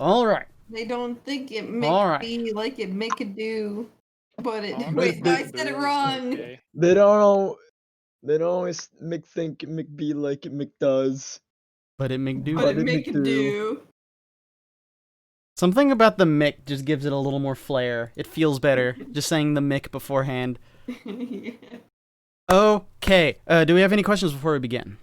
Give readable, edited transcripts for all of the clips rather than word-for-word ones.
All right. They don't think it All make right. be like it make it do. But it All wait, right, I said it wrong. okay. They don't always make think it make be like it make does. But it make do. But But it it make make it do. do. Something about the mick just gives it a little more flair. It feels better just saying the mick beforehand. Yeah. Okay. Do we have any questions before we begin?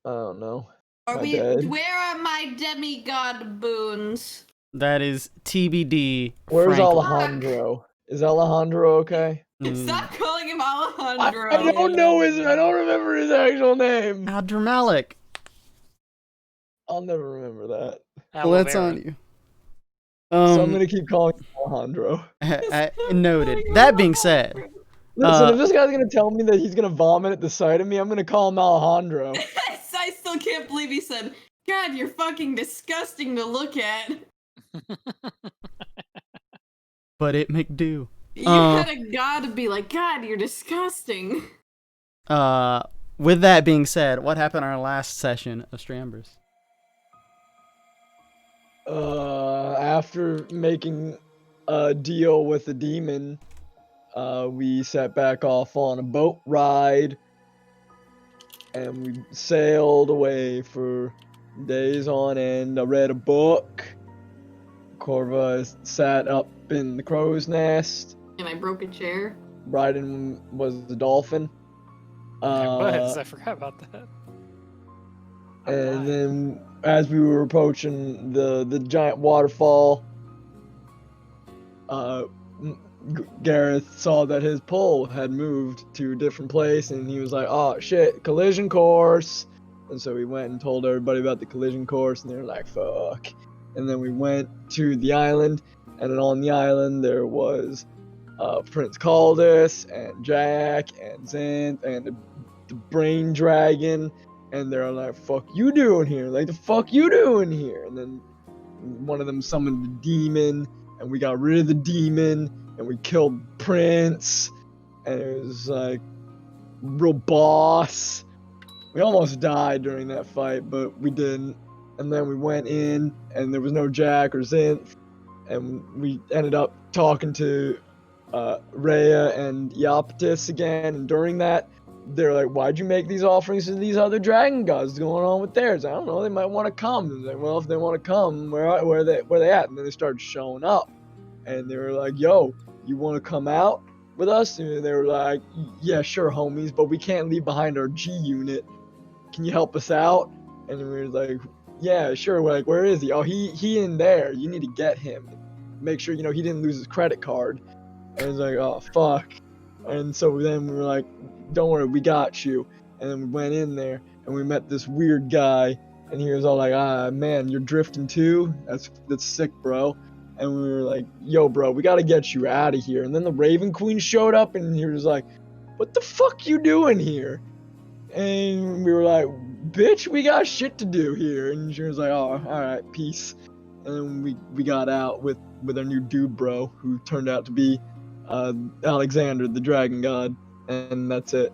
I don't know. Are My we? dad. Where are my demigod boons? That is TBD. Where's frankly. Alejandro? Is Alejandro okay? Stop calling him I Alejandro. don't know I don't remember his actual name. How dramatic. I'll never remember that. Well, that's Aloe on vera. you. So I'm gonna keep calling him Alejandro. Noted. That being said, Listen, if this guy's gonna tell me that he's gonna vomit at the sight of me, I'm gonna call him Alejandro. I still can't believe he said, "God, you're fucking disgusting to look at." but it make do. You had a god to be like, "God, you're disgusting." With that being said, what happened our last session of Embers? After making a deal with the demon, we set back off on a boat ride, and we sailed away for days on end. I read a book. Corva sat up in the crow's nest. And I broke a chair. Bryden was the dolphin. I forgot about that. And then, as we were approaching the giant waterfall, Gareth saw that his pole had moved to a different place, and he was like, "Oh shit, collision course!" And so we went and told everybody about the collision course, and they were like, "Fuck!" And then we went to the island, and then on the island there was Prince Caldus and Jack and Xanth and the Brain Dragon. And they're like, "Fuck you doing here? Like, the fuck you doing here?" And then one of them summoned a demon, and we got rid of the demon, and we killed Prince, and it was like real boss. We almost died during that fight, but we didn't. And then we went in, and there was no Jack or Zinth, and we ended up talking to Rhea and Iapetus again, and during that, they're like, "Why'd you make these offerings to these other dragon gods? What's going on with theirs?" I don't know, they might want to come. And like, well, if they want to come, where are they at? And then they started showing up, and they were like, "Yo, you want to come out with us?" And they were like, "Yeah, sure, homies, but we can't leave behind our G unit. Can you help us out?" And we were like, "Yeah, sure." We're like, "Where is he?" "Oh, he in there. You need to get him. Make sure, he didn't lose his credit card." And it's like, "Oh, fuck." And so then we were like, "Don't worry, we got you." And then we went in there, and we met this weird guy, and he was all like, "Ah, man, you're drifting too? That's sick, bro." And we were like, "Yo, bro, we gotta get you out of here." And then the Raven Queen showed up, and he was like, "What the fuck you doing here?" And we were like, "Bitch, we got shit to do here." And she was like, "Oh, alright, peace." And then we got out with our new dude, bro, who turned out to be Alexander, the dragon god. And that's it.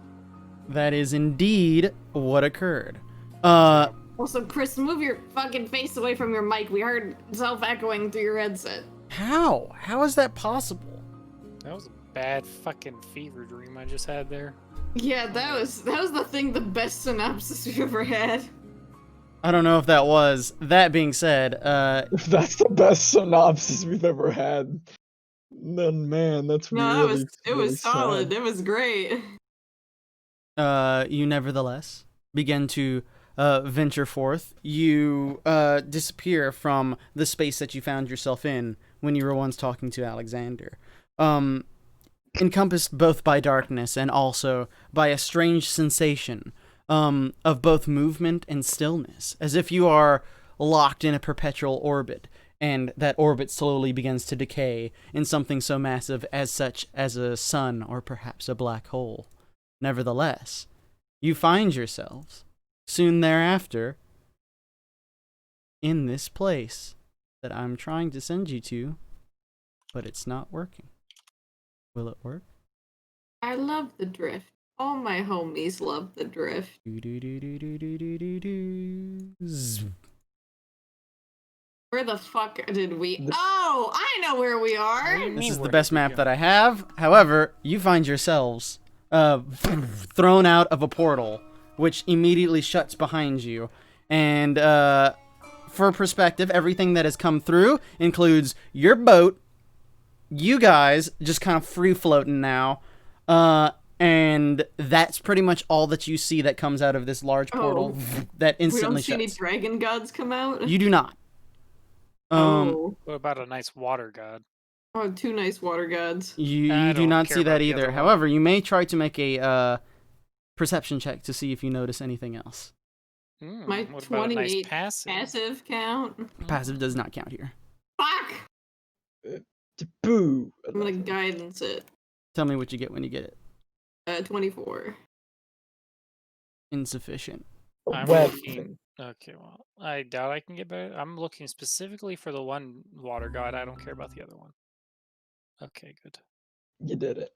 That is indeed what occurred. Also, Chris, move your fucking face away from your mic. We heard self-echoing through your headset. How? How is that possible? That was a bad fucking fever dream I just had there. Yeah, that was the best synopsis we've ever had. I don't know if that was. That being said, If that's the best synopsis we've ever had, then man, that's really it was solid. sad. It was great. you nevertheless begin to venture forth. You disappear from the space that you found yourself in when you were once talking to Alexander. Encompassed both by darkness and also by a strange sensation of both movement and stillness, as if you are locked in a perpetual orbit, and that orbit slowly begins to decay in something so massive as such as a sun or perhaps a black hole. Nevertheless, you find yourselves soon thereafter in this place that I'm trying to send you to, but it's not working. Will it work? I love the drift. All my homies love the drift. Do do do do do do do do do. Zzz. Where the fuck did we? Oh, I know where we are. This is the best map that I have. However, you find yourselves thrown out of a portal, which immediately shuts behind you. And for perspective, everything that has come through includes your boat, you guys just kind of free floating now, and that's pretty much all that you see that comes out of this large portal that We don't instantly see any shuts. dragon gods come out. You do not. Oh, What about a nice water god? oh, two nice water gods. You I do don't not care see about that the either. other one. However, you may try to make a perception check to see if you notice anything else. My What about a nice 28 passive? passive count. Passive does not count here. Fuck! Boo. I'm gonna guidance it. Tell me what you get when you get it. 24. Insufficient. I'm Web looking- thing. Okay, well, I doubt I can get better. I'm looking specifically for the one water god. I don't care about the other one. Okay, good. You did it.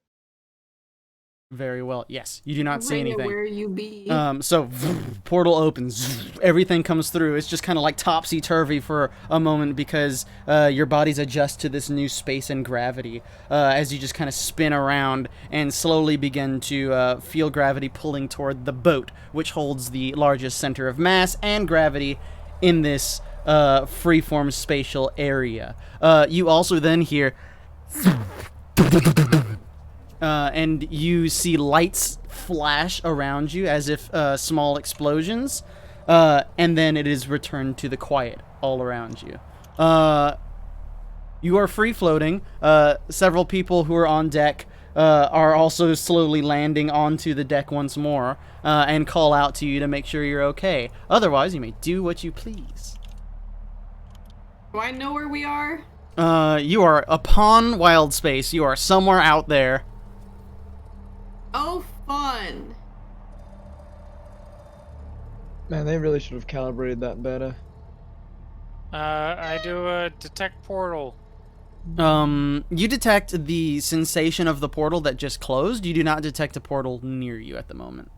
Very well. Yes, you do not see Ring it anything. where you be. So portal opens, everything comes through. It's just kind of like topsy-turvy for a moment because your bodies adjust to this new space and gravity as you just kind of spin around and slowly begin to feel gravity pulling toward the boat, which holds the largest center of mass and gravity in this freeform spatial area. You also then hear and you see lights flash around you as if small explosions, and then it is returned to the quiet all around you. You are free floating. Several people who are on deck are also slowly landing onto the deck once more and call out to you to make sure you're okay. Otherwise, you may do what you please. Do I know where we are? You are upon wild space. You are somewhere out there. Oh, fun. Man, they really should have calibrated that better. I do a detect portal. You detect the sensation of the portal that just closed. You do not detect a portal near you at the moment.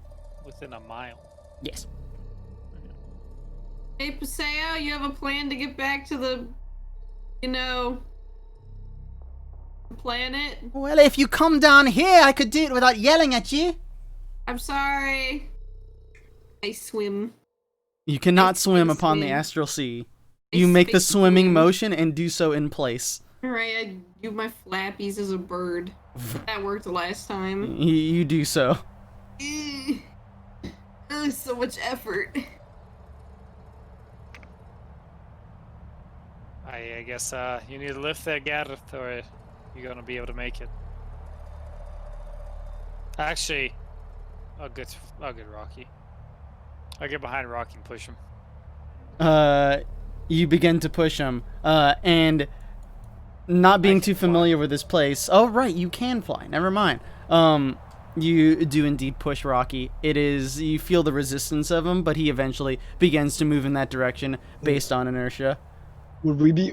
Within a mile. Yes. Hey, Paseo, you have a plan to get back to the, planet? Well, if you come down here, I could do it without yelling at you. I'm sorry. I swim. You cannot swim space upon the swim. astral sea. I You make the space swimming swim. motion and do so in place. Alright, I do my flappies as a bird. That worked the last time. You do so. So much effort. I guess you need to lift that Gareth or you're gonna be able to make it. Actually, I'll get Rocky. I'll get behind Rocky and push him. You begin to push him, and not being too familiar with this place. Oh, right, you can fly. Never mind. You do indeed push Rocky. You feel the resistance of him, but he eventually begins to move in that direction based on inertia. Would we be,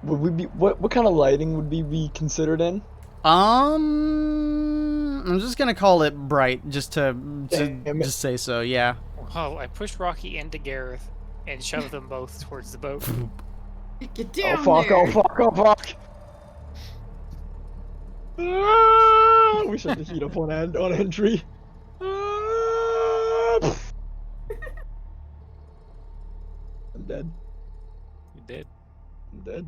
what kind of lighting would we be considered in? I'm just gonna call it bright, just to Damn it. just say so. Yeah. Oh, I pushed Rocky into Gareth and shoved them both towards the boat. Get down Oh fuck, there. oh fuck, oh fuck! Ah, we should have heat up on entry. Ah, I'm dead. You did. I'm dead.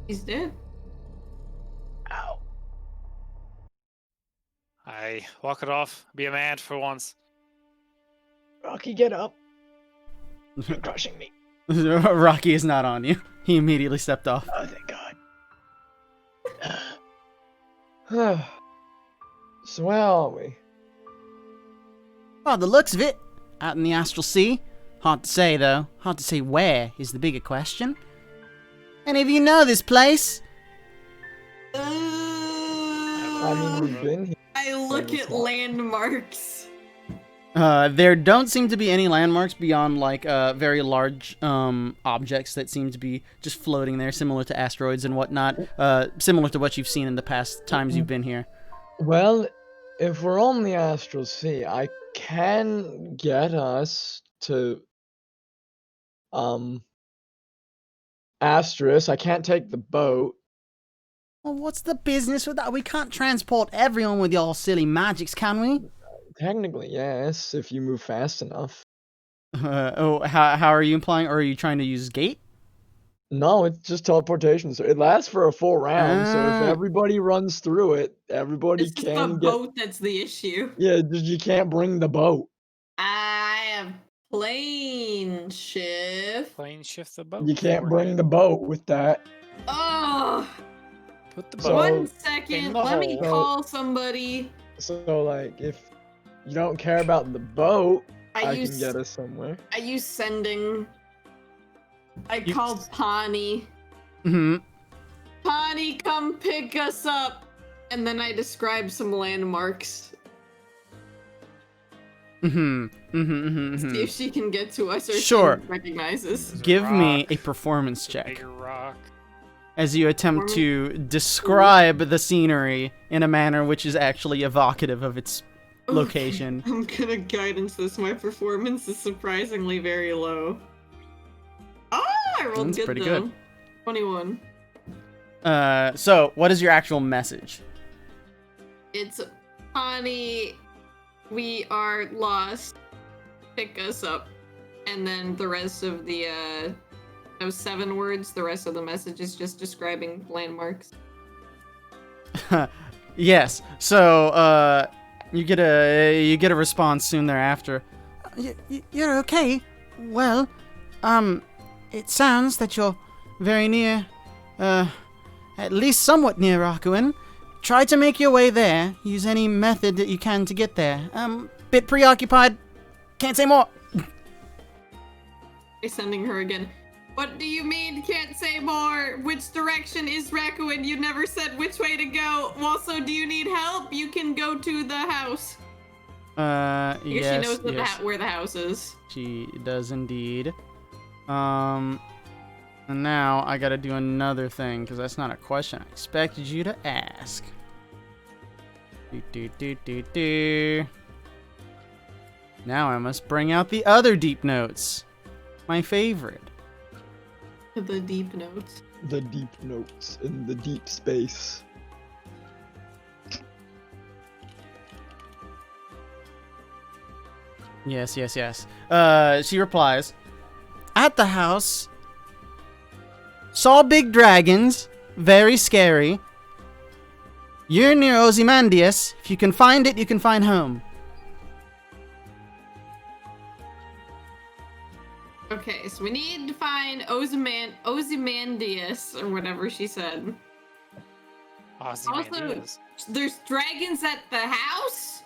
He's dead. Ow. I walk it off. Be a man for once. Rocky, get up. You're crushing me. Rocky is not on you. He immediately stepped off. Oh, thank God. So where are we? Oh, the looks of it, out in the astral sea. Hard to say, though. Hard to say where is the bigger question. Any of you know this place? I mean, we've been here. I look at landmarks. There don't seem to be any landmarks beyond, like, very large objects that seem to be just floating there, similar to asteroids and whatnot, similar to what you've seen in the past times you've been here. Well, if we're on the astral sea, I can get us to Asterisk. I can't take the boat. Well, what's the business with that? We can't transport everyone with your silly magics, can we? Technically, yes, if you move fast enough. How are you implying? Or are you trying to use gate? No, it's just teleportation. So it lasts for a full round. So if Ah. everybody runs through it, everybody It's just can the get. boat that's the issue. Yeah, just you can't bring the boat. I have plane shift. Plane shift the boat. You can't for bring you. the boat with that. Oh, Put the boat. So- one second. the Let me hole. call somebody. So like, if you don't care about the boat, I I use can get us somewhere. I use sending. I You- called Pawnee. Mm-hmm. Pawnee, come pick us up. And then I describe some landmarks. Mm-hmm. See if she can get to us or Sure. she recognizes. There's a Give me rock, a performance a check bigger rock. as you attempt to describe the scenery in a manner which is actually evocative of its location. I'm gonna guidance this. My performance is surprisingly very low. Oh, I rolled That's good pretty though. good. 21. So what is your actual message? It's Pawnee. We are lost. Pick us up. And then the rest of the those 7 words, the rest of the message is just describing landmarks. Yes. So you get a response soon thereafter. You're okay. Well, it sounds that you're very near, at least somewhat near Rakuen. Try to make your way there. Use any method that you can to get there. Bit preoccupied. Can't say more. Sending her again. What do you mean can't say more? Which direction is Rakuen? You never said which way to go. Also, do you need help? You can go to the house. I guess Yes, she knows yes, where the house is. she does indeed. And now I gotta do another thing, because that's not a question I expected you to ask. Now I must bring out the other deep notes. My favorite. The deep notes. The deep notes in the deep space. Yes. She replies, at the house, saw big dragons, very scary. You're near Ozymandias. If you can find it, you can find home. Okay, so we need to find Ozymandias, or whatever she said. Ozymandias. There's dragons at the house?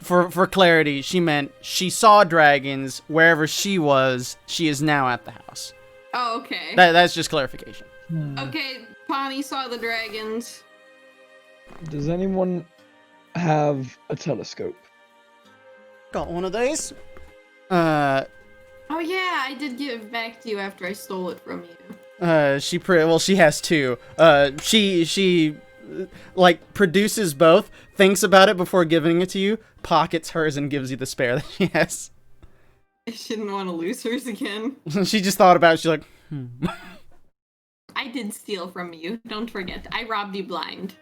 For clarity, she meant she saw dragons wherever she was. She is now at the house. Oh, okay. That's just clarification. Okay, Pawnee saw the dragons. Does anyone have a telescope? Got one of those. Oh yeah, I did give it back to you after I stole it from you. She has 2. She like produces both, thinks about it before giving it to you, pockets hers, and gives you the spare that she has. I shouldn't want to lose hers again. She just thought about it. She's like, I did steal from you. Don't forget. I robbed you blind.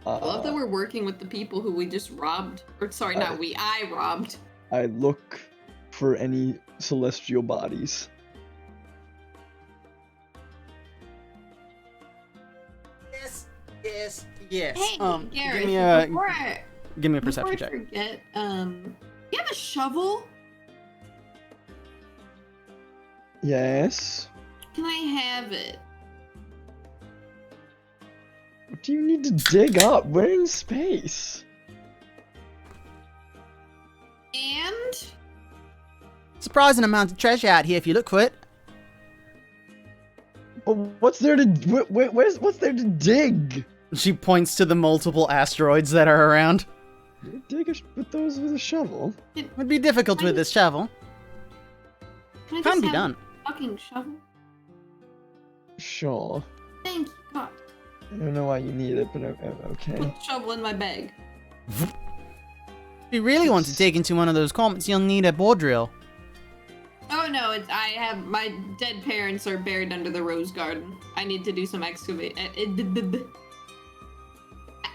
I love that we're working with the people who we just robbed. Or sorry, not we. I robbed. I look for any celestial bodies. yes. Hey, Gareth, Give me a before perception I check. forget, you have a shovel? Yes. Can I have it? What do you need to dig up? We're in space. And Surprising amount of treasure out here if you look for it. But what's there to what's there to dig? She points to the multiple asteroids that are around. Dig with those with a shovel. It'd be difficult with this shovel. can I Can just be have done. a fucking shovel? Sure. Thank you, God. I don't know why you need it, but okay. Put the shovel in my bag. If you really want to take into one of those comets, you'll need a boar drill. Oh no, I have my dead parents are buried under the rose garden. I need to do some excavate. I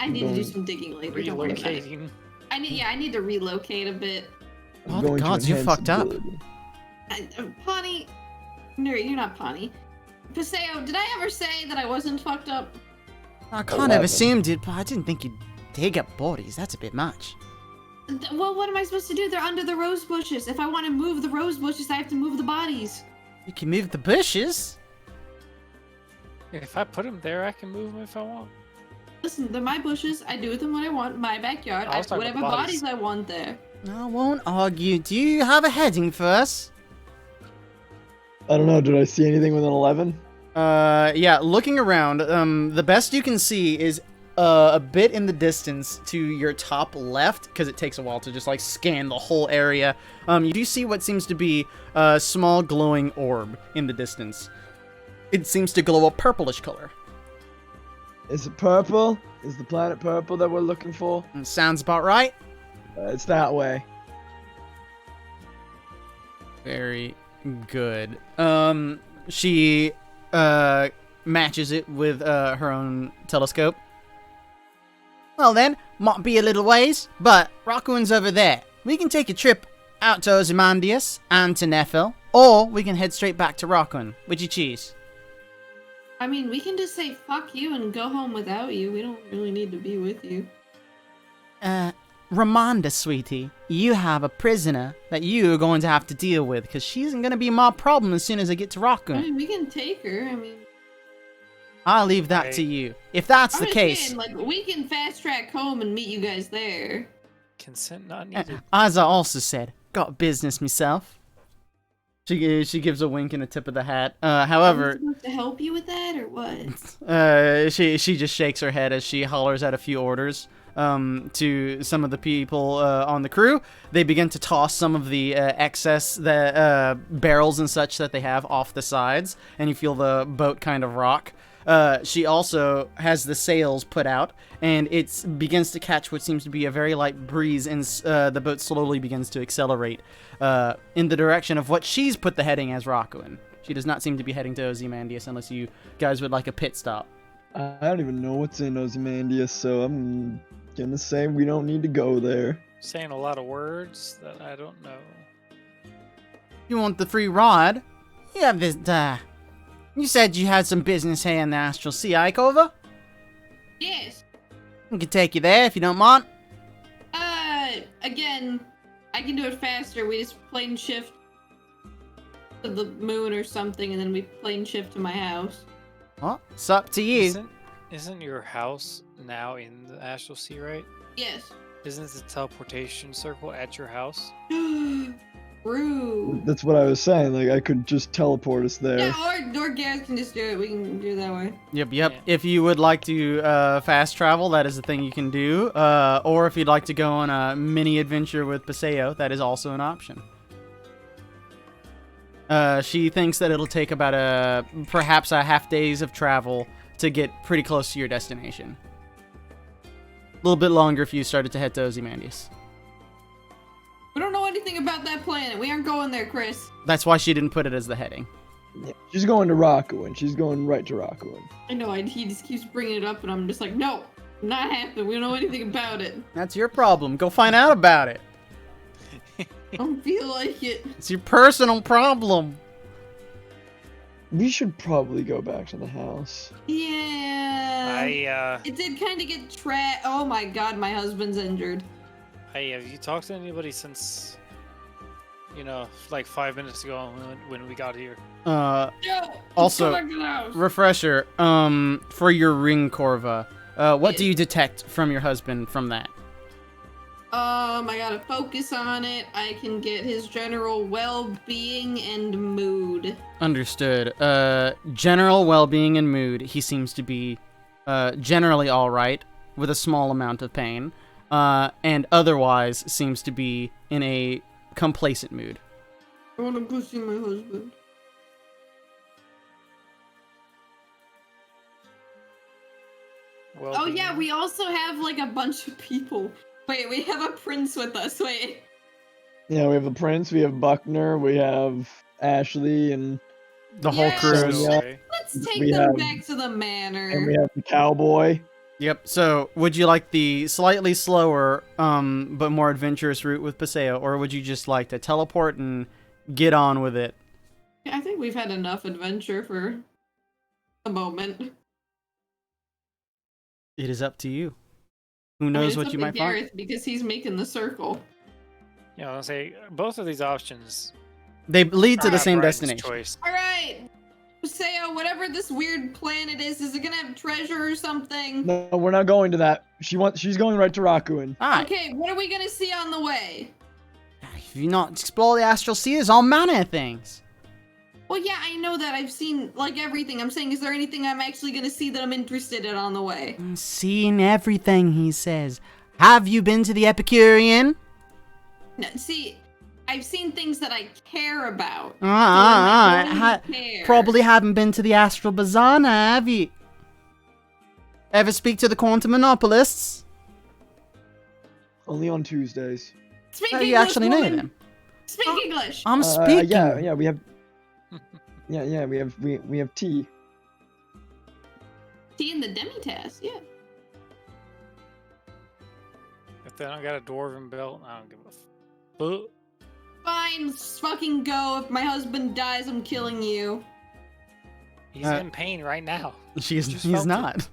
need to do some digging later. Don't worry about it. Relocating. I need to relocate a bit. Oh, the gods, you fucked up. Pawnee, no, you're not Pawnee. Paseo, did I ever say that I wasn't fucked up? I kind of assumed it, but I didn't think you'd dig up bodies. That's a bit much. Well, what am I supposed to do? They're under the rose bushes. If I want to move the rose bushes, I have to move the bodies. You can move the bushes. If I put them there, I can move them if I want. Listen, they're my bushes. I do with them what I want. My backyard. I was talking whatever about the bodies. bodies I want there. I won't argue. Do you have a heading for us? I don't know. Did I see anything with an 11? Yeah, looking around, the best you can see is a bit in the distance to your top left, because it takes a while to just, like, scan the whole area. You do see what seems to be a small glowing orb in the distance. It seems to glow a purplish color. Is it purple? Is the planet purple that we're looking for? Sounds about right. It's that way. Very good. She matches it with her own telescope. Well then, might be a little ways, but Rockwood's over there. We can take a trip out to Ozymandias and to Nephil, or we can head straight back to Rockwood. Would you choose? I mean, we can just say fuck you and go home without you. We don't really need to be with you. Ramonda, sweetie, you have a prisoner that you are going to have to deal with, because she isn't going to be my problem as soon as I get to I Rockwood. mean, we can take her. I mean, I'll leave that to you. If that's I'm the just case, saying, like, we can fast track home and meet you guys there. Consent not needed. as I also said, got business myself. She gives a wink and a tip of the hat. Am However, I supposed to help you with that or what? she just shakes her head as she hollers out a few orders to some of the people on the crew. They begin to toss some of the excess barrels and such that they have off the sides, and you feel the boat kind of rock. She also has the sails put out, and it begins to catch what seems to be a very light breeze, and the boat slowly begins to accelerate in the direction of what she's put the heading as Rockwood. She does not seem to be heading to Ozymandias unless you guys would like a pit stop. I don't even know what's in Ozymandias, so I'm gonna say we don't need to go there. Saying a lot of words that I don't know. You want the free ride? You have this, you said you had some business here in the Astral Sea, Ikover? Yes. We can take you there if you don't mind. Again, I can do it faster. We just plane shift to the moon or something, and then we plane shift to my house. Well, it's up to you. Isn't your house now in the Astral Sea, right? Yes. Isn't the teleportation circle at your house? Rude. That's what I was saying. Like I could just teleport us there. Yeah, or Gareth can just do it. We can do it that way. Yep. Yeah. If you would like to fast travel, that is the thing you can do. Or if you'd like to go on a mini adventure with Paseo, that is also an option. She thinks that it'll take about perhaps a half days of travel to get pretty close to your destination. A little bit longer if you started to head to Ozymandias. We don't know anything about that planet. We aren't going there, Chris. That's why she didn't put it as the heading. Yeah, she's going to Rockwood. She's going right to Rockwood. I know. He just keeps bringing it up, and I'm just like, no, not happening. We don't know anything about it. That's your problem. Go find out about it. I don't feel like it. It's your personal problem. We should probably go back to the house. Yeah. It did kind of get Oh my god, my husband's injured. Hey, have you talked to anybody since, like 5 minutes ago when we got here? No, Also, let's go back to the house. refresher, for your ring, Corva, what do you detect from your husband from that? I gotta focus on it. I can get his general well-being and mood. Understood. General well-being and mood, he seems to be, generally alright, with a small amount of pain, and otherwise seems to be in a complacent mood. I wanna go see my husband. Oh yeah, we also have like a bunch of people. Wait, we have a prince with us. Wait. Yeah, we have the prince, we have Buckner, we have Ashley, and The whole Yeah. crew. Sonia. Okay. Let's take We them have- back to the manor. and we have the cowboy. Yep. So, would you like the slightly slower, but more adventurous route with Paseo, or would you just like to teleport and get on with it? I think we've had enough adventure for a moment. It is up to you. Who knows what you might Gareth find? because he's making the circle. Yeah, I'll say both of these options They lead to are the same Brian's destination. choice. All right, Paseo, whatever this weird planet is it gonna have treasure or something? No, we're not going to that. She's going right to Rakuin. All right. Okay, what are we gonna see on the way? If you not explore the astral sea, there's all manner of things. Well, yeah, I know that. I've seen, like, everything. I'm saying, is there anything I'm actually gonna see that I'm interested in on the way? Seeing everything, he says. Have you been to the Epicurean? No, see, I've seen things that I care about. Probably haven't been to the Astral Bazaar, now, have you? Ever speak to the quantum monopolists? Only on Tuesdays. Speak Oh, English, you actually know woman. them. Speak English. I'm speaking. Yeah, we have. we have tea. Tea in the demi-task, yeah. If they don't got a dwarven belt, I don't give a fuck. Fine, let's fucking go. If my husband dies, I'm killing you. He's Uh, in pain right now. He's Just felt it. not.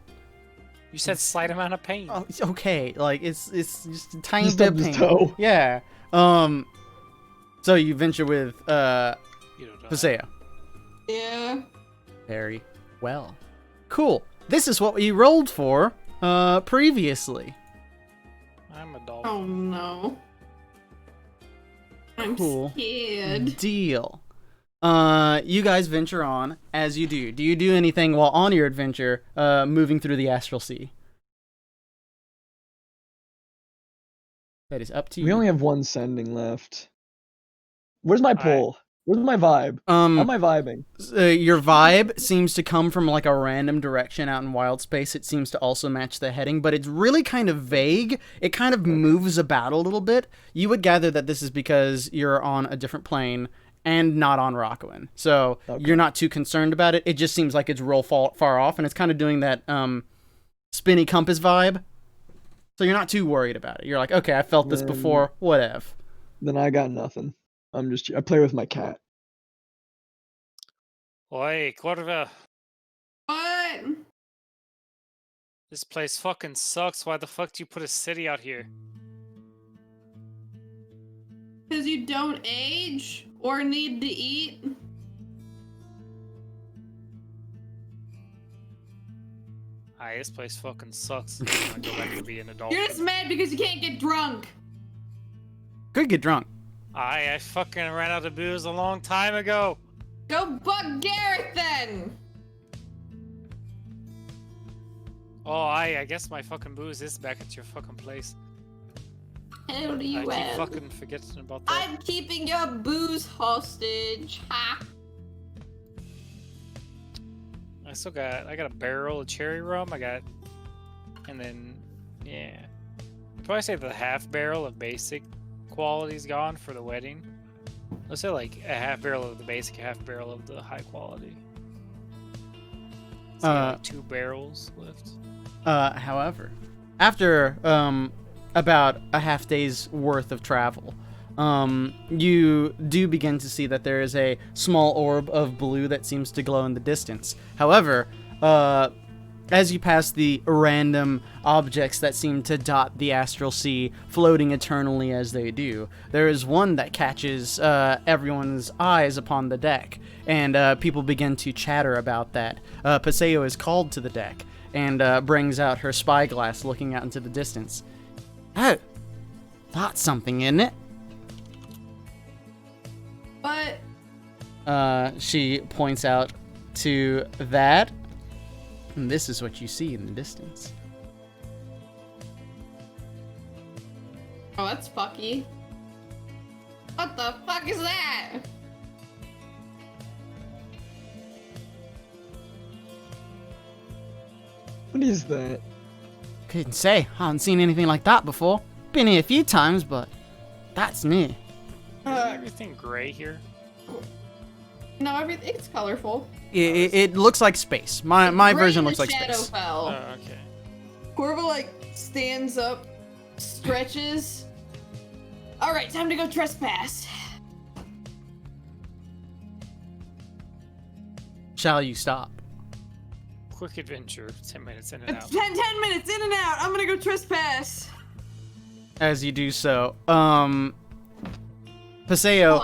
You said slight amount of pain. Oh, it's okay. Like it's just a tiny Just bit up of his pain. toe. Yeah. So you venture with You don't know. Paseo. Yeah. Very well. Cool. This is what we rolled for previously. I'm a dolphin. Oh no. I'm Cool. scared. Deal. You guys venture on as you do. Do you do anything while on your adventure, moving through the astral sea? That is up to you. We only have one sending left. Where's my pull? Where's my vibe? How am I vibing? Your vibe seems to come from like a random direction out in wild space. It seems to also match the heading, but it's really kind of vague. It kind of moves about a little bit. You would gather that this is because you're on a different plane and not on Rockawin. So you're not too concerned about it. It just seems like it's real far off, and it's kind of doing that spinny compass vibe. So you're not too worried about it. You're like, okay, I felt this before, whatever. Then I got nothing. I play with my cat. Oi, Corva. What? This place fucking sucks. Why the fuck do you put a city out here? Because you don't age or need to eat? Aye, this place fucking sucks. I'm gonna go back to being a dolphin. You're just mad because you can't get drunk. Could get drunk. Aye, I fucking ran out of booze a long time ago. Go bug Gareth then. Oh, I guess my fucking booze is back at your fucking place. How do you I keep fucking forgetting about that. I'm keeping your booze hostage. Ha. I got a barrel of cherry rum. And then, yeah. I'd probably say the half barrel of basic quality's gone for the wedding. Let's say like a half barrel of the basic, half barrel of the high quality. So like 2 barrels left. However, after about a half day's worth of travel, you do begin to see that there is a small orb of blue that seems to glow in the distance. However, as you pass the random objects that seem to dot the astral sea, floating eternally as they do, there is one that catches everyone's eyes upon the deck, and people begin to chatter about that. Paseo is called to the deck and brings out her spyglass, looking out into the distance. Oh, that's something, isn't it? But She points out to that. And this is what you see in the distance. oh, that's fucky. What the fuck is that? What is that? couldn't say. I haven't seen anything like that before. Been here a few times, but that's new. Isn't everything gray here? No, everything's colorful. It looks like space. My version looks like space. Shadowfell. Oh, okay. Corvo stands up, stretches. All right, time to go trespass. Shall you stop? Quick adventure, 10 minutes in and out. 10 minutes in and out. I'm gonna go trespass. As you do so, Paseo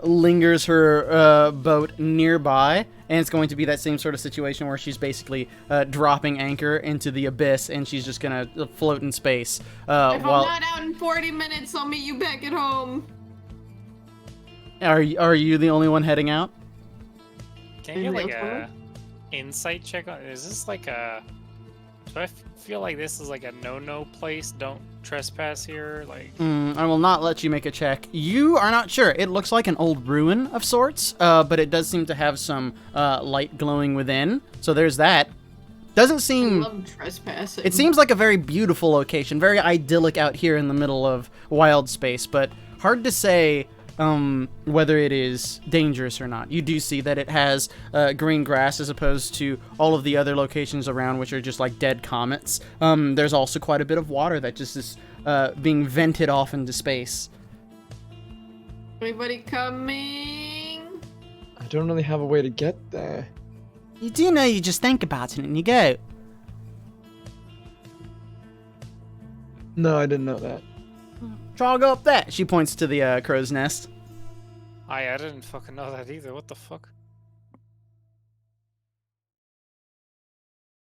lingers her boat nearby, and it's going to be that same sort of situation where she's basically dropping anchor into the abyss, and she's just gonna float in space. If I'm not out in 40 minutes, I'll meet you back at home. Are you the only one heading out? Can you get a insight check on? Is this like a? Do I feel like this is like a no place? Don't trespass here. Like. I will not let you make a check. You are not sure. It looks like an old ruin of sorts, but it does seem to have some light glowing within. So there's that. Doesn't seem. I love trespassing. It seems like a very beautiful location, very idyllic out here in the middle of wild space, but hard to say whether it is dangerous or not. You do see that it has green grass as opposed to all of the other locations around, which are just like dead comets. There's also quite a bit of water that just is being vented off into space. Anybody coming? I don't really have a way to get there. You do know you just think about it and you go. No, I didn't know that. Try to go up there. She points to the crow's nest. I didn't fucking know that either. What the fuck?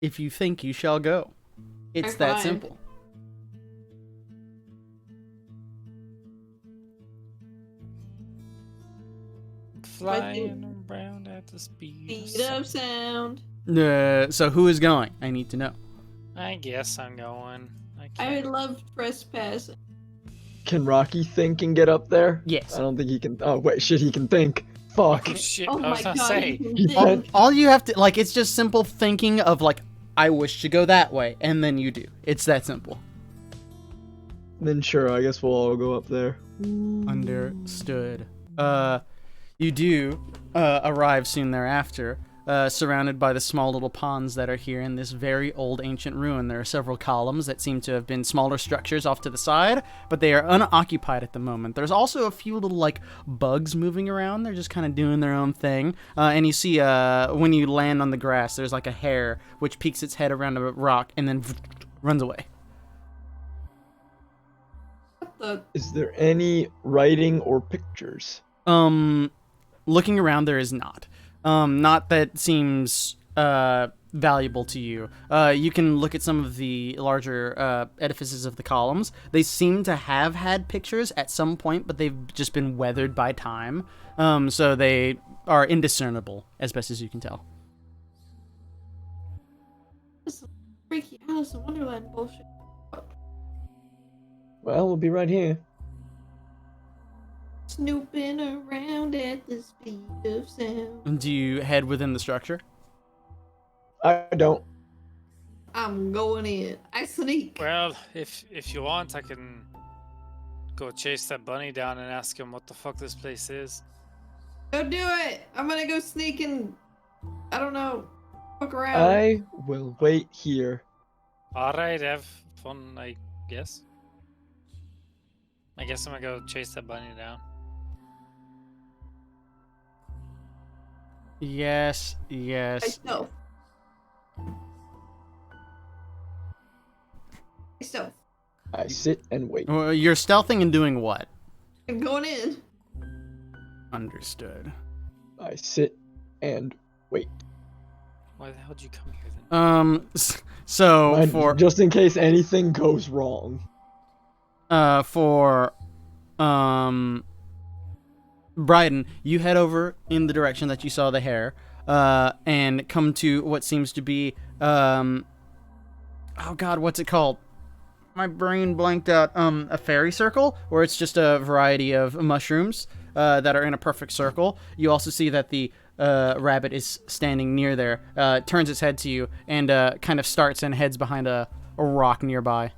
If you think, you shall go. It's that fine. simple. Flying around at the speed of sound. So who is going? I need to know. I guess I'm going. I would love trespassing. Can Rocky think and get up there? Yes. I don't think he can. Oh, wait, shit, he can think. Fuck. Oh shit! Oh I my was gonna god. say. you can He think. went- All you have to, like, it's just simple thinking of, like, I wish to go that way, and then you do. It's that simple. Then sure, I guess we'll all go up there. Understood. You do arrive soon thereafter, surrounded by the small little ponds that are here in this very old ancient ruin. There are several columns that seem to have been smaller structures off to the side, but they are unoccupied at the moment. There's also a few little, like, bugs moving around. They're just kind of doing their own thing. And you see, when you land on the grass, there's, like, a hare, which peeks its head around a rock and then runs away. Is there any writing or pictures? Looking around, there is not. Not that seems valuable to you. You can look at some of the larger edifices of the columns. They seem to have had pictures at some point, but they've just been weathered by time. So they are indiscernible, as best as you can tell. This is freaky Alice in Wonderland bullshit. Well, we'll be right here. Snooping around at the speed of sound. Do you head within the structure? I don't. I'm going in. I sneak. Well, if you want, I can go chase that bunny down and ask him what the fuck this place is. Go do it. I'm gonna go sneak and, I don't know, fuck around. I will wait here. Alright, have fun, I guess. I guess I'm gonna go chase that bunny down. Yes. I stealth. I stealth. I sit and wait. You're stealthing and doing what? I'm going in. Understood. I sit and wait. Why the hell did you come here then? So for Just in case anything goes wrong. Bryden, you head over in the direction that you saw the hare, and come to what seems to be, oh god, what's it called? My brain blanked out. A fairy circle, where it's just a variety of mushrooms, that are in a perfect circle. You also see that the, rabbit is standing near there, turns its head to you, and, kind of starts and heads behind a a rock nearby.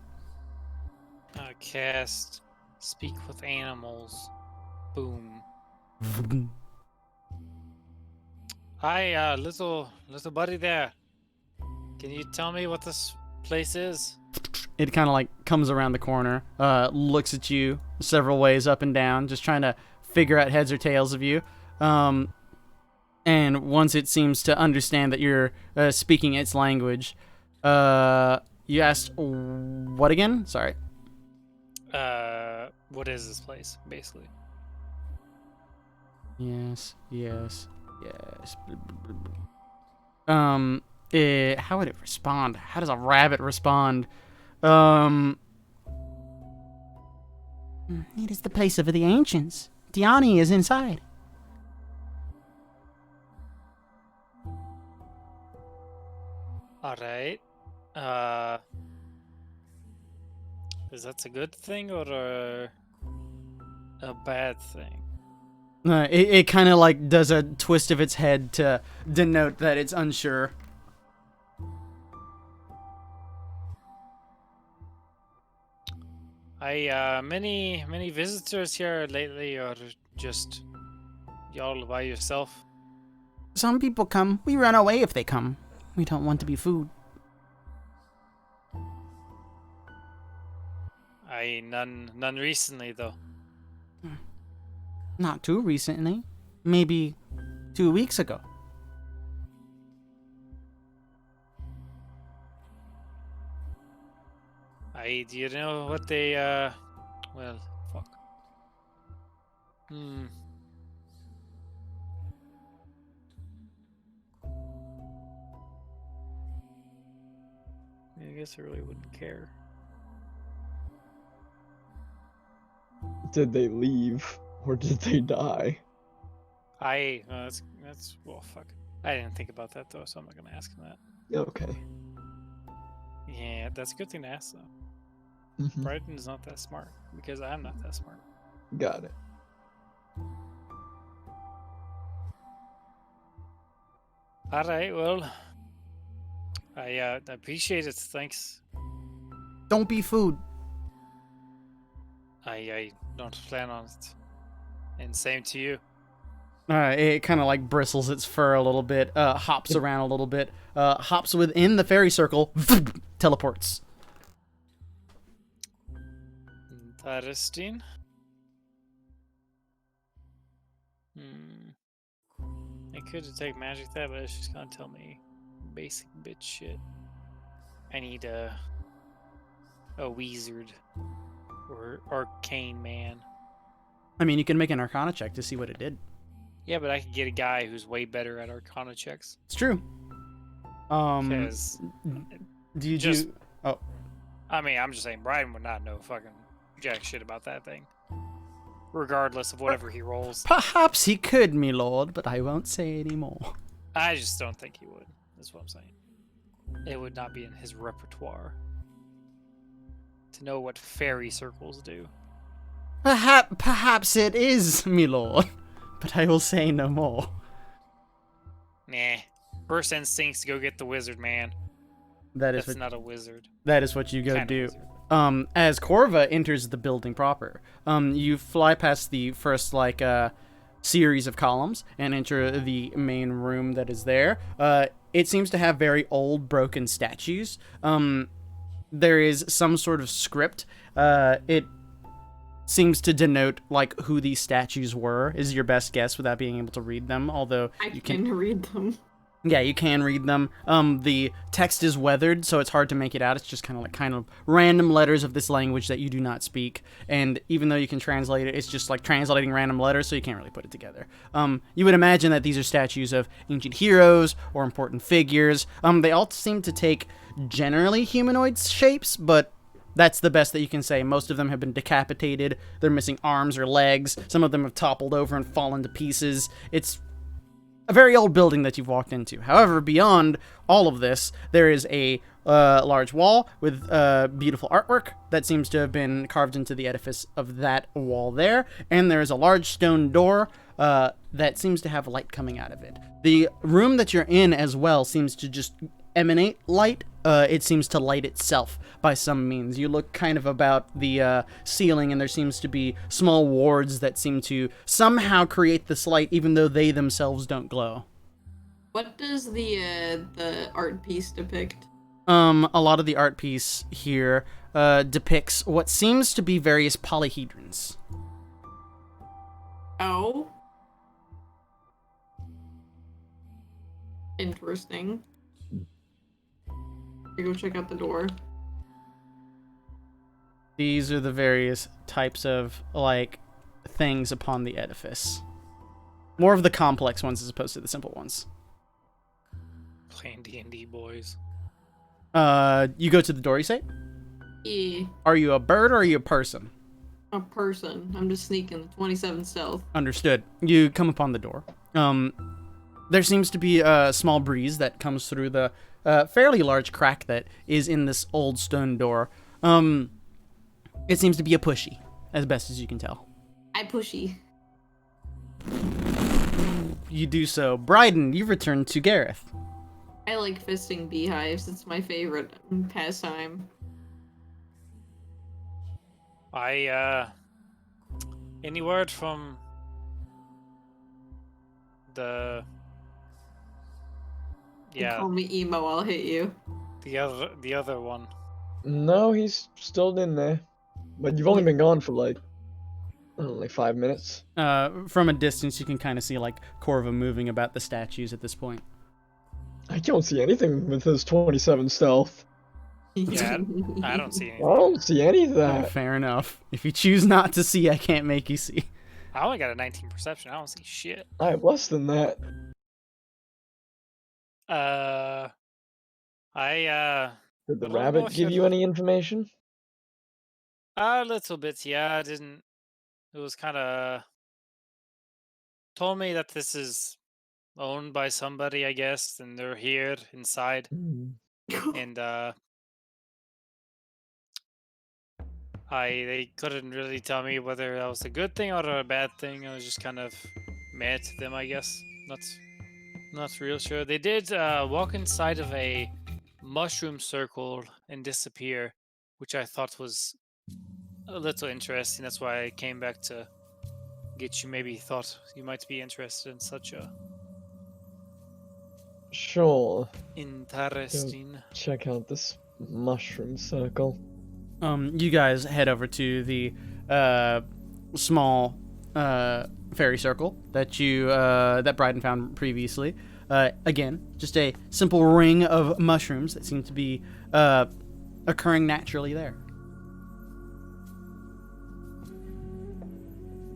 Cast Speak with Animals. Boom. Hi, little buddy there. Can you tell me what this place is? It kind of like comes around the corner, looks at you several ways up and down, just trying to figure out heads or tails of you. And once it seems to understand that you're speaking its language, you asked what again? Sorry. What is this place, basically? Yes. How would it respond? How does a rabbit respond? It is the place of the ancients. Diani is inside. Alright. Is that a good thing or a bad thing? It kind of like does a twist of its head to denote that it's unsure. Many visitors here lately, or just y'all by yourself? Some people come. We run away if they come. We don't want to be food. None recently though. Not too recently. Maybe 2 weeks ago. Do you know what they, well, fuck. I guess I really wouldn't care. Did they leave or did they die? That's well, fuck. I didn't think about that though, so I'm not gonna ask him that. Okay. Yeah, that's a good thing to ask though. Mhm. Brighton is not that smart because I'm not that smart. Got it. All right, well, I appreciate it. Thanks. Don't be food. I don't plan on it. And same to you. It kind of like bristles its fur a little bit, hops around a little bit, hops within the fairy circle, teleports. Interesting. I could detect magic there, but it's just gonna tell me basic bitch shit. I need a wizard or arcane man. I mean, you can make an Arcana check to see what it did. Yeah, but I could get a guy who's way better at Arcana checks. It's true. Because Do you just- do? Oh, I mean, I'm just saying, Brian would not know fucking jack shit about that thing, regardless of whatever he rolls. perhaps he could, me lord, but I won't say any more. I just don't think he would. That's what I'm saying. It would not be in his repertoire to know what fairy circles do. Perhaps it is, me lord, but I will say no more. Nah. First instinct's to go get the wizard, man. That's Not a wizard. That is what you go Kinda do. wizard. As Corva enters the building proper, you fly past the first series of columns and enter the main room that is there. It seems to have very old, broken statues. There is some sort of script. It seems to denote like who these statues were. Is your best guess without being able to read them. Although I you can read them. Yeah, you can read them. The text is weathered, so it's hard to make it out. It's just kind of random letters of this language that you do not speak. And even though you can translate it, it's just like translating random letters, so you can't really put it together. You would imagine that these are statues of ancient heroes or important figures. They all seem to take generally humanoid shapes, but that's the best that you can say. Most of them have been decapitated. They're missing arms or legs. Some of them have toppled over and fallen to pieces. It's a very old building that you've walked into. However, beyond all of this, there is a large wall with beautiful artwork that seems to have been carved into the edifice of that wall there, and there is a large stone door that seems to have light coming out of it. The room that you're in as well seems to just emanate light. It seems to light itself by some means. You look kind of about the ceiling, and there seems to be small wards that seem to somehow create this light, even though they themselves don't glow. What does the art piece depict? A lot of the art piece here depicts what seems to be various polyhedrons. Oh. Interesting. I go check out the door. These are the various types of, like, things upon the edifice. More of the complex ones as opposed to the simple ones. Playing D&D, boys. You go to the door, you say? Yeah. Are you a bird or are you a person? A person. I'm just sneaking. 27 stealth. Understood. You come upon the door. There seems to be a small breeze that comes through the fairly large crack that is in this old stone door. It seems to be a pushy, as best as you can tell. I pushy. You do so. Bryden, you return to Gareth. I like fisting beehives. It's my favorite pastime. Any word from the... Yeah, Call me emo, I'll hit you. the other one. No, he's still in there. But you've only been gone for like, I don't know, like 5 minutes. From a distance, you can kind of see, like, Corva moving about the statues at this point. I don't see anything with his 27 stealth. Yeah, I don't see I anything. don't see any of Oh, that. fair enough. If you choose not to see, I can't make you see. I only got a 19 perception. I don't see shit. I have less than that. I Did the I don't know rabbit if give you'd- you any information? a little bit, yeah. I didn't. It was kind of told me that this is owned by somebody, I guess, and they're here inside, and they couldn't really tell me whether that was a good thing or a bad thing. I was just kind of mad to them, I guess. Not real sure. They did walk inside of a mushroom circle and disappear, which I thought was a little interesting. That's why I came back to get you. Maybe thought you might be interested in such a Sure. interesting. Check out this mushroom circle. You guys head over to the small fairy circle that you that Bryden found previously. Again, just a simple ring of mushrooms that seem to be occurring naturally there.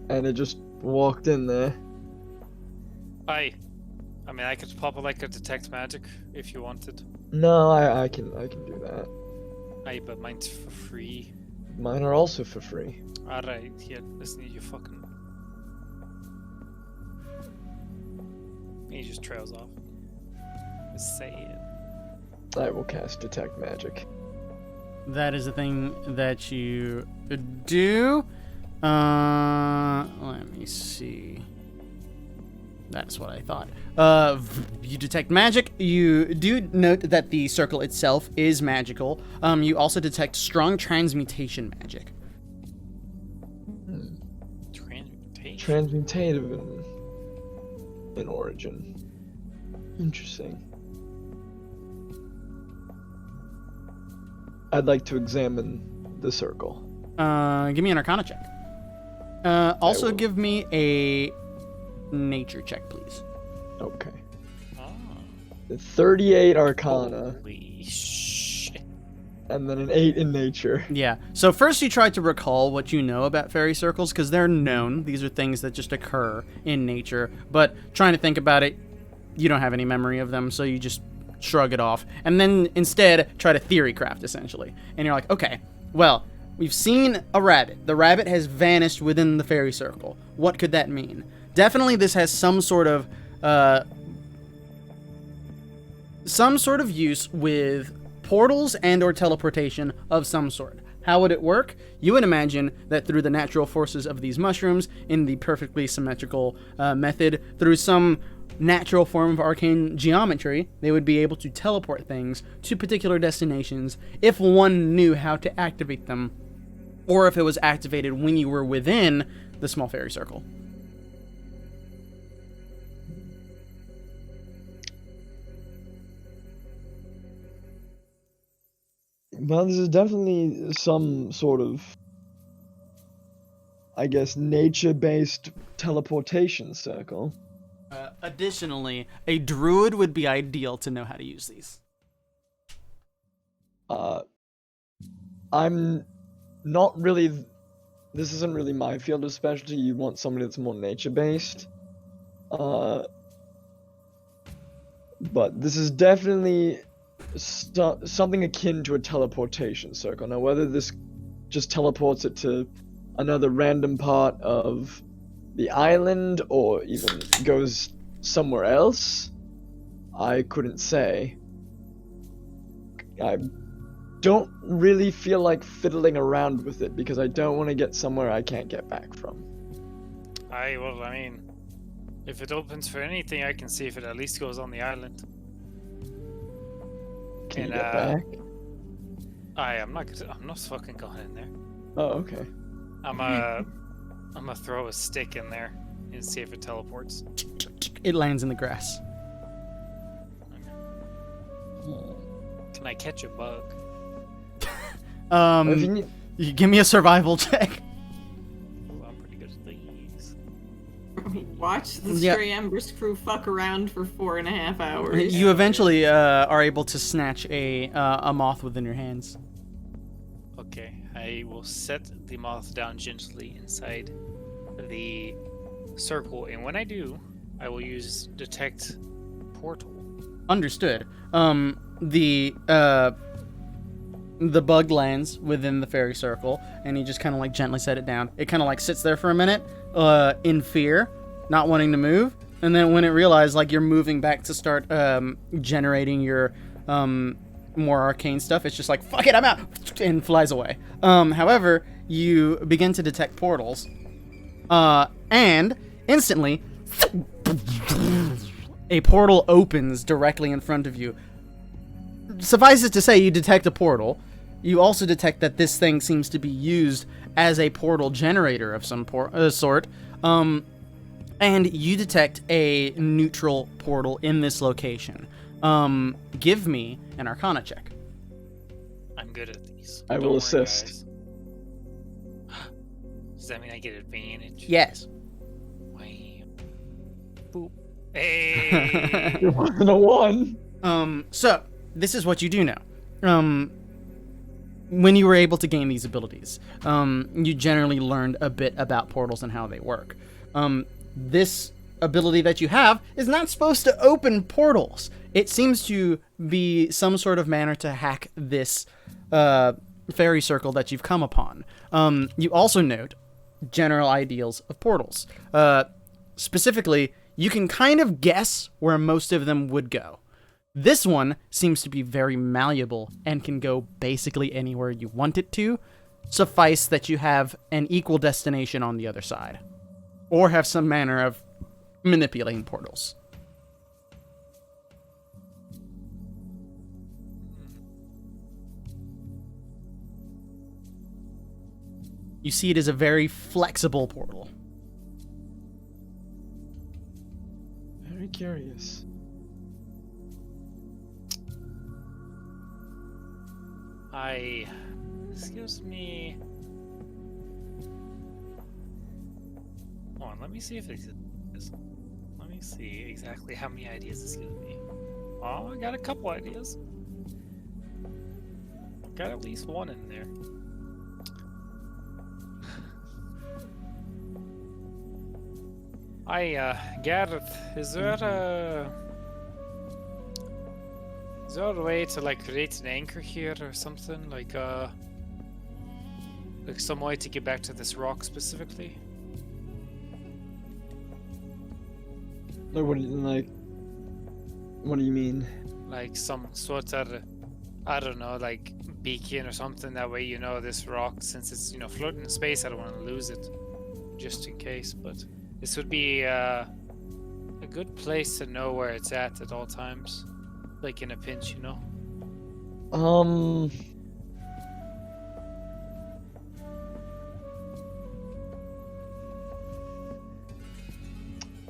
And it just walked in there. I mean, I could pop like a detect magic if you wanted. No, I can do that. But mine's for free. Mine are also for free. Alright, here, listen to you fucking. He just trails off. Just say it. I will cast detect magic. That is the thing that you do. Let me see. That's what I thought. You detect magic. You do note that the circle itself is magical. You also detect strong transmutation magic. Transmutation. Transmutative in origin. Interesting. I'd like to examine the circle. Give me an Arcana check. Also, will. give me a nature check, please. Okay. Oh, 38 Arcana, holy shit. and then an 8 in nature. Yeah. So first you try to recall what you know about fairy circles, because they're known. These are things that just occur in nature. But trying to think about it, you don't have any memory of them, so you just shrug it off. And then instead try to theory craft, essentially. And you're like, okay, well, we've seen a rabbit. The rabbit has vanished within the fairy circle. What could that mean? Definitely this has some sort of use with portals and or teleportation of some sort. How would it work? You would imagine that through the natural forces of these mushrooms, in the perfectly symmetrical method, through some natural form of arcane geometry, they would be able to teleport things to particular destinations if one knew how to activate them, or if it was activated when you were within the small fairy circle. Well, this is definitely some sort of, I guess, nature-based teleportation circle. Additionally, a druid would be ideal to know how to use these. I'm not really. This isn't really my field of specialty. You want somebody that's more nature-based. But this is definitely something akin to a teleportation circle. Now, whether this just teleports it to another random part of the island or even goes somewhere else, I couldn't say. I don't really feel like fiddling around with it because I don't want to get somewhere I can't get back from. I mean, if it opens for anything, I can see if it at least goes on the island. Can you get back? I'm not fucking going in there. Oh, okay. I'm gonna throw a stick in there and see if it teleports. It lands in the grass. Can I catch a bug? If you need- You give me a survival check. Ooh, I'm pretty good at these. Watch the Yeah. stray Embers crew fuck around for 4.5 hours. You eventually are able to snatch a moth within your hands. Okay, I will set the moth down gently inside the circle, and when I do, I will use detect portal. Understood. The bug lands within the fairy circle, and you just kind of like gently set it down. It kind of like sits there for a minute, in fear, not wanting to move, and then when it realizes like you're moving back to start generating your more arcane stuff, it's just like, fuck it, I'm out, and flies away. However, you begin to detect portals, and instantly a portal opens directly in front of you. Suffice it to say, you detect a portal. You also detect that this thing seems to be used as a portal generator of some sort. And you detect a neutral portal in this location. Give me an Arcana check. I'm good at these. I Don't will worry, assist. guys. Does that mean I get advantage? Yes. Wham. Boop. Hey. You're 1-1. So this is what you do now. When you were able to gain these abilities, you generally learned a bit about portals and how they work. This ability that you have is not supposed to open portals. It seems to be some sort of manner to hack this fairy circle that you've come upon. You also note general ideals of portals. Specifically, you can kind of guess where most of them would go. This one seems to be very malleable and can go basically anywhere you want it to. Suffice that you have an equal destination on the other side, or have some manner of manipulating portals. You see it as a very flexible portal. Very curious. Excuse me. Hold on, let me see if this is. Let me see exactly how many ideas this gives me. Oh, I got a couple ideas. Got at least one in there. Gareth, is there a way to like create an anchor here or something? Like some way to get back to this rock specifically? Like, what do you mean? Like some sort of, I don't know, like beacon or something. That way, this rock, since it's floating in space, I don't want to lose it, just in case. But this would be a good place to know where it's at all times? Like in a pinch, you know?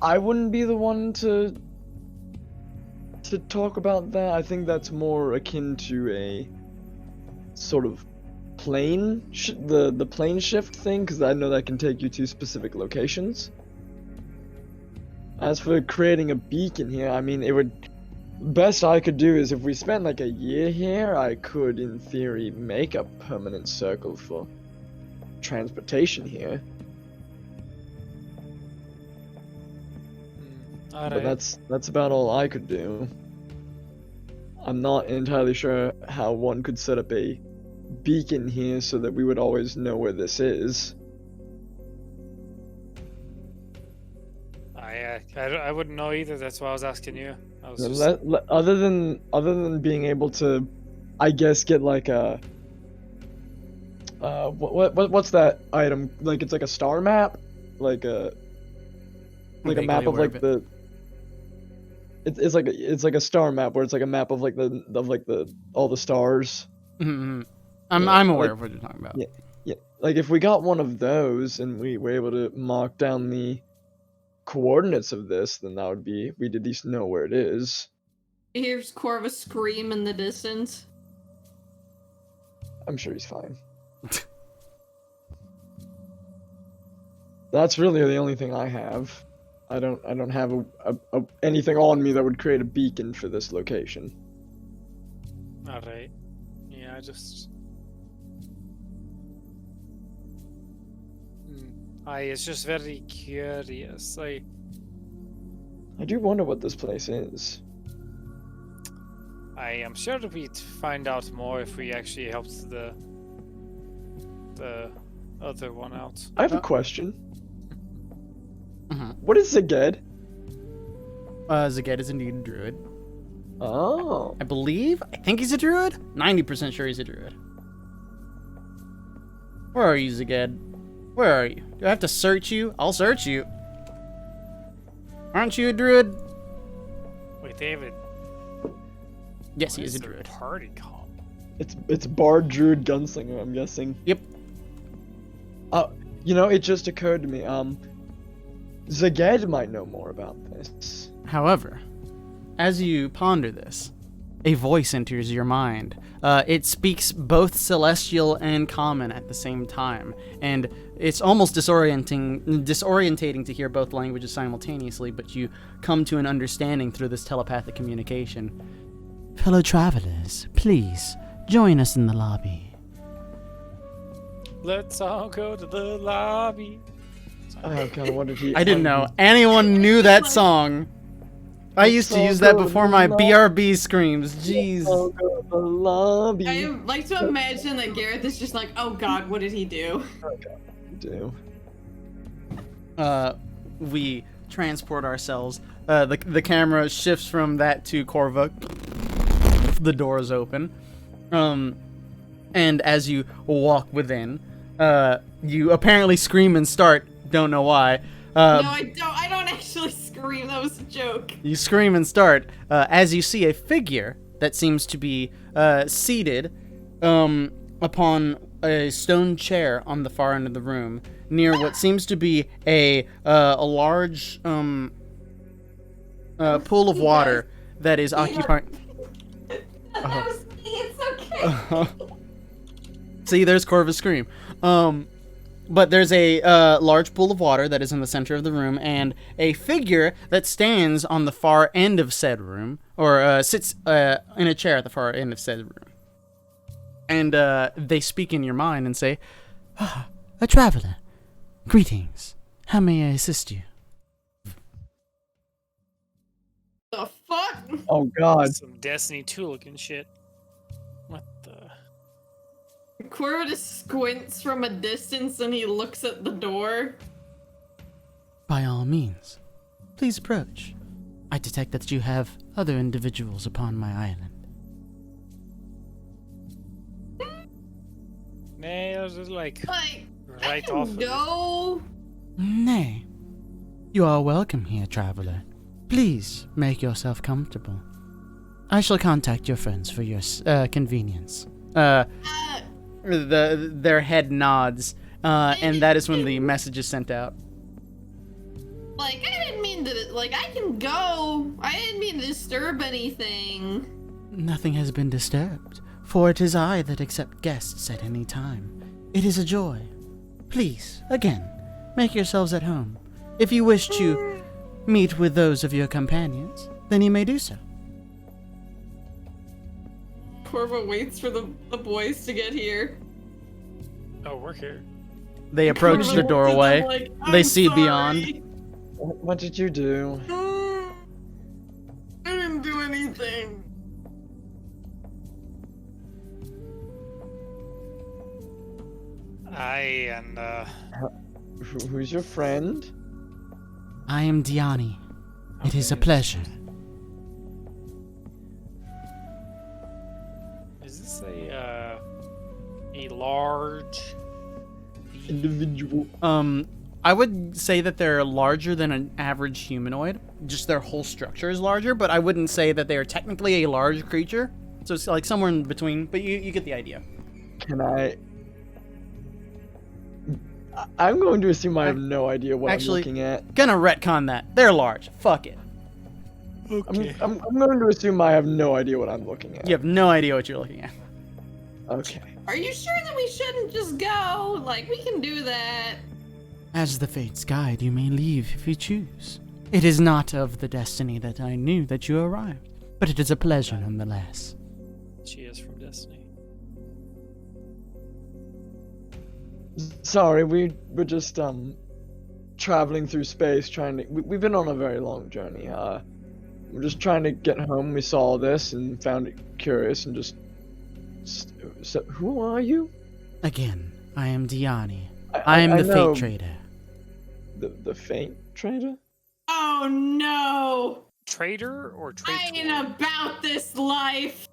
I wouldn't be the one to talk about that. I think that's more akin to a sort of the plane shift thing, because I know that can take you to specific locations. As for creating a beacon here, I mean, it would best I could do is if we spent like a year here, I could in theory make a permanent circle for transportation here. But Alright. that's about all I could do. I'm not entirely sure how one could set up a beacon here so that we would always know where this is. I wouldn't know either. That's why I was asking you. I was just... Other than being able to, I guess, get like a what's that item? Like it's like a star map, like a map of like the. It's like a star map where it's like a map of like the all the stars. Mm-hmm. Yeah, I'm aware like- of what you're talking about. Yeah. Yeah, like if we got one of those and we were able to mark down the coordinates of this, then that would be, we'd at least know where it is. Here's Corva scream in the distance. I'm sure he's fine. That's really the only thing I have. I don't have anything on me that would create a beacon for this location. Alright. Yeah, I just... it's just very curious. I do wonder what this place is. I am sure we'd find out more if we actually helped the other one out. I have a question. Mhm. What is Zaged? Zaged is indeed a druid. Oh. I think he's a druid? 90% sure he's a druid. Where are you, Zaged? Where are you? Do I have to search you? I'll search you. Aren't you a druid? Wait, David. Yes, he what is a their druid. party called? It's Bard Druid Gunslinger, I'm guessing. Yep. You know, it just occurred to me, Zaged might know more about this. However, as you ponder this, a voice enters your mind. It speaks both celestial and common at the same time, and it's almost disorientating to hear both languages simultaneously, but you come to an understanding through this telepathic communication. Fellow travelers, please join us in the lobby. Let's all go to the lobby. Oh god, what did he... I didn't know anyone knew that song. I used to use that before my BRB screams. Jeez. I'll go to the lobby. I like to imagine that Gareth is just like, oh god, what did he do? Do. We transport ourselves. The camera shifts from that to Corva. The doors open. And as you walk within, you apparently scream and start. Don't know why. No, I don't. I don't actually scream. That was a joke. You scream and start as you see a figure that seems to be seated upon a stone chair on the far end of the room, near what seems to be a large pool of water that is occupying. That was me. It's okay. See, there's Corva's scream. But there's a large pool of water that is in the center of the room, and a figure that stands on the far end of said room, or sits in a chair at the far end of said room. And they speak in your mind and say, "Ah, a traveler. Greetings. How may I assist you?" The fuck? Oh god. Some Destiny 2 looking shit. What the? Corva just squints from a distance and he looks at the door. By all means, please approach. I detect that you have other individuals upon my island. Nails is like Like, right I off can of it. go. Nay, you are welcome here, traveler. Please make yourself comfortable. I shall contact your friends for your convenience. Their head nods, and that is when the message is sent out. Like, I didn't mean to, like, I can go. I didn't mean to disturb anything. Nothing has been disturbed, for it is I that accept guests at any time. It is a joy. Please, again, make yourselves at home. If you wish to meet with those of your companions, then you may do so. Corvo waits for the boys to get here. Oh, we're here. They approach Corvo the looks at them doorway. like, They "I'm see sorry." beyond. What did you do? I didn't do anything. Who's your friend? I am Diani. It is a pleasure. Is this a large Individual. I would say that they're larger than an average humanoid. Just their whole structure is larger, but I wouldn't say that they are technically a large creature. So it's like somewhere in between, but you get the idea. Can I'm going to assume I have no idea what Actually- I'm looking at. Gonna retcon that. They're large. Fuck it. I'm going to assume I have no idea what I'm looking at. You have no idea what you're looking at. Okay. Are you sure that we shouldn't just go? Like, we can do that. As the fates guide, you may leave if you choose. It is not of the destiny that I knew that you arrived, but it is a pleasure nonetheless. She is from Destiny. Sorry, we're just traveling through space we've been on a very long journey. We're just trying to get home. We saw this and found it curious and just so, who are you? Again, I am Diani. I am the know. Fate Trader. The Fate Trader? Oh no! Trader or traitor? I ain't about this life.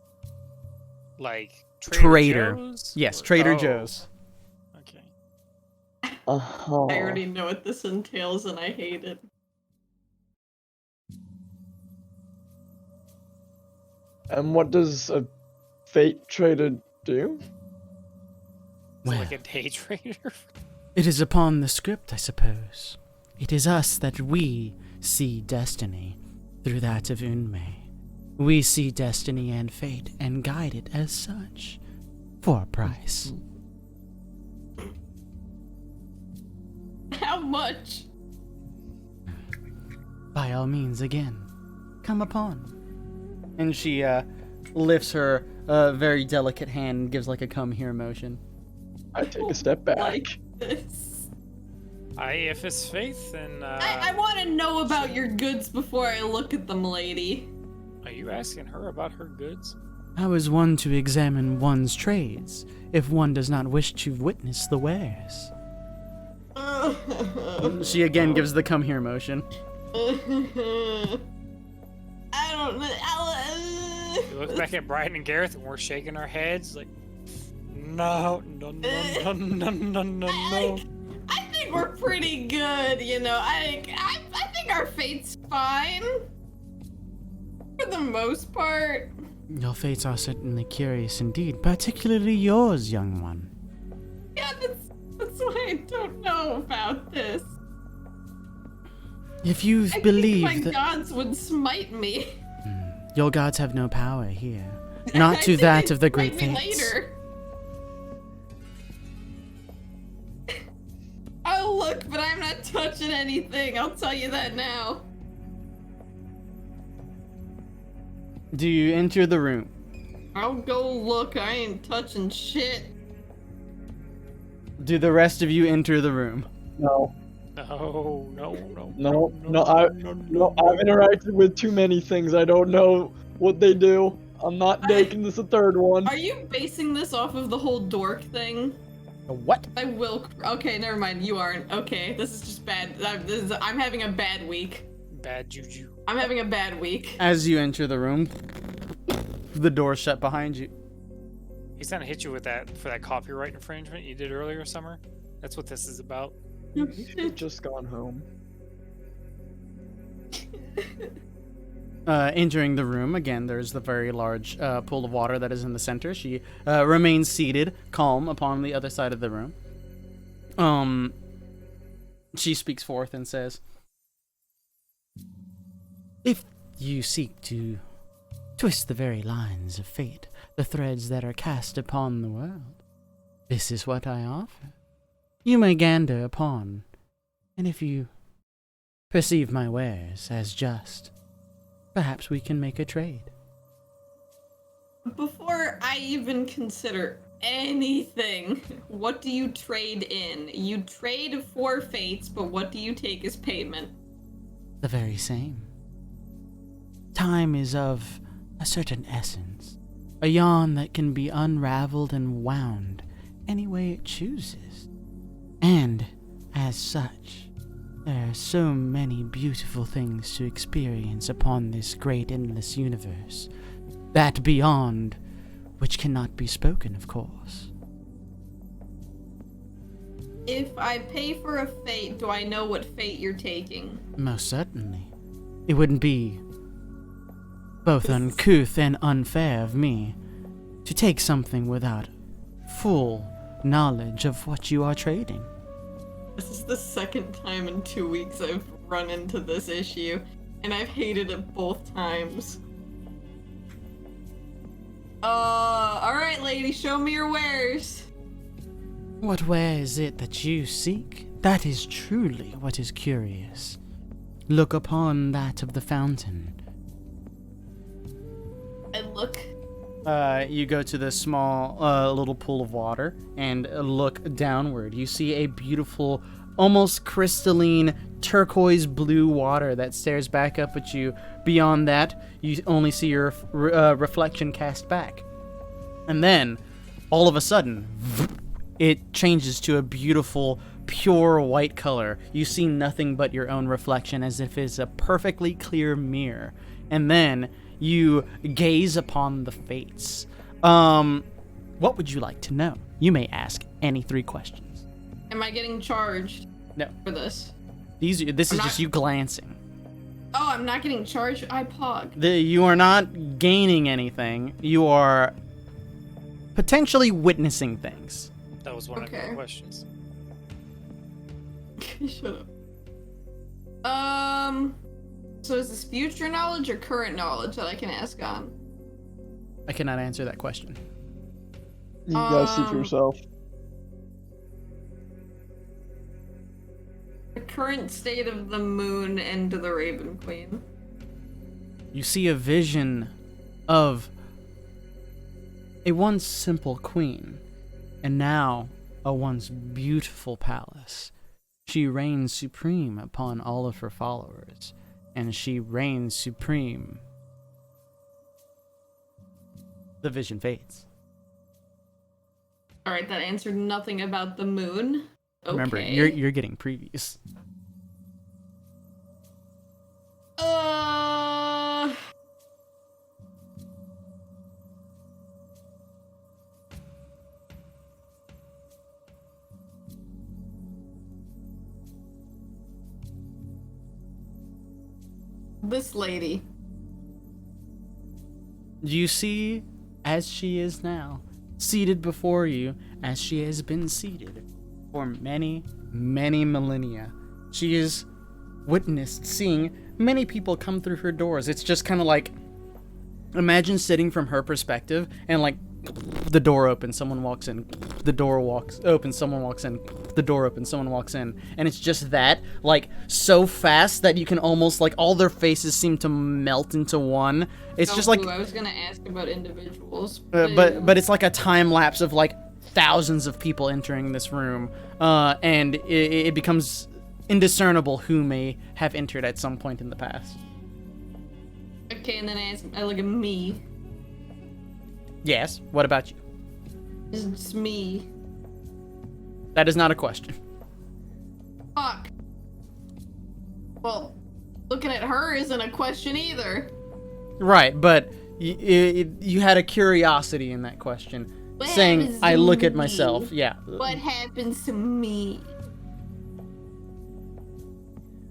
Like Trader. Joe's? Yes, Or- Trader oh, Joe's. Okay. Uh-huh. I already know what this entails and I hate it. And what does a Fate Trader do? Is it Well, like a day trader? it is upon the script, I suppose. It is us that we see destiny through that of Unme. We see destiny and fate and guide it as such, for a price. How much? By all means, again, come upon. And she lifts her very delicate hand and gives like a come here motion. I take a step back. Like this. If it's faith, then I want to know about your goods before I look at them, lady. are you asking her about her goods? How is one to examine one's trades if one does not wish to witness the wares? She again gives the come here motion. I don't know. You look back at Brian and Gareth, and we're shaking our heads like, no. I think we're pretty good, you know. I think our fate's fine. For the most part. Your fates are certainly curious indeed, particularly yours, young one. Yeah, that's why I don't know about this. If you I believe think my that gods would smite me. your gods have no power here, not I to think that they'd of the great smite me fates. later. I'll look, but I'm not touching anything. I'll tell you that now. Do you enter the room? I'll go look. I ain't touching shit. Do the rest of you enter the room? No. No. I've interacted with too many things. I don't know what they do. I'm not making this a third one. Are you basing this off of the whole dork thing? What? I will. Okay, never mind. You aren't. Okay, this is just bad. I'm having a bad week. Bad juju. I'm having a bad week. As you enter the room, the door shut behind you. He's gonna hit you with that for that copyright infringement you did earlier, Summer. That's what this is about. He's just gone home. entering the room, again, there's the very large pool of water that is in the center. She remains seated, calm, upon the other side of the room. She speaks forth and says, "If you seek to twist the very lines of fate, the threads that are cast upon the world, this is what I offer. You may gander upon, and if you perceive my wares as just, perhaps we can make a trade." Before I even consider anything, what do you trade in? You trade for fates, but what do you take as payment? The very same. Time is of a certain essence, a yarn that can be unraveled and wound any way it chooses. And, as such, there are so many beautiful things to experience upon this great endless universe, that beyond which cannot be spoken, of course. If I pay for a fate, do I know what fate you're taking? Most certainly. It wouldn't be both uncouth and unfair of me to take something without full knowledge of what you are trading. This is the second time in 2 weeks I've run into this issue, and I've hated it both times. Alright lady, show me your wares. What ware is it that you seek? That is truly what is curious. Look upon that of the fountain. I look. You go to the small little pool of water and look downward. You see a beautiful, almost crystalline turquoise blue water that stares back up at you. Beyond that, you only see your reflection cast back. And then, all of a sudden, it changes to a beautiful, pure white color. You see nothing but your own reflection as if it's a perfectly clear mirror. And then you gaze upon the fates. What would you like to know? You may ask any 3 questions. Am I getting charged? No. For this? This is just you glancing. Oh, I'm not getting charged? I pog. You are not gaining anything. You are potentially witnessing things. That was one of Okay. your questions. Shut up. So is this future knowledge or current knowledge that I can ask on? I cannot answer that question. You gotta see for yourself. The current state of the moon and the Raven Queen. You see a vision of a once simple queen, and now a once beautiful palace. She reigns supreme upon all of her followers, and she reigns supreme. The vision fades. Alright, that answered nothing about the moon. Okay. Remember, you're getting previews. This lady. You see, as she is now, seated before you, as she has been seated for many, many millennia. She is witnessed seeing many people come through her doors. It's just kind of like, imagine sitting from her perspective and like, the door opens, someone walks in, the door opens, someone walks in, the door opens, someone walks in, and it's just that, like, so fast that you can almost, like, all their faces seem to melt into one. It's just like, I was gonna ask about individuals, but it's like a time lapse of like thousands of people entering this room, and it becomes indiscernible who may have entered at some point in the past. Okay, and then I look at me. Yes. What about you? It's just me. That is not a question. Fuck. Well, looking at her isn't a question either. Right, but you had a curiosity in that question, What saying, happens "I to look at me? myself." Yeah. What happens to me?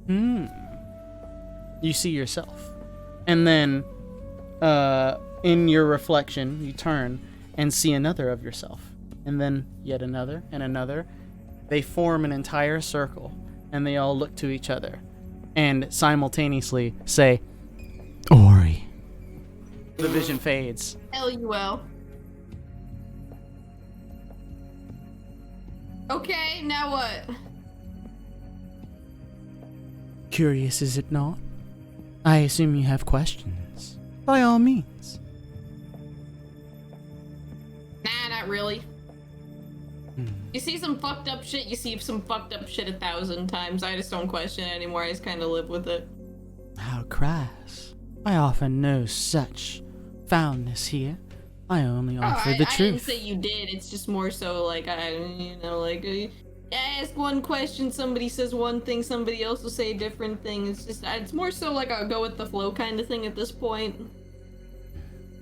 You see yourself. And then, in your reflection, you turn and see another of yourself. And then yet another and another. They form an entire circle, and they all look to each other and simultaneously say, Ori. The vision fades. LUL. Okay, now what? Curious, is it not? I assume you have questions. By all means. Nah, not really. You see some fucked up shit, you see some fucked up shit 1,000 times. I just don't question it anymore, I just kind of live with it. How crass. I often know such foulness here. I only offer the truth. I didn't say you did, it's just more so like, I ask one question, somebody says one thing, somebody else will say a different thing. It's more so like a go with the flow kind of thing at this point.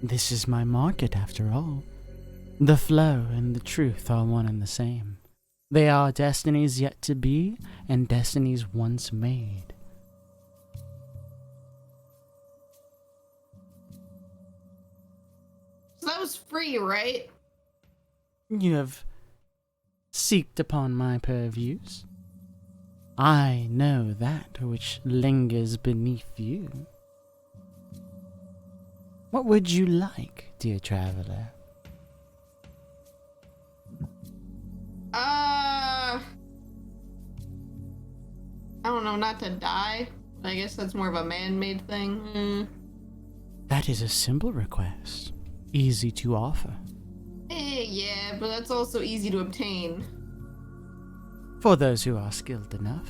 This is my market after all. The flow and the truth are one and the same. They are destinies yet to be and destinies once made. So that was free, right? You have seeked upon my purviews. I know that which lingers beneath you. What would you like, dear traveler? I don't know, not to die. I guess that's more of a man-made thing. That is a simple request. Easy to offer. Yeah, but that's also easy to obtain. For those who are skilled enough.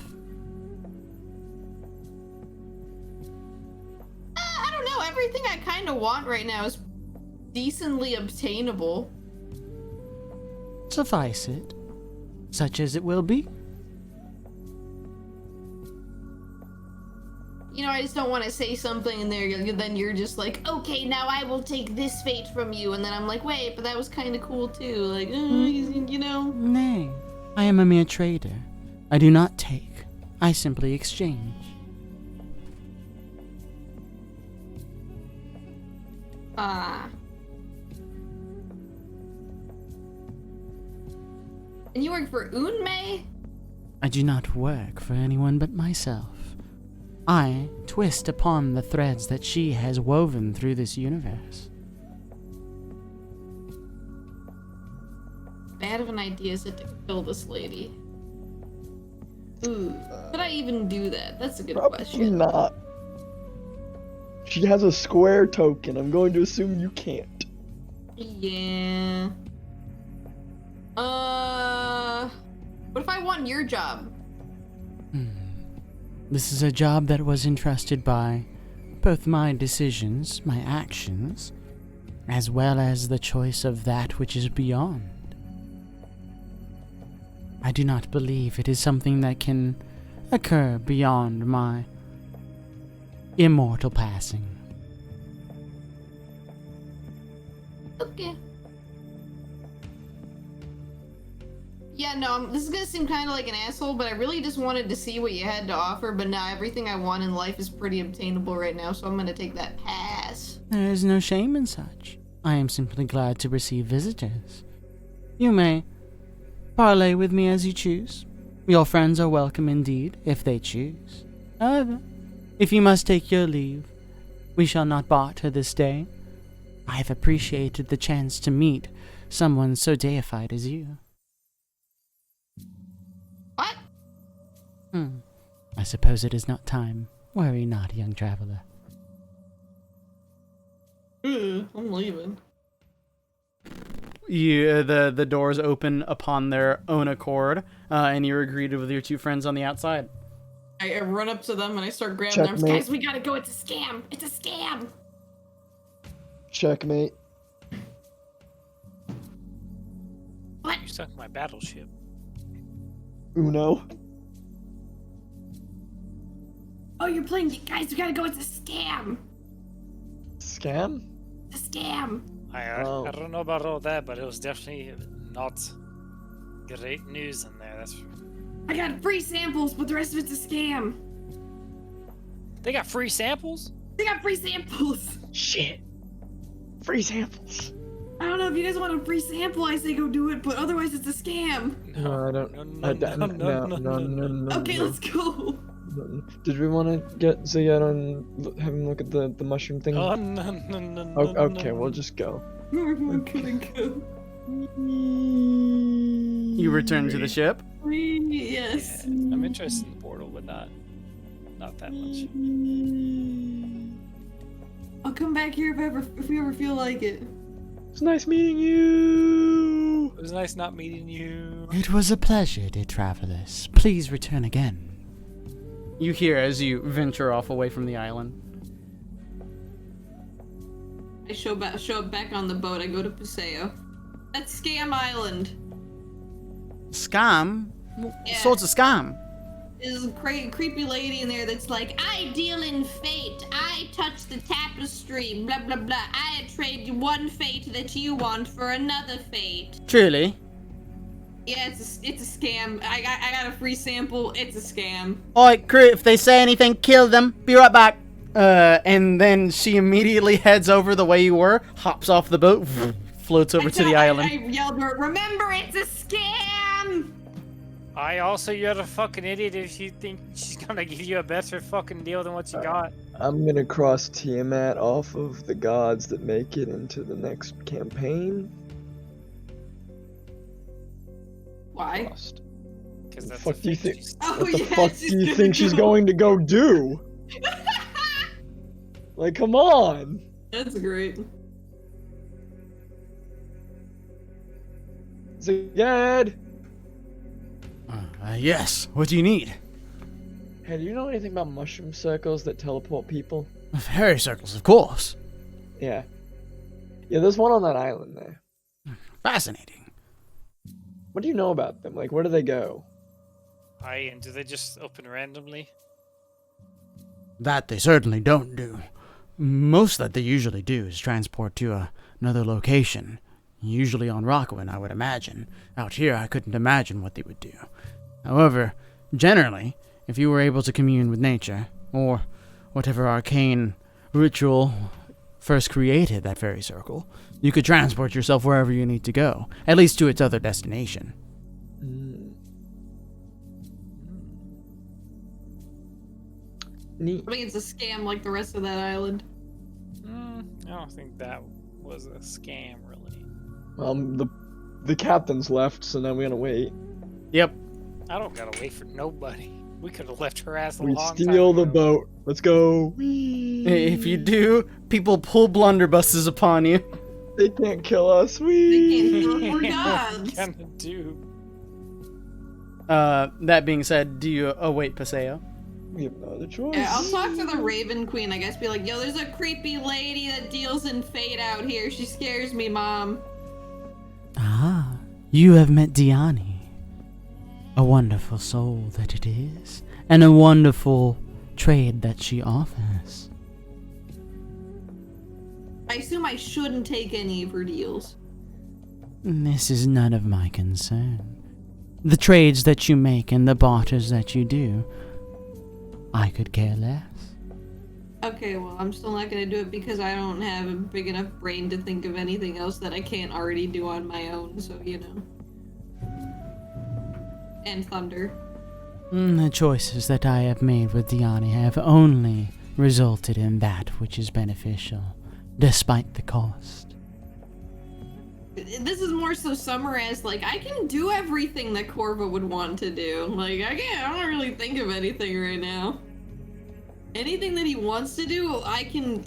I don't know, everything I kind of want right now is decently obtainable. Suffice it, such as it will be. You know, I just don't want to say something and then you're just like, okay, now I will take this fate from you. And then I'm like, wait, but that was kind of cool too. Like, you know? Nay, I am a mere trader. I do not take. I simply exchange. And you work for Unmei? I do not work for anyone but myself. I twist upon the threads that she has woven through this universe. Bad of an idea is it to kill this lady? Ooh, could I even do that? That's a good Probably question. not. She has a square token. I'm going to assume you can't. Yeah. What if I want your job? This is a job that was entrusted by both my decisions, my actions, as well as the choice of that which is beyond. I do not believe it is something that can occur beyond my immortal passing. Okay. Yeah, no, this is gonna seem kind of like an asshole, but I really just wanted to see what you had to offer, but now everything I want in life is pretty obtainable right now, so I'm gonna take that pass. There is no shame in such. I am simply glad to receive visitors. You may parley with me as you choose. Your friends are welcome indeed, if they choose. However, if you must take your leave, we shall not barter this day. I have appreciated the chance to meet someone so deified as you. What? I suppose it is not time. Worry not, young traveler. I'm leaving. The doors open upon their own accord, and you're greeted with your two friends on the outside. I run up to them and I start grabbing them. Guys, we gotta go. It's a scam. It's a scam. Checkmate. What? You sunk my battleship. Uno. Oh, you're playing. Guys, we gotta go. It's a scam. Scam? It's a scam. I don't know about all that, but it was definitely not great news in there. That's. I got free samples, but the rest of it's a scam. They got free samples? They got free samples. Shit. Free samples. I don't know if you guys want a free sample. I say go do it, but otherwise it's a scam. No, I don't. No. Okay, let's go. Did we want to get Zayed and have him look at the mushroom thing? Oh, no. Okay, we'll just go. We're gonna go. You return to the ship. Yes. Yeah, I'm interested in the portal, but not that much. I'll come back here if we ever feel like it. It's nice meeting you. It was nice not meeting you. It was a pleasure, dear travelers. Please return again. You hear as you venture off away from the island. I show up back on the boat. I go to Paseo. That's Scam Island. Scam? What Yeah. sorts of scam? There's a creepy lady in there that's like, I deal in fate. I touch the tapestry. Blah blah blah. I trade one fate that you want for another fate. Truly. Yeah, it's a scam. I got a free sample. It's a scam. Alright, crew, if they say anything, kill them. Be right back. And then she immediately heads over the way you were, hops off the boat, floats over to the island. I yelled her, remember, it's a scam! You're a fucking idiot if you think she's gonna give you a better fucking deal than what you got. I'm gonna cross Tiamat off of the gods that make it into the next campaign. Why? Crossed. Because that's Fuck the do you fate think? she's- Oh, What the yeah, fuck she's do you gonna think she's go. going to go do? Like, come on. That's great. Zayed! Yes, what do you need? Hey, do you know anything about mushroom circles that teleport people? Fairy circles, of course. Yeah. Yeah, there's one on that island there. Fascinating. What do you know about them? Like, where do they go? And do they just open randomly? That they certainly don't do. Most that they usually do is transport to another location. Usually on Rockawin, I would imagine. Out here, I couldn't imagine what they would do. However, generally, if you were able to commune with nature, or whatever arcane ritual first created that fairy circle, you could transport yourself wherever you need to go, at least to its other destination. Neat. I think it's a scam like the rest of that island. I don't think that was a scam, really. The captain's left, so now we gotta wait. Yep. I don't gotta wait for nobody. We could have left her ass a We long steal time the ago. boat. Let's go. Whee! If you do, people pull blunderbusses upon you. They can't kill us. They Whee! can't kill us, we're Yeah, what gods. gonna do? That being said, do you await Paseo? We have no other choice. Yeah, I'll talk to the Raven Queen, I guess. Be like, yo, there's a creepy lady that deals in fate out here. She scares me, Mom. Ah, you have met Diani. A wonderful soul that it is, and a wonderful trade that she offers. I assume I shouldn't take any of her deals. This is none of my concern. The trades that you make and the barters that you do, I could care less. Okay, well, I'm still not gonna do it because I don't have a big enough brain to think of anything else that I can't already do on my own, so you know. And thunder. The choices that I have made with Diani have only resulted in that which is beneficial, despite the cost. This is more so summer as, like, I can do everything that Corva would want to do. Like, I don't really think of anything right now. Anything that he wants to do, I can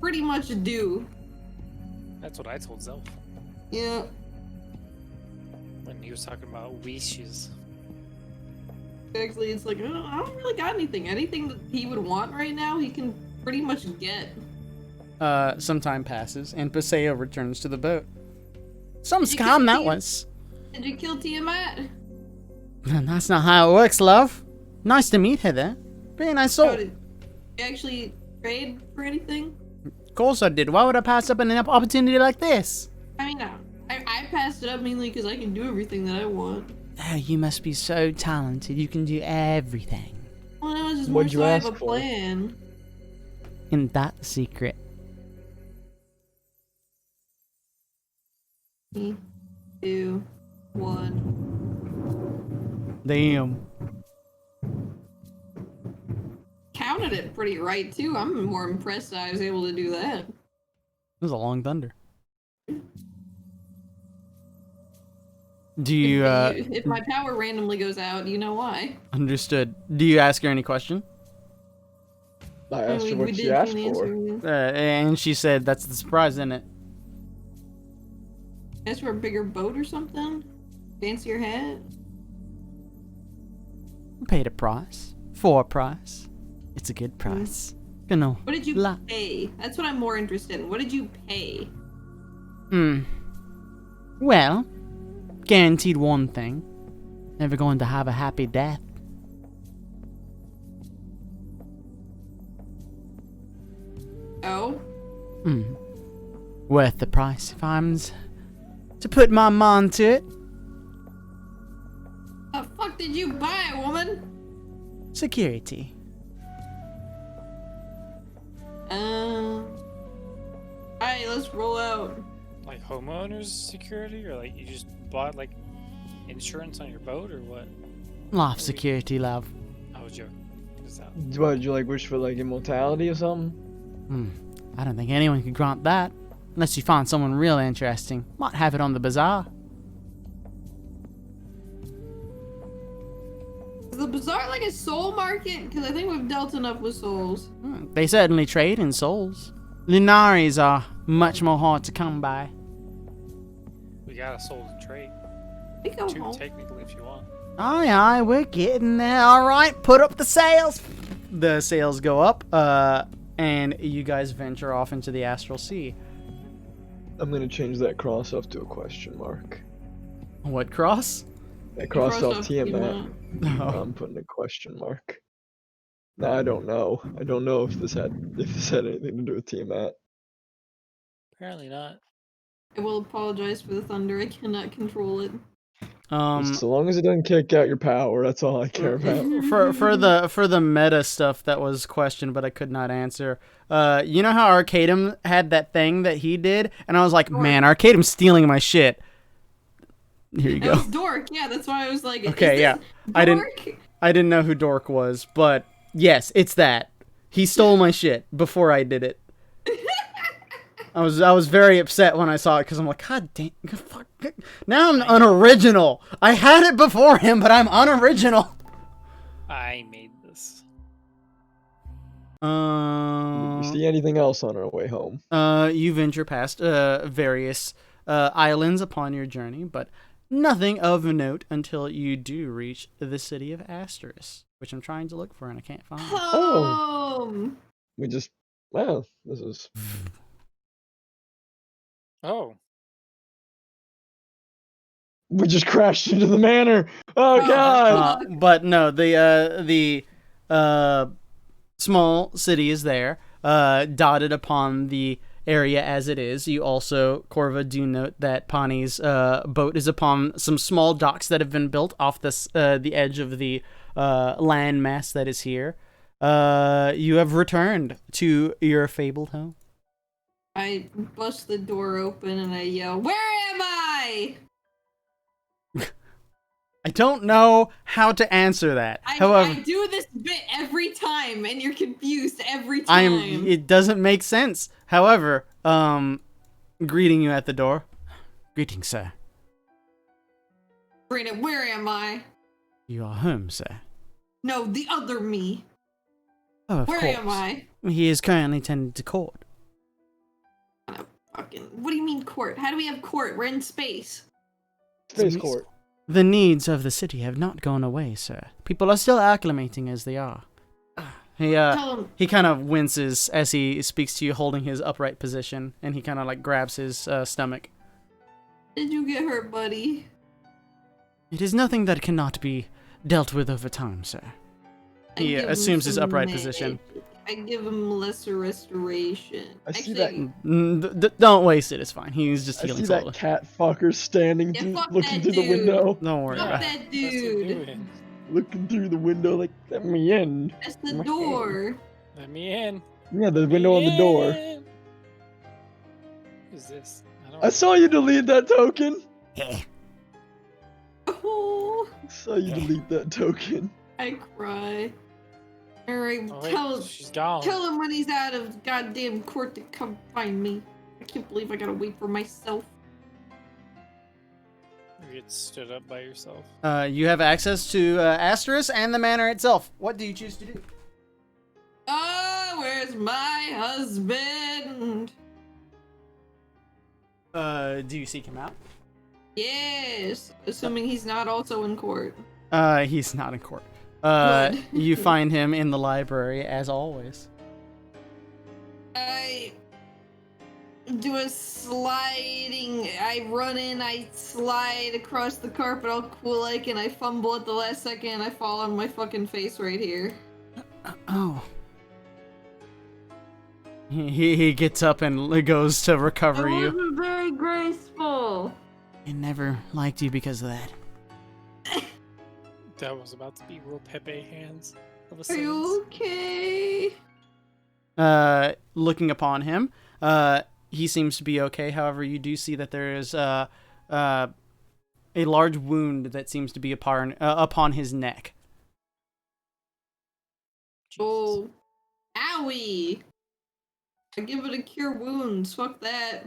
pretty much do. That's what I told Zelf Yeah. when he was talking about wishes. Actually, it's like, I don't really got anything. Anything that he would want right now, he can pretty much get. Some time passes, and Paseo returns to the boat. Some Did you scam that kill was. Did you kill Tiamat? That's not how it works, love. Nice to meet her there. Very nice soul. Oh, did you actually trade for anything? Of course I did. Why would I pass up an opportunity like this? I mean, I passed it up mainly because I can do everything that I want. Oh, you must be so talented. You can do everything. Well, no, it's just What'd more you so I ask have a for? plan. Isn't that the secret? 3, 2, 1. Damn. Counted it pretty right too. I'm more impressed that I was able to do that. It was a long thunder. Do you, If my power randomly goes out, you know why. understood. Do you ask her any question? I asked her We what she did asked an answer, for. yeah. And she said that's the surprise, isn't it? Ask for a bigger boat or something? Fancier hat? Paid a price. For a price. It's a good price. Gonna What did you la- pay? That's what I'm more interested in. What did you pay? Well, guaranteed one thing. Never going to have a happy death. Oh? Worth the price if I'm to put my mind to it. The fuck did you buy, woman? Security. Alright, let's roll out. Like homeowners security, or like you just bought like insurance on your boat, or what? Life security, love. I was joking. Is that... What, did you like wish for like immortality or something? I don't think anyone could grant that. Unless you find someone real interesting. Might have it on the bazaar. Is the bazaar like a soul market? Because I think we've dealt enough with souls. They certainly trade in souls. Lunaries are much more hard to come by. We got a soul to trade. We go Two, home. technically, if you want. Aye, aye, we're getting there. Alright, put up the sails. The sails go up, and you guys venture off into the astral sea. I'm gonna change that cross off to a question mark. What cross? That cross off Tiamat. Tiamat. Oh. I'm putting a question mark. No, I don't know. I don't know if this had anything to do with Tiamat. Apparently not. I will apologize for the thunder. I cannot control it. So long as it doesn't kick out your power, that's all I care about. For the meta stuff that was questioned but I could not answer. You know how Arcadum had that thing that he did, and I was like, man, Arcadum's stealing my shit. Here you That go. was Dork. Yeah, that's why I was like, Okay, is yeah. this I didn't know who Dork was, but yes, it's that. He stole my shit before I did it. I was very upset when I saw it because I'm like, God damn, fuck. Now I'm unoriginal. I had it before him, but I'm unoriginal. I made this. You see anything else on our way home? You venture past various islands upon your journey, but nothing of note until you do reach the city of Asteris, which I'm trying to look for and I can't find. Home. We just, wow, this is. Oh. We just crashed into the manor. Oh God! But no, the small city is there, dotted upon the area as it is. You also, Corva, do note that Pani's boat is upon some small docks that have been built off this the edge of the landmass that is here. You have returned to your fabled home. I bust the door open and I yell, "Where am I?" I don't know how to answer that. However, I do this bit every time, and you're confused every time. it doesn't make sense. However, greeting you at the door. Greetings, sir. Brina, where am I? You are home, sir. No, the other me. Oh, of Where course. am I? He is currently tending to court. What do you mean court? How do we have court? We're in space. Space court. The needs of the city have not gone away, sir. People are still acclimating as they are. Tell him. He kind of winces as he speaks to you, holding his upright position, and he kind of like grabs his stomach. Did you get hurt, buddy? It is nothing that cannot be dealt with over time, sir. He I give him assumes his some upright magic. position. I give him lesser restoration. I see Actually, Don't waste it. It's fine. He's just I healing see that slowly. cat fucker standing, Yeah, through, fuck looking that through the dude. window. Don't worry Fuck about it. that What's he dude. doing? Looking through the window like, let me in. That's the My door. Let me in. Yeah, the window on the door. Who's this? I saw you delete that token. Oh, I saw you delete that token. I cry. Alright, Oh, wait, she's gone. tell him when he's out of goddamn court to come find me. I can't believe I gotta wait for myself. You get stood up by yourself. You have access to Asteris and the manor itself. What do you choose to do? Oh, where's my husband? Do you seek him out? Yes, assuming he's not also in court. He's not in court. Good. You find him in the library as always. I do a sliding. I run in. I slide across the carpet all cool like, and I fumble at the last second. And I fall on my fucking face right here. Oh. He gets up and goes to recover I you. wasn't very graceful. I never liked you because of that. That was about to be real Pepe hands of a Are sentence. you okay? Looking upon him, he seems to be okay. However, you do see that there is a large wound that seems to be upon his neck. Jesus. Oh, owie! I give it a cure wounds. Fuck that.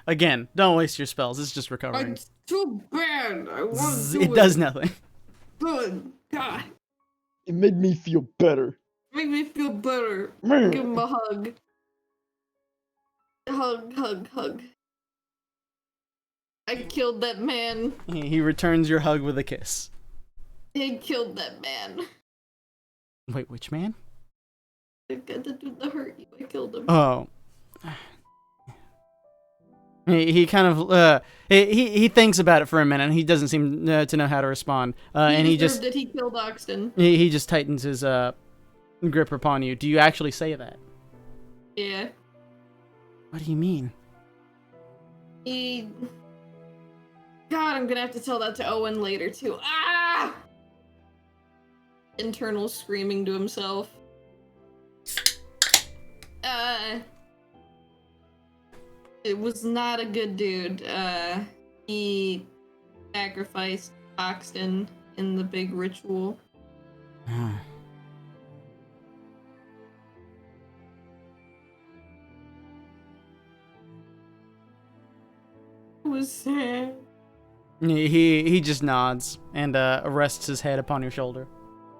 Again, don't waste your spells. It's just recovering. It's too bad. I want to do It does nothing. Good. God. It made me feel better. Make me feel better. Man. Give him a hug. Hug, hug, hug. I killed that man. He returns your hug with a kiss. I killed that man. Wait, which man? The guy that did the hurt you. I killed him. Oh. He kind of he thinks about it for a minute. And he doesn't seem to know how to respond. And he just He killed Oxton. he just tightens his grip upon you. Do you actually say that? Yeah. What do you mean? God, I'm gonna have to tell that to Owen later too. Ah! Internal screaming to himself. It was not a good dude. He sacrificed Oxton in the big ritual. It was sad. He just nods and rests his head upon your shoulder.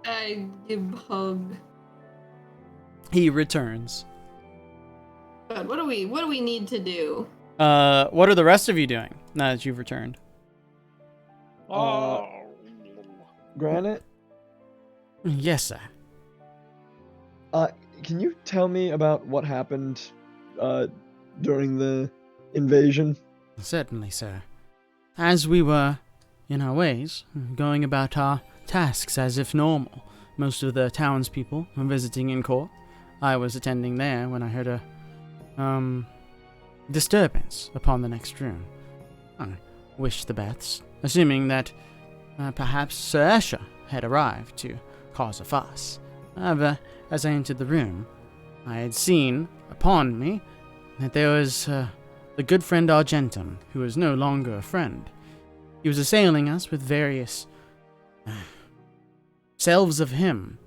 I give a hug. He returns. God, what do we need to do? What are the rest of you doing now that you've returned? Oh. Granite, Yes, sir. can you tell me about what happened during the invasion? Certainly, sir. As we were in our ways, going about our tasks as if normal, most of the townspeople were visiting in court. I was attending there when I heard a disturbance upon the next room. I wished the best, assuming that perhaps Sir Escher had arrived to cause a fuss. However, as I entered the room, I had seen upon me that there was the good friend Argentum, who was no longer a friend. He was assailing us with various selves of him,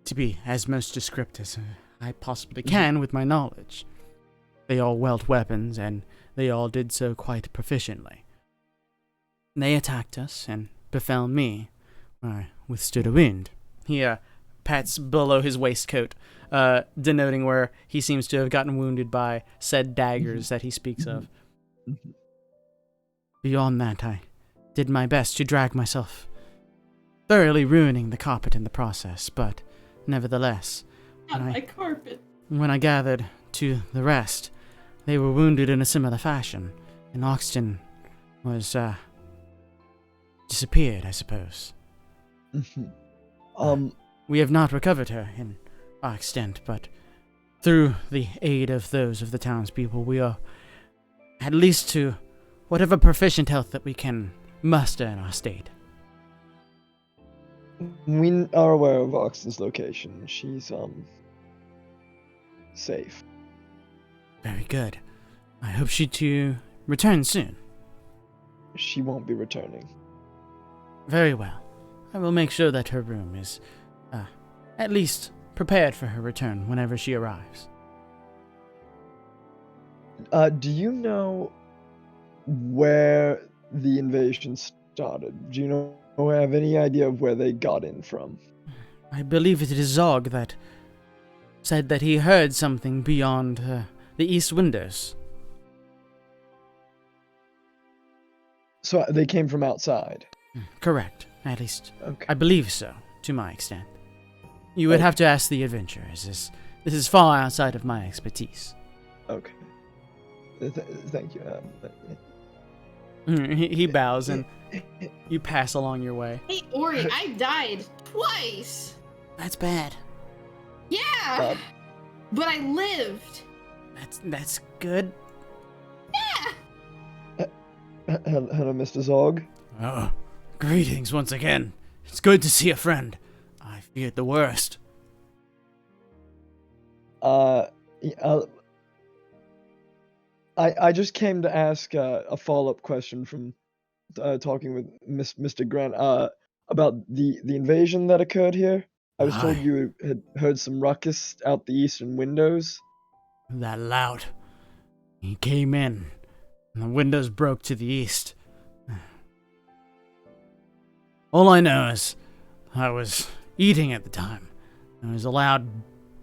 to be as most descriptive as I possibly can with my knowledge. They all wield weapons, and they all did so quite proficiently. They attacked us, and befell me, where I withstood a wound. He pats below his waistcoat, denoting where he seems to have gotten wounded by said daggers that he speaks of. Beyond that, I did my best to drag myself, thoroughly ruining the carpet in the process, but nevertheless, Not my carpet. when I gathered to the rest, they were wounded in a similar fashion, and Oxton was, disappeared, I suppose. We have not recovered her in our extent, but through the aid of those of the townspeople, we are at least to whatever proficient health that we can muster in our state. We are aware of Oxton's location. She's safe. Very good. I hope she to return soon. She won't be returning. Very well. I will make sure that her room is, at least prepared for her return whenever she arrives. Do you know where the invasion started? Do you know, have any idea of where they got in from? I believe it is Zog that said that he heard something beyond the east windows. So they came from outside? Correct. At least, Okay. I believe so, to my extent. You would have to ask the adventurers. This is far outside of my expertise. Okay. Thank you. He bows and you pass along your way. Hey, Ori, I died twice. That's bad. Yeah, but I lived. That's good. Yeah. Hello, Mr. Zog. Oh, greetings once again. It's good to see a friend. I feared the worst. I just came to ask a follow-up question from talking with Mr. Grant about the invasion that occurred here. I was told Aye. you had heard some ruckus out the eastern windows. That loud. He came in, and the windows broke to the east. All I know is I was eating at the time. There was a loud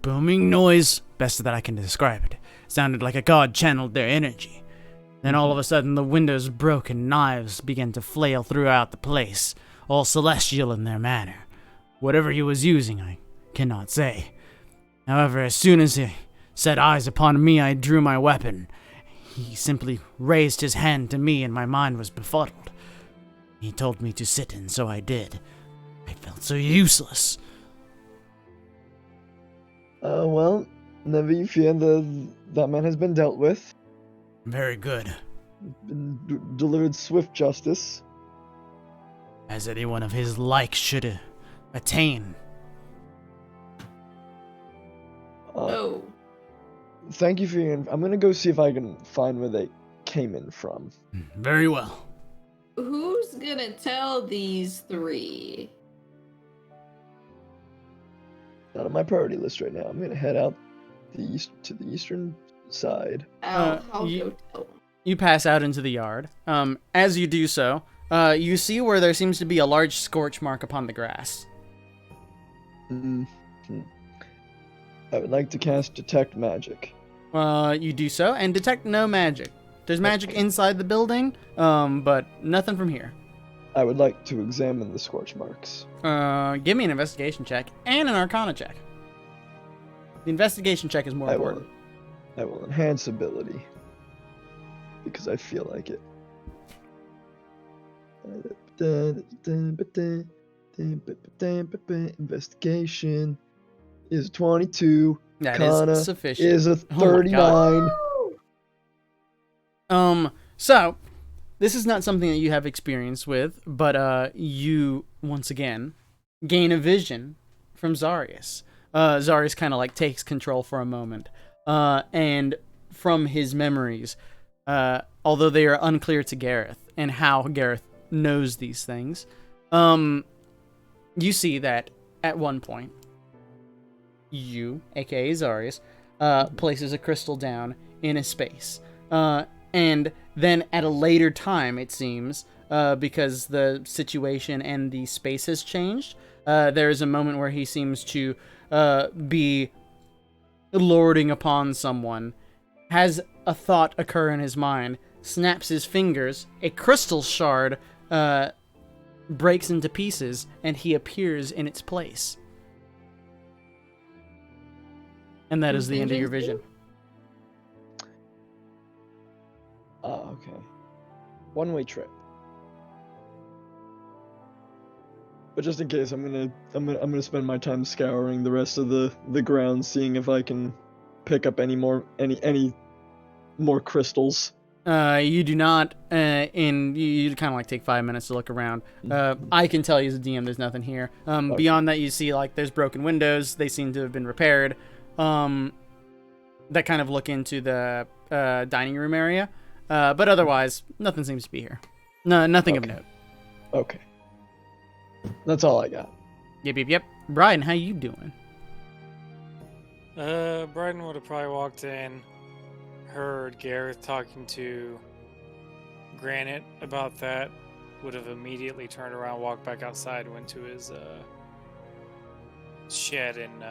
booming noise, best that I can describe it. Sounded like a god channeled their energy. Then all of a sudden the windows broke and knives began to flail throughout the place, all celestial in their manner. Whatever he was using, I cannot say. However, as soon as he set eyes upon me, I drew my weapon. He simply raised his hand to me and my mind was befuddled. He told me to sit, and so I did. I felt so useless. Well, never you fear, that man has been dealt with. Very good. Been delivered swift justice. As anyone of his like should attain. Oh. Thank you for your... I'm gonna go see if I can find where they came in from. Very well. Who's gonna tell these three? Not on my priority list right now. I'm gonna head out to the eastern side. I'll you- go tell them. You pass out into the yard. As you do so, you see where there seems to be a large scorch mark upon the grass. Mhm. I would like to cast Detect Magic. You do so, and detect no magic. There's magic inside the building, but nothing from here. I would like to examine the scorch marks. Give me an investigation check and an arcana check. The investigation check is more important. I will enhance ability. Because I feel like it. Investigation is 22. That Arcana is sufficient. is a Oh my God. 39. So, this is not something that you have experience with, but you, once again, gain a vision from Zarius. Zarius kind of like takes control for a moment, and from his memories, although they are unclear to Gareth and how Gareth knows these things, you see that at one point, you, aka Zarius, places a crystal down in a space. And then at a later time, it seems, because the situation and the space has changed, there is a moment where he seems to be lording upon someone, has a thought occur in his mind, snaps his fingers, a crystal shard breaks into pieces, and he appears in its place. And that is the end of your vision. Okay. One-way trip. But just in case, I'm gonna spend my time scouring the rest of the ground, seeing if I can pick up any more crystals. You do not, and you kind of like take 5 minutes to look around. I can tell you as a DM, there's nothing here. Okay. Beyond that, you see like there's broken windows. They seem to have been repaired. that kind of look into the dining room area. But otherwise, nothing seems to be here. No, nothing of note. Okay. That's all I got. Yep. Brian, how you doing? Bryden would have probably walked in, heard Gareth talking to Granite about that, would have immediately turned around, walked back outside, went to his shed and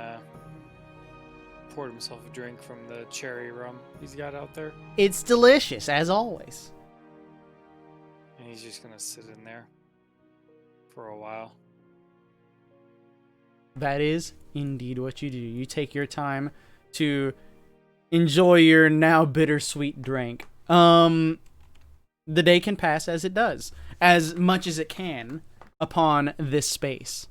poured himself a drink from the cherry rum he's got out there. It's delicious, as always. And he's just gonna sit in there for a while. That is indeed what you do. You take your time to enjoy your now bittersweet drink. The day can pass as it does, as much as it can upon this space.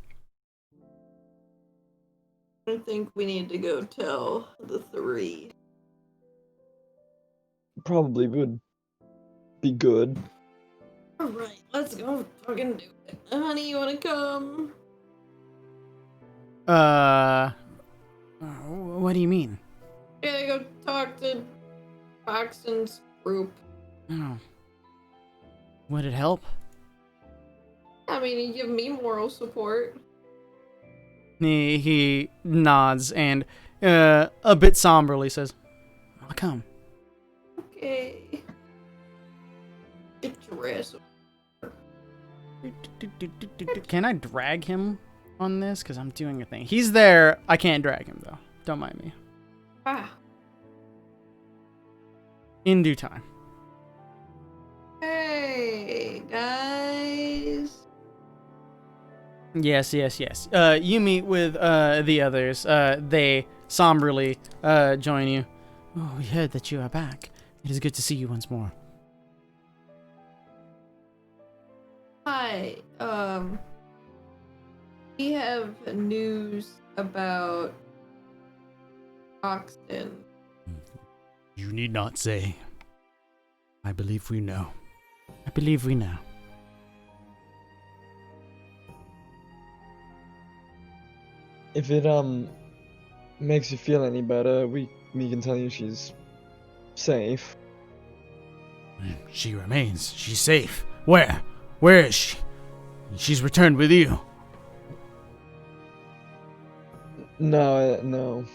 I think we need to go tell the 3. Probably would be good. Alright, let's go fucking do it. Honey, you wanna come? What do you mean? Yeah, go talk to Paxton's group. Oh. Would it help? I mean, you give me moral support. He nods and a bit somberly says, I'll come. Okay. Get your ass over. Can I drag him on this? Because I'm doing a thing. He's there. I can't drag him, though. Don't mind me. Ah. In due time. Hey, guys. Yes. You meet with the others. They somberly join you. Oh, we heard that you are back. It is good to see you once more. Hi, we have news about Oxton. You need not say. I believe we know. If it makes you feel any better, we can tell you she's safe. She remains. She's safe. Where? Where is she? She's returned with you. No.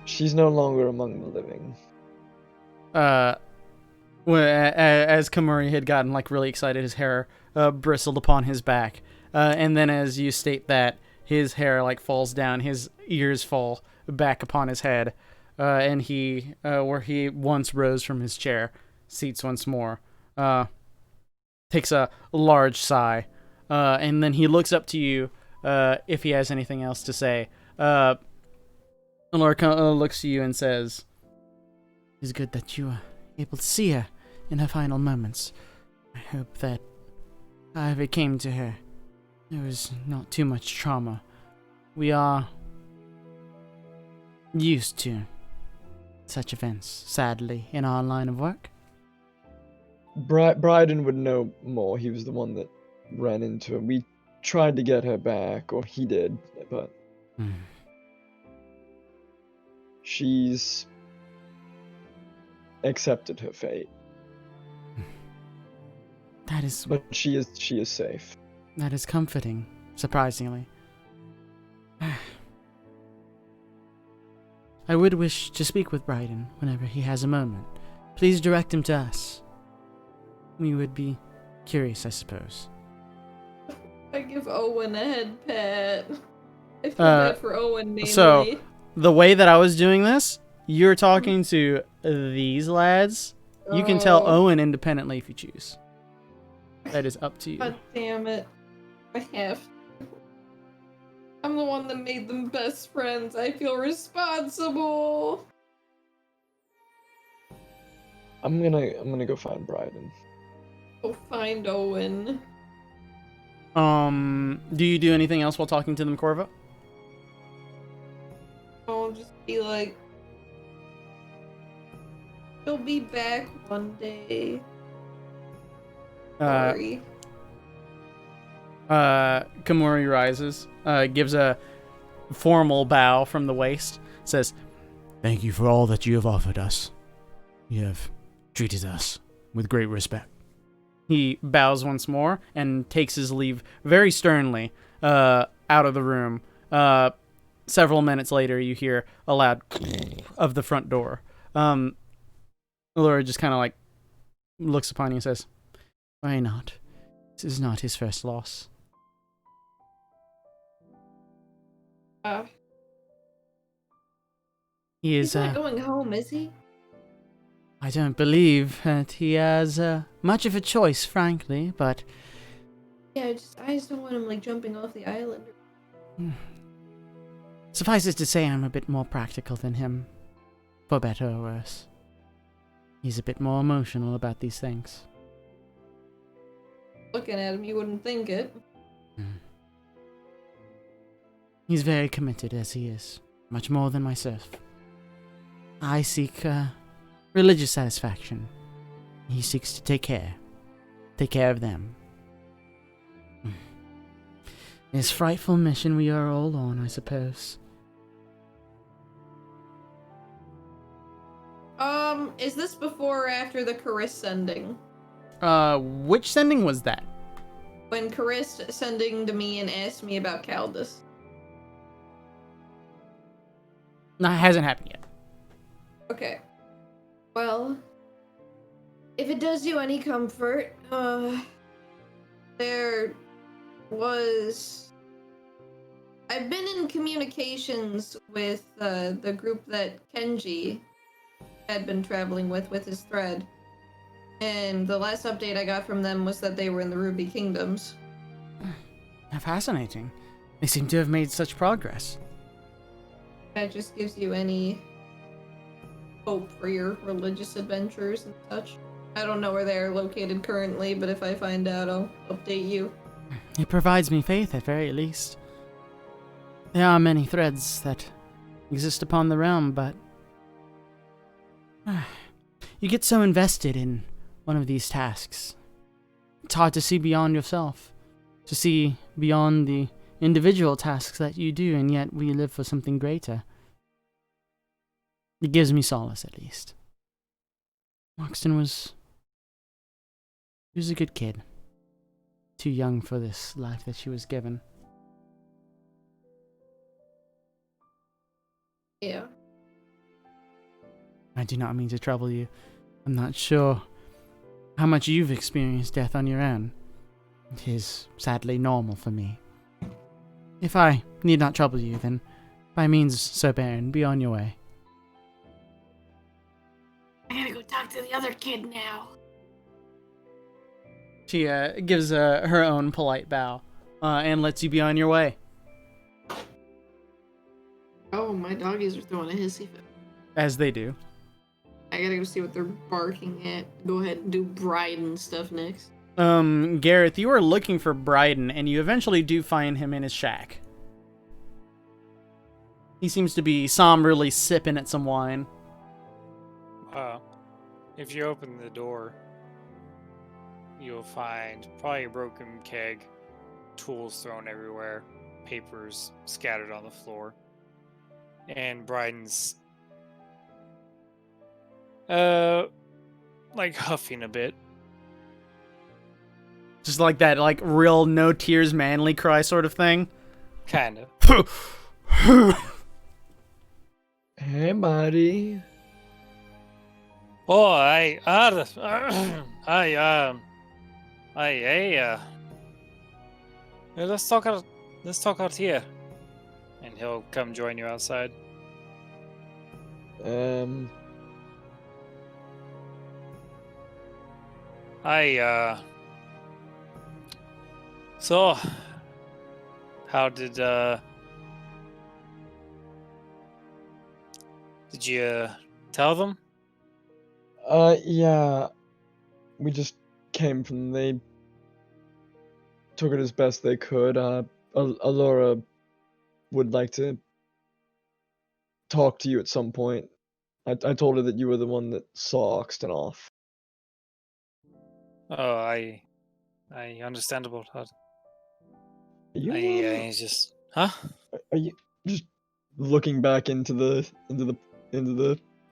She's no longer among the living. As Kamuri had gotten really excited, his hair bristled upon his back, and then as you state that, his hair falls down, his ears fall back upon his head, and he, where he once rose from his chair, seats once more, takes a large sigh, and then he looks up to you, if he has anything else to say. Laura looks to you and says, "It's good that you are able to see her in her final moments. I hope that, however it came to her, there was not too much trauma. We are used to such events, sadly, in our line of work." Bryden would know more. He was the one that ran into her. We tried to get her back, or he did, but she's accepted her fate. That is... But she is safe. That is comforting, surprisingly. I would wish to speak with Bryden whenever he has a moment. Please direct him to us. We would be curious, I suppose. I give Owen a head pat. I feel bad for Owen mainly. So, the way that I was doing this, you're talking to these lads. You can tell Owen independently if you choose. That is up to you. God damn it. I have to. I'm the one that made them best friends. I feel responsible. I'm gonna go find Bryden. Go find Owen. Do you do anything else while talking to them, Corva? I'll just be like, he'll be back one day. Sorry. Kamori rises, gives a formal bow from the waist, says, "Thank you for all that you have offered us. You have treated us with great respect." He bows once more and takes his leave very sternly out of the room. Several minutes later, you hear a loud of the front door. Laura just kind of like looks upon you and says, "Why not? This is not his first loss." He's not going home, is he? I don't believe that he has much of a choice, frankly, but... Yeah, I just don't want him, like, jumping off the island. Suffice it to say, I'm a bit more practical than him. For better or worse. He's a bit more emotional about these things. Looking at him, you wouldn't think it. He's very committed, as he is. Much more than myself. I seek religious satisfaction. He seeks to take care of them. This frightful mission we are all on, I suppose. Is this before or after the Chris sending? Which sending was that? When Chris sending to me and asked me about Caldus. No, it hasn't happened yet. Okay. Well, if it does you any comfort, there was... I've been in communications with the group that Kenji had been traveling with his thread. And the last update I got from them was that they were in the Ruby Kingdoms. Fascinating. They seem to have made such progress. That just gives you any hope for your religious adventures and such. I don't know where they are located currently, but if I find out, I'll update you. It provides me faith, at very least. There are many threads that exist upon the realm, but... you get so invested in one of these tasks. It's hard to see beyond yourself. To see beyond the individual tasks that you do, and yet we live for something greater. It gives me solace, at least. Moxton was... he was a good kid. Too young for this life that she was given. Yeah. I do not mean to trouble you. I'm not sure how much you've experienced death on your own. It is sadly normal for me. If I need not trouble you, then by means, Sir Baron, be on your way. I gotta go talk to the other kid now. She gives her own polite bow and lets you be on your way. Oh, my doggies are throwing a hissy fit. As they do. I gotta go see what they're barking at. Go ahead and do Bryden stuff next. Gareth, you are looking for Bryden, and you eventually do find him in his shack. He seems to be somberly sipping at some wine. If you open the door, you'll find probably a broken keg, tools thrown everywhere, papers scattered on the floor, and Bryden's like huffing a bit. Just like that, like, real no tears manly cry sort of thing. Kind of. Hey, buddy. Oh, let's talk out here, and he'll come join you outside. So, how did you tell them? Yeah. We just came from, they took it as best they could. Alora would like to talk to you at some point. I told her that you were the one that saw Oxton off. Oh, I understandable. Are you, He's just, huh? are just looking back into the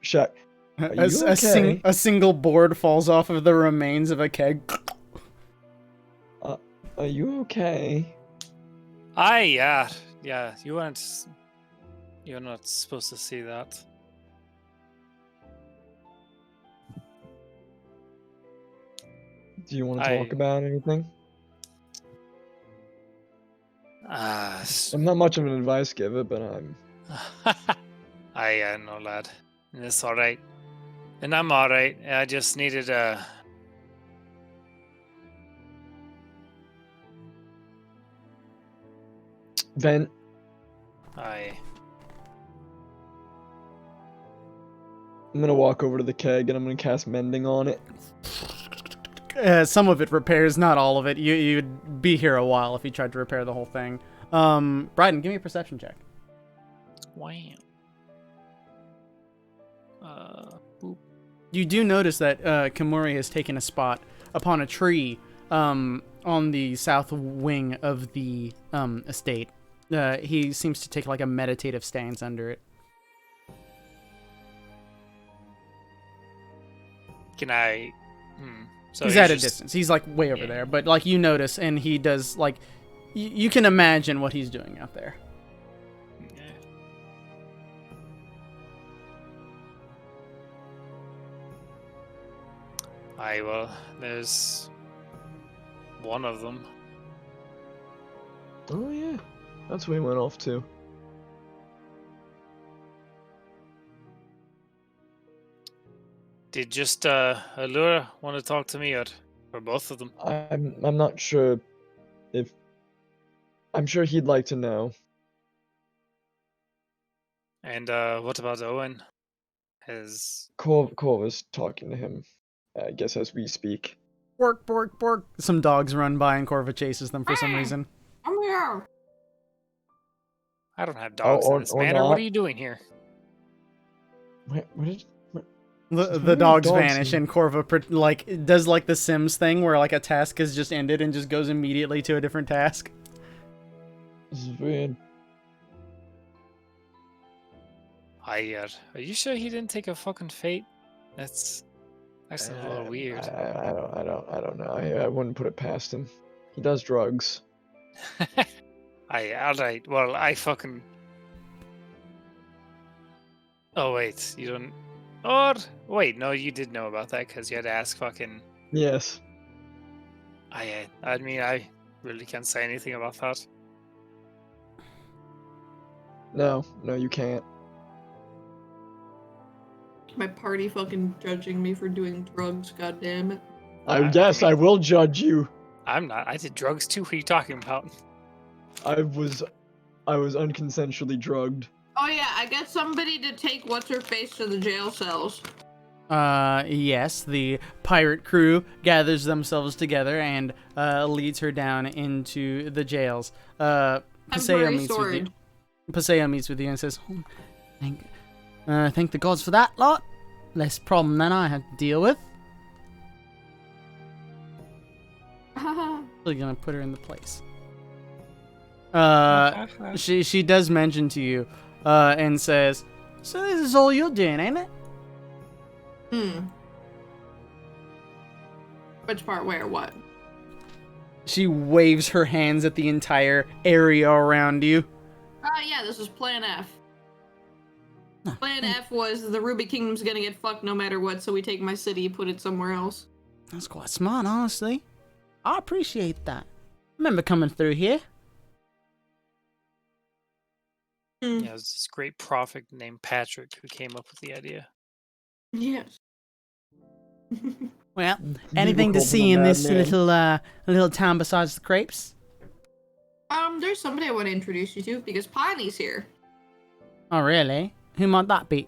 shack. Are A, you a, okay? a single board falls off of the remains of a keg. Are you okay? Yeah. You're not supposed to see that. Do you want to talk about anything? I'm not much of an advice giver, but I'm. No, lad. It's all right, and I'm all right. I just needed Vent. I. I'm gonna walk over to the keg and I'm gonna cast mending on it. Some of it repairs, not all of it. You'd be here a while if you tried to repair the whole thing. Bryden, give me a perception check. Wham. Boop. You do notice that Kimuri has taken a spot upon a tree on the south wing of the estate. He seems to take like a meditative stance under it. Can I? So he's at a distance. He's like way over there, but like you notice, and he does like you can imagine what he's doing out there. Well, there's one of them. Oh yeah, that's where he went off to. Did just Allura want to talk to me, or both of them? I'm not sure if. I'm sure he'd like to know. And what about Owen? Corva's talking to him, I guess, as we speak. Bork, bork, bork. Some dogs run by and Corva chases them for some reason. I'm here. I don't have dogs in this manor. What are you doing here? What did... The dogs vanish and Corva like does like the Sims thing where like a task is just ended and just goes immediately to a different task. This is weird. Are you sure he didn't take a fucking fate? That's a little weird. I don't know. I wouldn't put it past him. He does drugs. Alright. Well, I fucking. Oh wait, you don't. Or wait, no, you did know about that because you had to ask fucking. Yes. I mean, I really can't say anything about that. No, you can't. My party fucking judging me for doing drugs, goddammit. I will judge you. I'm not. I did drugs too. What are you talking about? I was unconsensually drugged. Oh yeah, I got somebody to take what's-her-face to the jail cells. Yes, the pirate crew gathers themselves together and leads her down into the jails. Paseo meets with you and says, thank the gods for that lot. Less problem than I had to deal with. Really gonna put her in the place. She does mention to you, and says, "So this is all you're doing, ain't it?" Which part? Where? What? She waves her hands at the entire area around you. Yeah, this is Plan F. Plan F was the Ruby Kingdom's gonna get fucked no matter what, so we take my city and put it somewhere else. That's quite smart, honestly. I appreciate that. Remember coming through here? Yeah, it was this great prophet named Patrick who came up with the idea. Yes. Well, anything to see in this little town besides the crepes? There's somebody I want to introduce you to because Pawnee's here. Oh, really? Who might that be?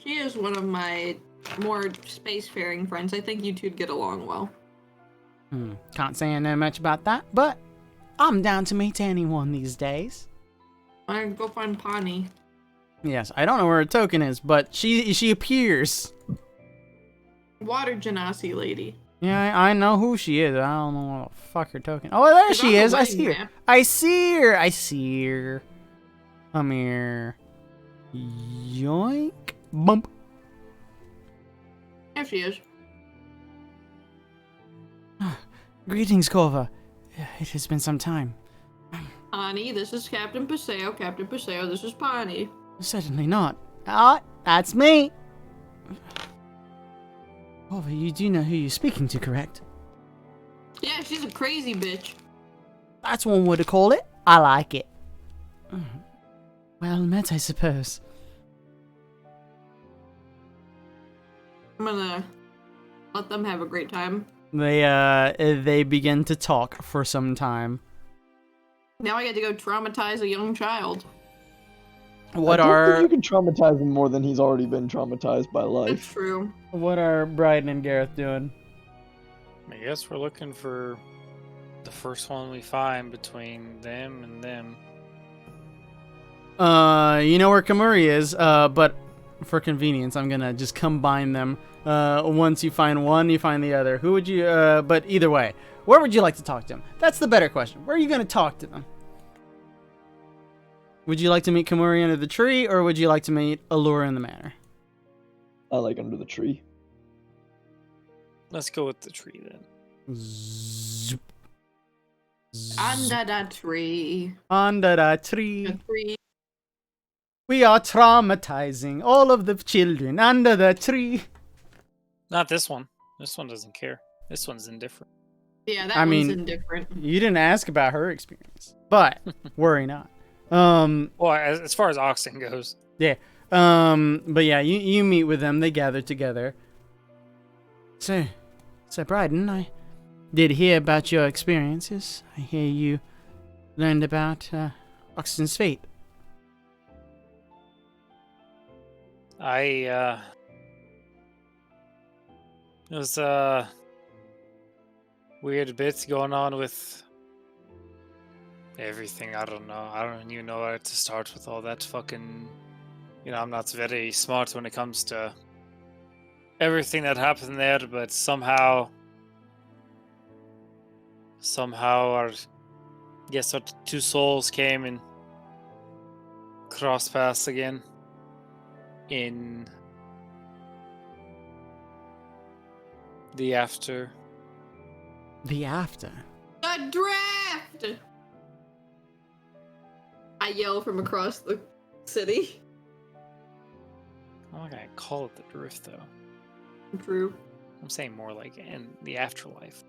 She is one of my more spacefaring friends. I think you two'd get along well. Can't say I know much about that, but I'm down to meet anyone these days. I can go find Pawnee. Yes, I don't know where her token is, but she appears. Water Genasi lady. Yeah, I know who she is. I don't know what the fuck her token. Oh, there she is. I see her. I see her. Come here. Yoink. Bump. There she is. Greetings, Corva. It has been some time. Pawnee, this is Captain Paseo. Captain Paseo, this is Pawnee. Certainly not. Ah, that's me. Corva, you do know who you're speaking to, correct? Yeah, she's a crazy bitch. That's one way to call it. I like it. Well met, I suppose. I'm gonna let them have a great time. They begin to talk for some time. Now I get to go traumatize a young child. What I don't are think you can traumatize him more than he's already been traumatized by That's life. true. what are Bryden and Gareth doing? I guess we're looking for the first one we find between them and them. You know where Kamuri is, but for convenience, I'm gonna just combine them. Once you find one, you find the other. Who would you, but either way, where would you like to talk to them? That's the better question. Where are you gonna talk to them? Would you like to meet Kamuri under the tree, or would you like to meet Allura in the manor? I like under the tree. Let's go with the tree then. Zoop. Under that tree. Under the tree. A tree. We are traumatizing all of the children under the tree. Not this one. This one doesn't care. This one's indifferent. Yeah, that I one's mean, indifferent. You didn't ask about her experience, but worry not. Well, as far as Oxen goes. But yeah, you meet with them. They gather together. So Bryden, I did hear about your experiences. I hear you learned about Oxen's fate. It was weird bits going on with everything. I don't know. I don't even know where to start with all that fucking. I'm not very smart when it comes to everything that happened there, but somehow our two souls came and crossed paths again in the after. The after. The draft! I yell from across the city. I'm not gonna call it the drift though. True. I'm saying more like in the afterlife.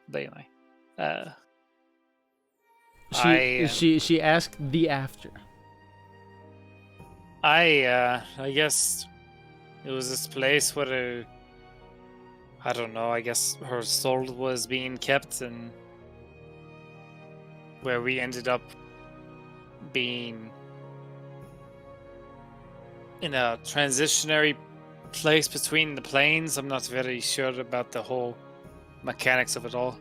But anyway, She asked the after. I guess it was this place where I don't know, I guess her soul was being kept, and where we ended up being in a transitionary place between the planes. I'm not very sure about the whole mechanics of it all.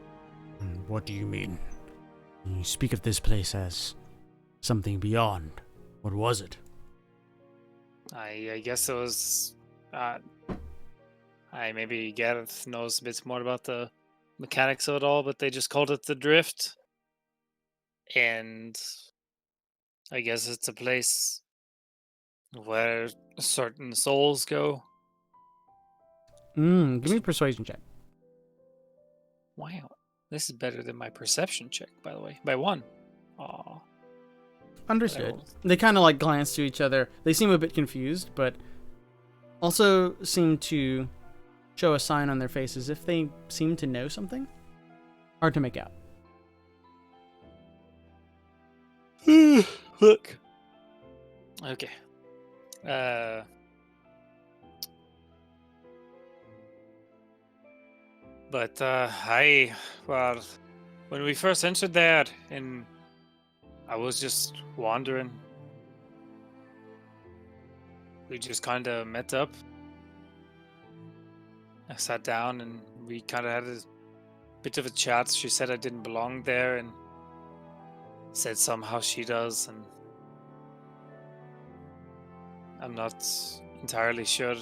What do you mean? You speak of this place as something beyond. What was it? I guess it was maybe Gareth knows a bit more about the mechanics of it all, but they just called it the drift. And I guess it's a place where certain souls go. Give me a persuasion check. Wow. This is better than my perception check, by the way. By 1. Aw. Understood. Whatever. They kind of like glance to each other. They seem a bit confused, but also seem to show a sign on their faces if they seem to know something. Hard to make out. Look. Okay. But when we first entered there, and I was just wandering, we just kind of met up. I sat down and we kind of had a bit of a chat. She said I didn't belong there, and said somehow she does, and I'm not entirely sure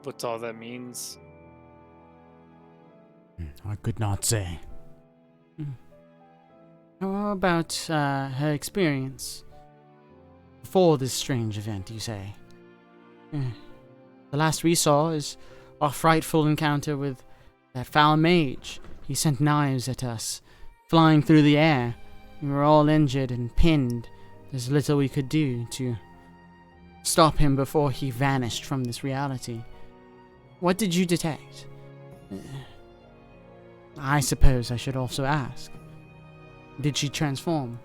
what all that means. I could not say. How about her experience before this strange event, you say? The last we saw is our frightful encounter with that foul mage. He sent knives at us, flying through the air. We were all injured and pinned. There's little we could do to stop him before he vanished from this reality. What did you detect? I suppose I should also ask. Did she transform?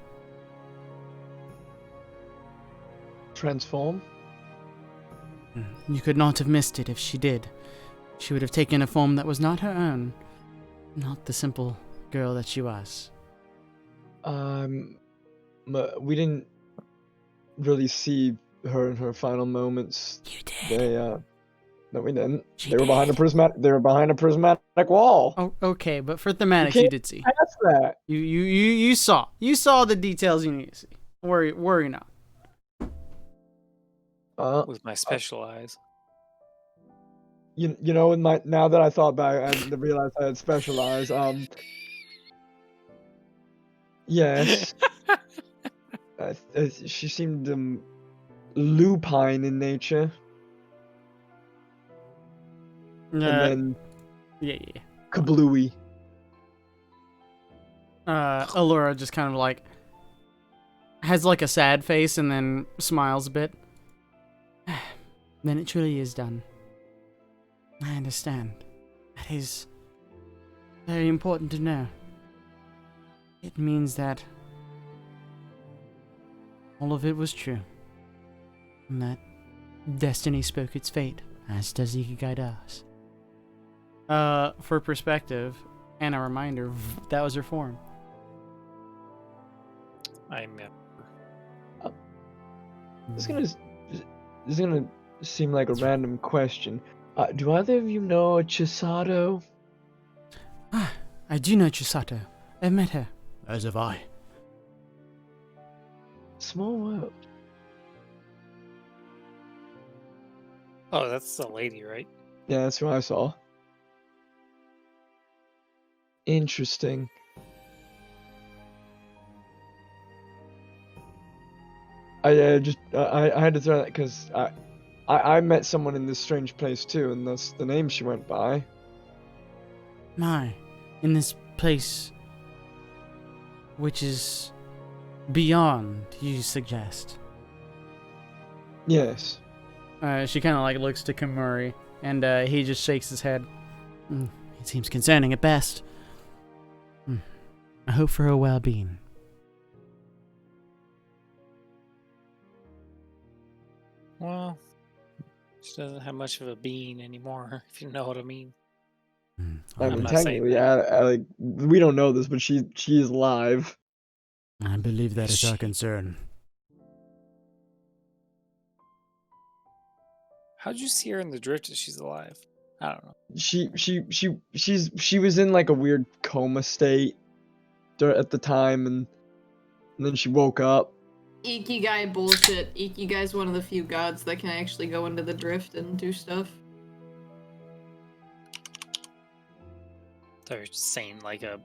Transform? You could not have missed it if she did. She would have taken a form that was not her own, not the simple girl that she was. We didn't really see her in her final moments. You did. No, we didn't. She They were behind a did. prismatic wall. Oh, okay, but for thematics, you did see. That's that. You saw. You saw the details you need to see. Worry not. With my special eyes. You know, now that I thought back, I realized I had special eyes. Yes. She seemed lupine in nature, and then yeah. kablooey. Allura just kind of like has like a sad face and then smiles a bit. Then it truly is done. I understand. That is very important to know. It means that all of it was true. And that destiny spoke its fate, as does Ikigai does. For perspective and a reminder, that was her form. I'm This is gonna seem like a random question. Do either of you know a Chisato? I do know Chisato. I've met her. As have I. Small world. Oh, that's the lady, right? Yeah, that's who I saw. Interesting. I had to throw that because I met someone in this strange place too, and that's the name she went by. My, in this place, which is beyond, you suggest. Yes. She kind of like looks to Kamuri, and he just shakes his head. It seems concerning at best. I hope for her well-being. Well, she doesn't have much of a being anymore, if you know what I mean. I I'm mean, not saying technically, like we don't know this, but she is live. I believe that is our concern. How'd you see her in the drift if she's alive? I don't know. She was in like a weird coma state at the time, and then she woke up. Ikigai bullshit. Ikigai's one of the few gods that can actually go into the drift and do stuff. They're saying like a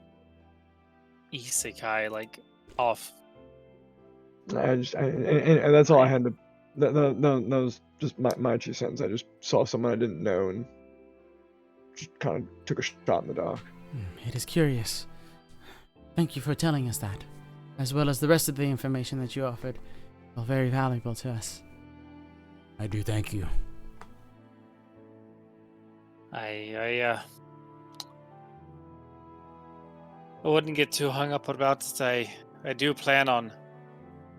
isekai, like off. And that's all I had to. That was just my 2 cents. I just saw someone I didn't know and just kind of took a shot in the dark. It is curious. Thank you for telling us that, as well as the rest of the information that you offered. All very valuable to us. I do thank you. I wouldn't get too hung up about it. I do plan on,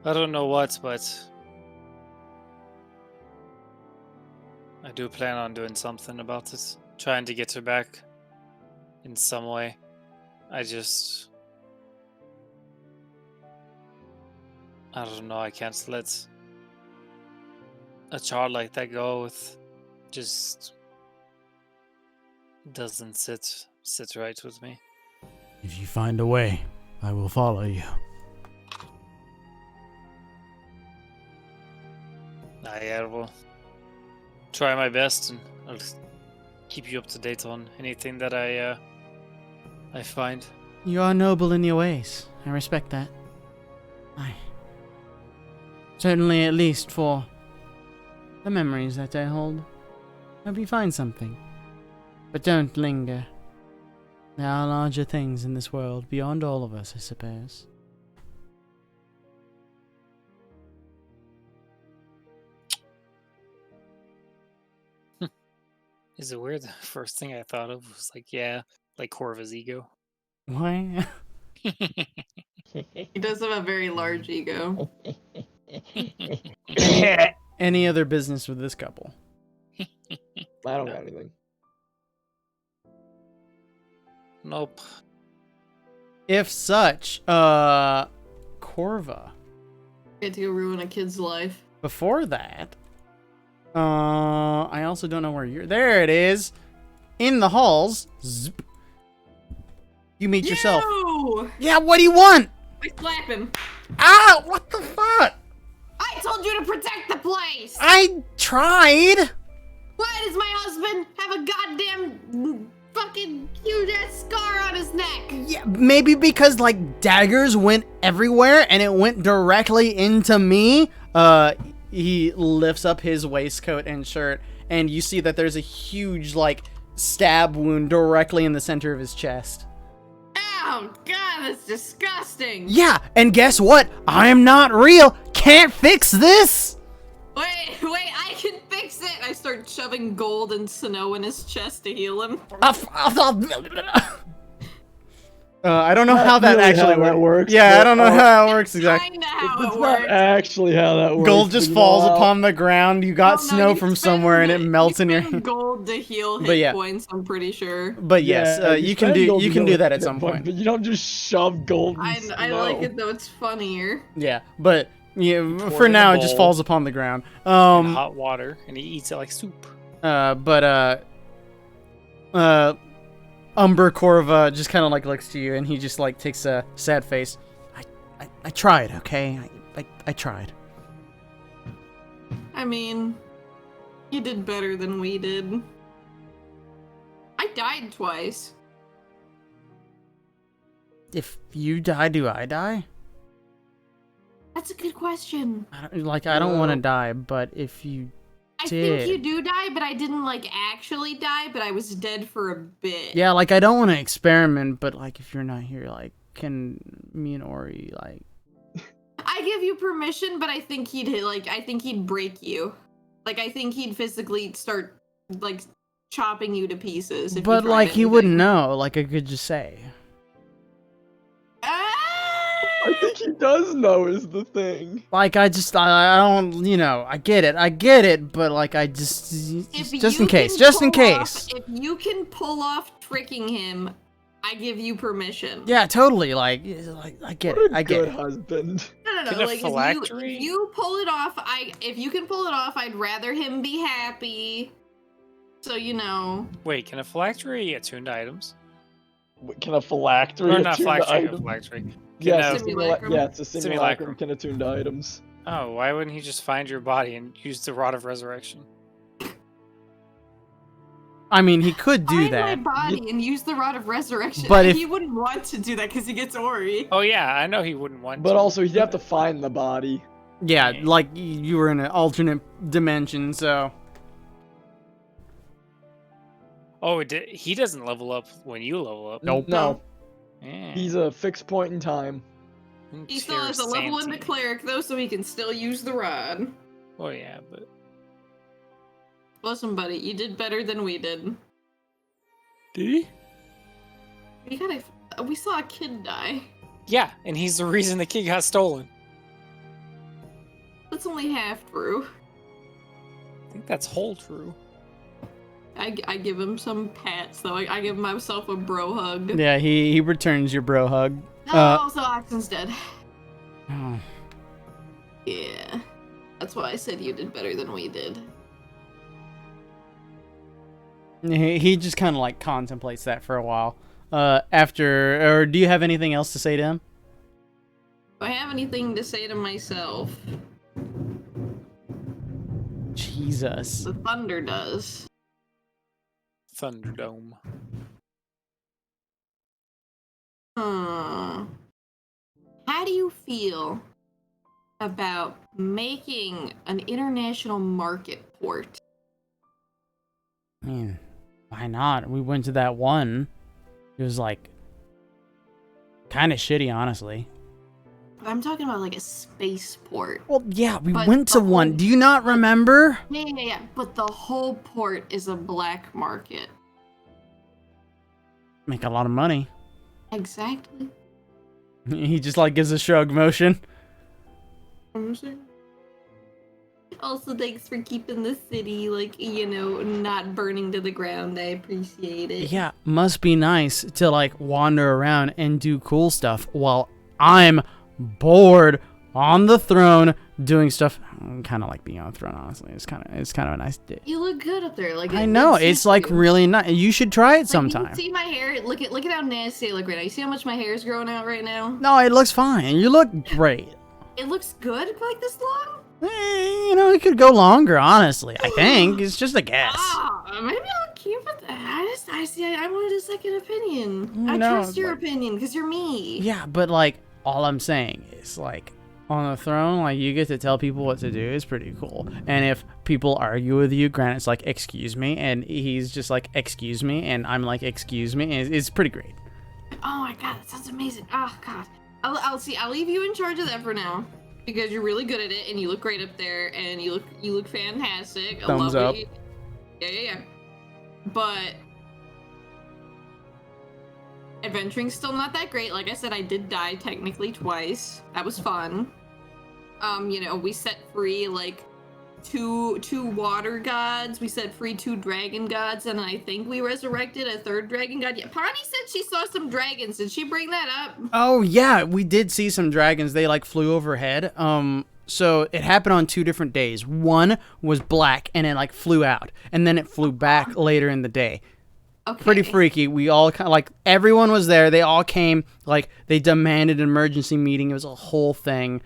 I don't know what, but I do plan on doing something about it. Trying to get her back in some way. I don't know, I can't let a child like that go with just doesn't sit right with me. If you find a way, I will follow you. I will try my best, and I'll keep you up to date on anything that I find. You are noble in your ways. I respect that. Certainly, at least for the memories that I hold. Hope you find something. But don't linger. There are larger things in this world beyond all of us, I suppose. Is it weird? The first thing I thought of was like, yeah, like Corva's ego. Why? He does have a very large ego. Any other business with this couple? I don't got anything. Nope. If such, Corva. Get to go ruin a kid's life. Before that, I also don't know where you're. There it is, in the halls. Zip. You meet yourself. Yeah, what do you want? I slap him. Ah, what the fuck? I told you to protect the place. I tried. Why does my husband have a goddamn fucking huge ass scar on his neck? Yeah, maybe because like daggers went everywhere and it went directly into me. He lifts up his waistcoat and shirt, and you see that there's a huge like stab wound directly in the center of his chest. Oh god, that's disgusting. Yeah, and guess what? I am not real. Can't fix this. Wait, I can fix it. I start shoving gold and snow in his chest to heal him. I don't know how that really actually how that works, Yeah, I but, don't know how it works exactly. Kinda how It's it not works. actually how that works. Gold just but you falls know how- upon the ground. You got Oh, no, snow you from spend somewhere, and it you melts in your. spend gold to heal hit But yeah. points. I'm pretty sure. But yes, Yeah, you can spend gold do to go that at hit some point. But you don't just shove gold. I in like snow. it though. It's funnier. Yeah, but yeah, Pour for in now a it just bowl. falls upon the ground. In hot water, and he eats it like soup. Umber Corva just kind of like looks to you, and he just like takes a sad face. I tried, okay? I tried. I mean, you did better than we did. I died twice. If you die, do I die? That's a good question. I don't want to die, but if you I did. think you do die, but I didn't like actually die, but I was dead for a bit. Yeah, like I don't want to experiment, but like if you're not here, like can me and Ori like I give you permission, but I think I think he'd break you. Like I think he'd physically start like chopping you to pieces. If you but tried like he anything. wouldn't know, like I could just say. I think he does know is the thing. Like I don't, I get it, but like I just in case. If you can pull off tricking him, I give you permission. Yeah, totally. Like I get it. I get Good it. husband. No. Can a Like phylactery- if you pull it off, if you can pull it off, I'd rather him be happy. So you know. Wait, can a phylactery attune to items? Can a phylactery Or not attune to phylactery, a items? phylactery. Yes, Can a Simulacrum? it's a simulacrum Simulacrum. can attune to items. Oh, why wouldn't he just find your body and use the Rod of Resurrection? I mean, he could do Find that. my body and use the Rod of Resurrection. But if- he wouldn't want to do that because he gets Ori. Oh yeah, I know he wouldn't want But to. also, he'd have to find the body. Yeah, like you were in an alternate dimension, so Oh, he doesn't level up when you level up. Nope. No, Yeah. he's a fixed point in time. He still has a level in the Santy. cleric though, so he can still use the rod. Oh yeah, but Listen, buddy, you did better than we did. did he? We saw a kid die. Yeah, and he's the reason the kid got stolen. That's only half true. I think that's whole true. I give him some pats though. I give myself a bro hug. yeah, he returns your bro hug. Oh, so Oxen's dead. Oh. Yeah. That's why I said you did better than we did. He just kind of like contemplates that for a while. Or do you have anything else to say to him? Do I have anything to say to myself? Jesus. The thunder does. Thunderdome. How do you feel about making an international market port? I mean, why not? We went to that one. It was like kind of shitty, honestly. I'm talking about like a spaceport. Well, yeah, we But went to the one. whole- Do you not remember? Yeah. But the whole port is a black market. Make a lot of money. Exactly. He just like gives a shrug motion. Also, thanks for keeping the city, like, not burning to the ground. I appreciate it. Yeah, must be nice to like wander around and do cool stuff while I'm bored on the throne doing stuff. I kind of like being on the throne, honestly. It's kind of a nice day. You look good up there. Like I know, it's like really nice. You should try it Like, sometime. you see my hair? Look at how nasty I look right now. You see how much my hair is growing out right now? No, it looks fine. You look great. It looks good for like this long? It could go longer, honestly. I think it's just a guess. Maybe I'll keep it. I wanted a second opinion. I No, trust your like- opinion because you're me. Yeah, but like all I'm saying is like on the throne, like you get to tell people what to do. It's pretty cool. And if people argue with you, Grant, it's like excuse me, and he's just like excuse me, and I'm like excuse me. And it's pretty great. Oh my god, that sounds amazing. Oh god. I'll leave you in charge of that for now. Because you're really good at it and you look great up there and you look fantastic. I Thumbs love up. it. Yeah. But adventuring's still not that great. Like I said, I did die technically twice. That was fun. We set free like two water gods. We set free 2 dragon gods, and I think we resurrected a 3rd dragon god. Yeah, Pawnee said she saw some dragons. Did she bring that up? Oh yeah, we did see some dragons. They like flew overhead. So it happened on 2 different days. One was black and it like flew out, and then it flew back later in the day. Okay. Pretty freaky. We all kind of like everyone was there. They all came. Like they demanded an emergency meeting. It was a whole thing.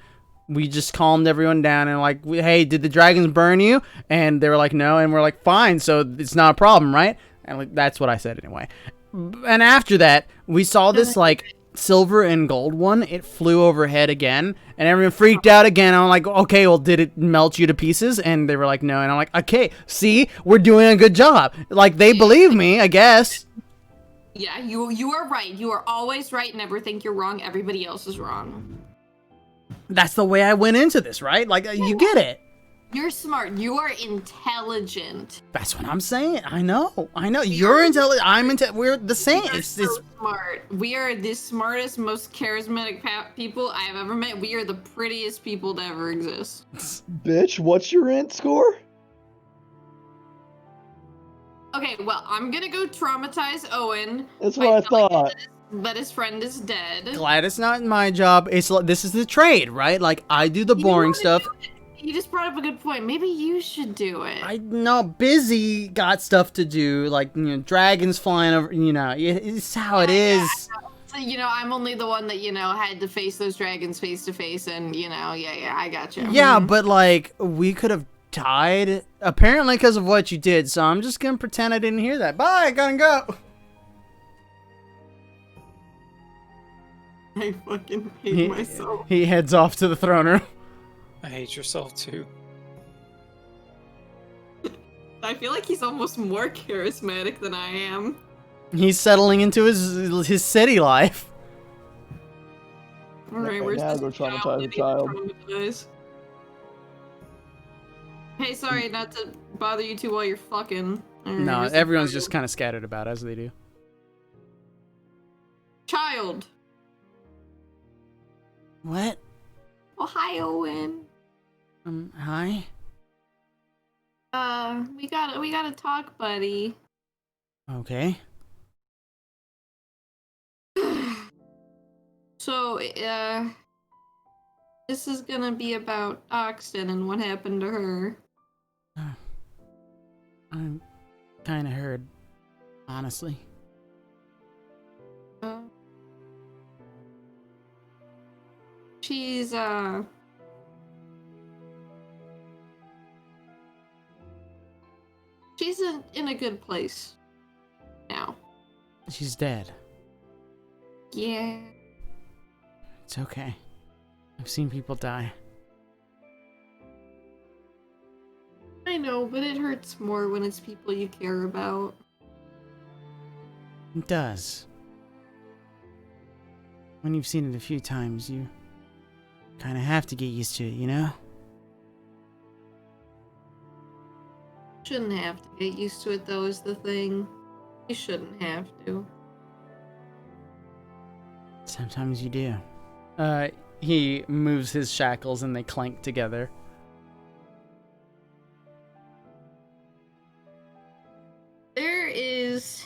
We just calmed everyone down and like, hey, did the dragons burn you? And they were like, no. And we're like, fine. So it's not a problem, right? And like that's what I said anyway. And after that, we saw this like silver and gold one. It flew overhead again, and everyone freaked out again. I'm like, okay, well, did it melt you to pieces? And they were like, no. And I'm like, okay, see, we're doing a good job. Like they believe me, I guess. Yeah, you are right. You are always right. Never think you're wrong. Everybody else is wrong. That's the way I went into this, right? Like you get it. You're smart. You are intelligent. That's what I'm saying. I know. You're intelligent. I'm intelligent. We're the same. You're It's so smart. We are the smartest, most charismatic people I have ever met. We are the prettiest people to ever exist. Bitch, what's your int score? Okay, well, I'm gonna go traumatize Owen. That's by what I telling him thought. that his friend is dead. glad it's not my job. It's like, this is the trade, right? Like I do the You boring wanna stuff. do it? You just brought up a good point. Maybe you should do it. I know busy got stuff to do, like dragons flying over. It's how it Yeah, is. So, I'm only the one that, had to face those dragons face to face, and, I got you. Yeah, but like we could have died apparently because of what you did. So I'm just gonna pretend I didn't hear that. Bye, I gotta go. I fucking hate myself. He heads off to the throne room. I hate yourself too. I feel like he's almost more charismatic than I am. He's settling into his city life. All right, Okay, where's now this go traumatize child a that child. he traumatized? Hey, sorry not to bother you two while you're fucking. All right, No, where's the everyone's child? just kind of scattered about as they do. Child. What? Oh, hi, Owen. Hi. We gotta talk, buddy. Okay. So, this is gonna be about Oxton and what happened to her. I'm kind of hurt, honestly. She's, she's in a good place now. She's dead. Yeah. It's okay. I've seen people die. I know, but it hurts more when it's people you care about. It does. When you've seen it a few times, you kind of have to get used to it, you know? Shouldn't have to get used to it, though, is the thing. You shouldn't have to. Sometimes you do. He moves his shackles and they clank together. There is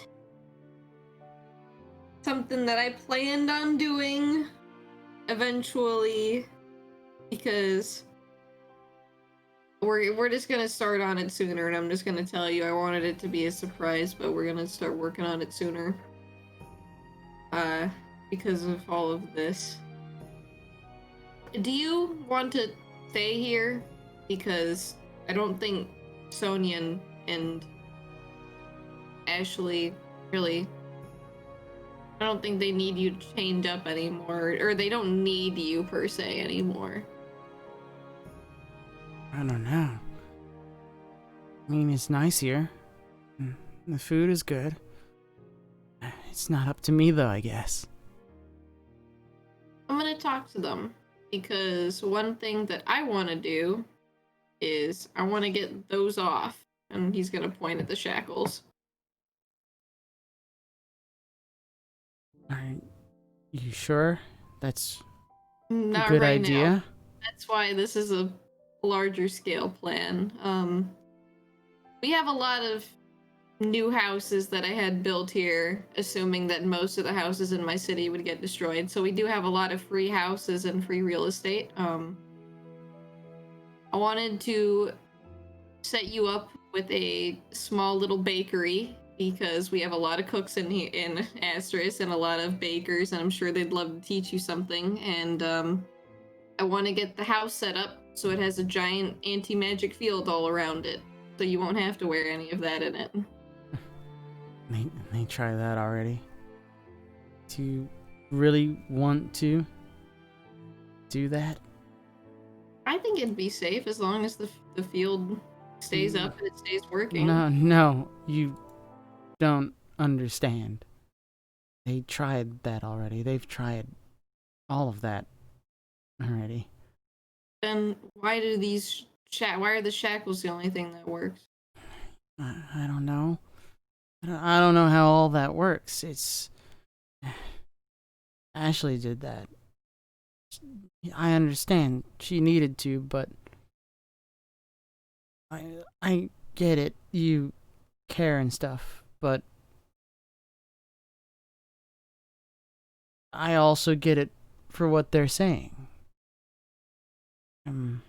something that I planned on doing eventually, because we're just gonna start on it sooner, and I'm just gonna tell you I wanted it to be a surprise, but we're gonna start working on it sooner. Because of all of this. Do you want to stay here? Because I don't think Sonia and Ashley really, I don't think they need you chained up anymore, or they don't need you per se anymore. I don't know. I mean, it's nice here. The food is good. It's not up to me, though, I guess. I'm gonna talk to them, because one thing that I want to do is I want to get those off, and he's gonna point at the shackles. Are you sure? That's Not a good right idea. now. That's why this is a larger scale plan. We have a lot of new houses that I had built here, assuming that most of the houses in my city would get destroyed. So we do have a lot of free houses and free real estate. I wanted to set you up with a small little bakery, because we have a lot of cooks in here in Asteris and a lot of bakers, and I'm sure they'd love to teach you something. And I want to get the house set up so it has a giant anti-magic field all around it, so you won't have to wear any of that in it. They try that already. Do you really want to do that? I think it'd be safe as long as the field stays up and it stays working. No, you don't understand. They tried that already. They've tried all of that already. Then why do these why are the shackles the only thing that works? I don't know. I don't know how all that works. It's Ashley did that. I understand she needed to, but I get it. You care and stuff, but I also get it for what they're saying. I'm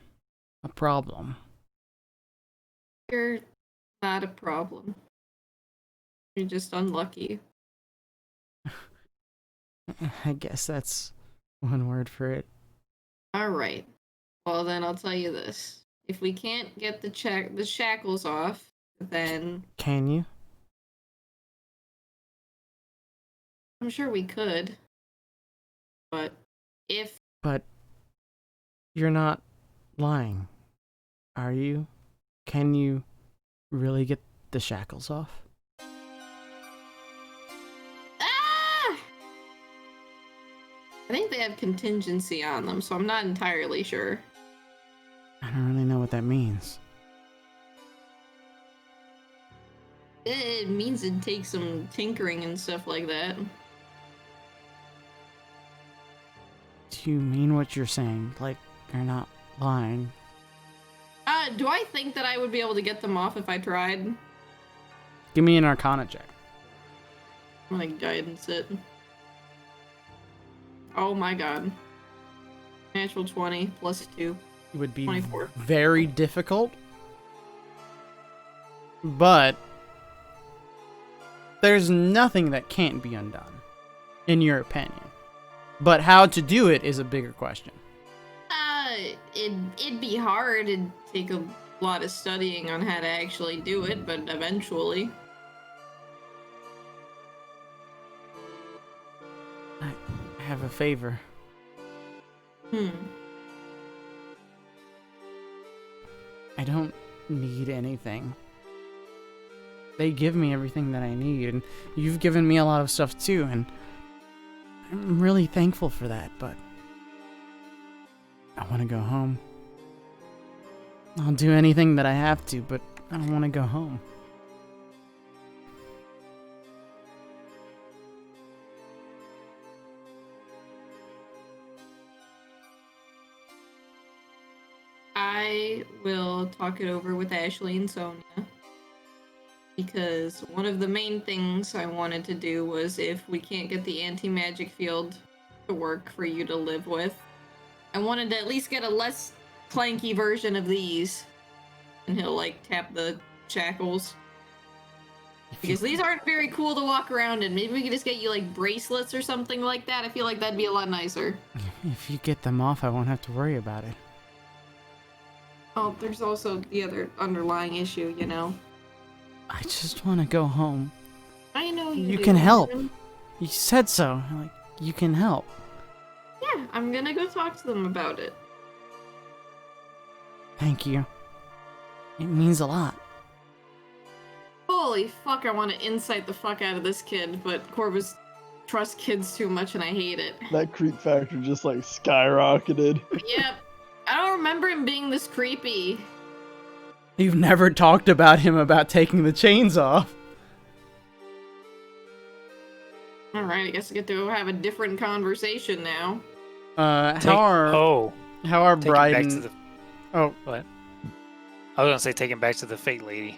a problem. You're not a problem. You're just unlucky. I guess that's one word for it. Alright. Well, then I'll tell you this. If we can't get the shackles off, then Can you? I'm sure we could. But if But you're not lying, are you? Can you really get the shackles off? I think they have contingency on them, so I'm not entirely sure. I don't really know what that means. It means it takes some tinkering and stuff like that. Do you mean what you're saying? Like, you're not lying? Do I think that I would be able to get them off if I tried? Give me an Arcana check. I'm gonna guidance it. Oh my god. Natural 20 plus 2. It would be 24. very difficult, but there's nothing that can't be undone, in your opinion. But how to do it is a bigger question. It'd be hard. It'd take a lot of studying on how to actually do it, but eventually. a favor. I don't need anything. They give me everything that I need, and you've given me a lot of stuff too, and I'm really thankful for that, but I want to go home. I'll do anything that I have to, but I don't want to go home. I will talk it over with Ashley and Sonia. Because one of the main things I wanted to do was if we can't get the anti-magic field to work for you to live with, I wanted to at least get a less clanky version of these. And he'll, like, tap the shackles. Because these aren't very cool to walk around in. Maybe we could just get you, like, bracelets or something like that. I feel like that'd be a lot nicer. If you get them off, I won't have to worry about it. Oh, there's also the other underlying issue, you know? I just want to go home. I know You do. can help. You said so. Like, you can help. Yeah, I'm gonna go talk to them about it. Thank you. It means a lot. Holy fuck, I want to insight the fuck out of this kid, but Corvus trusts kids too much and I hate it. That creep factor just like skyrocketed. Yep. I don't remember him being this creepy. You've never talked about him about taking the chains off. Alright, I guess I get to have a different conversation now. How are take him back to Bryden? the, Oh, what? I was gonna say take him back to the Fate Lady.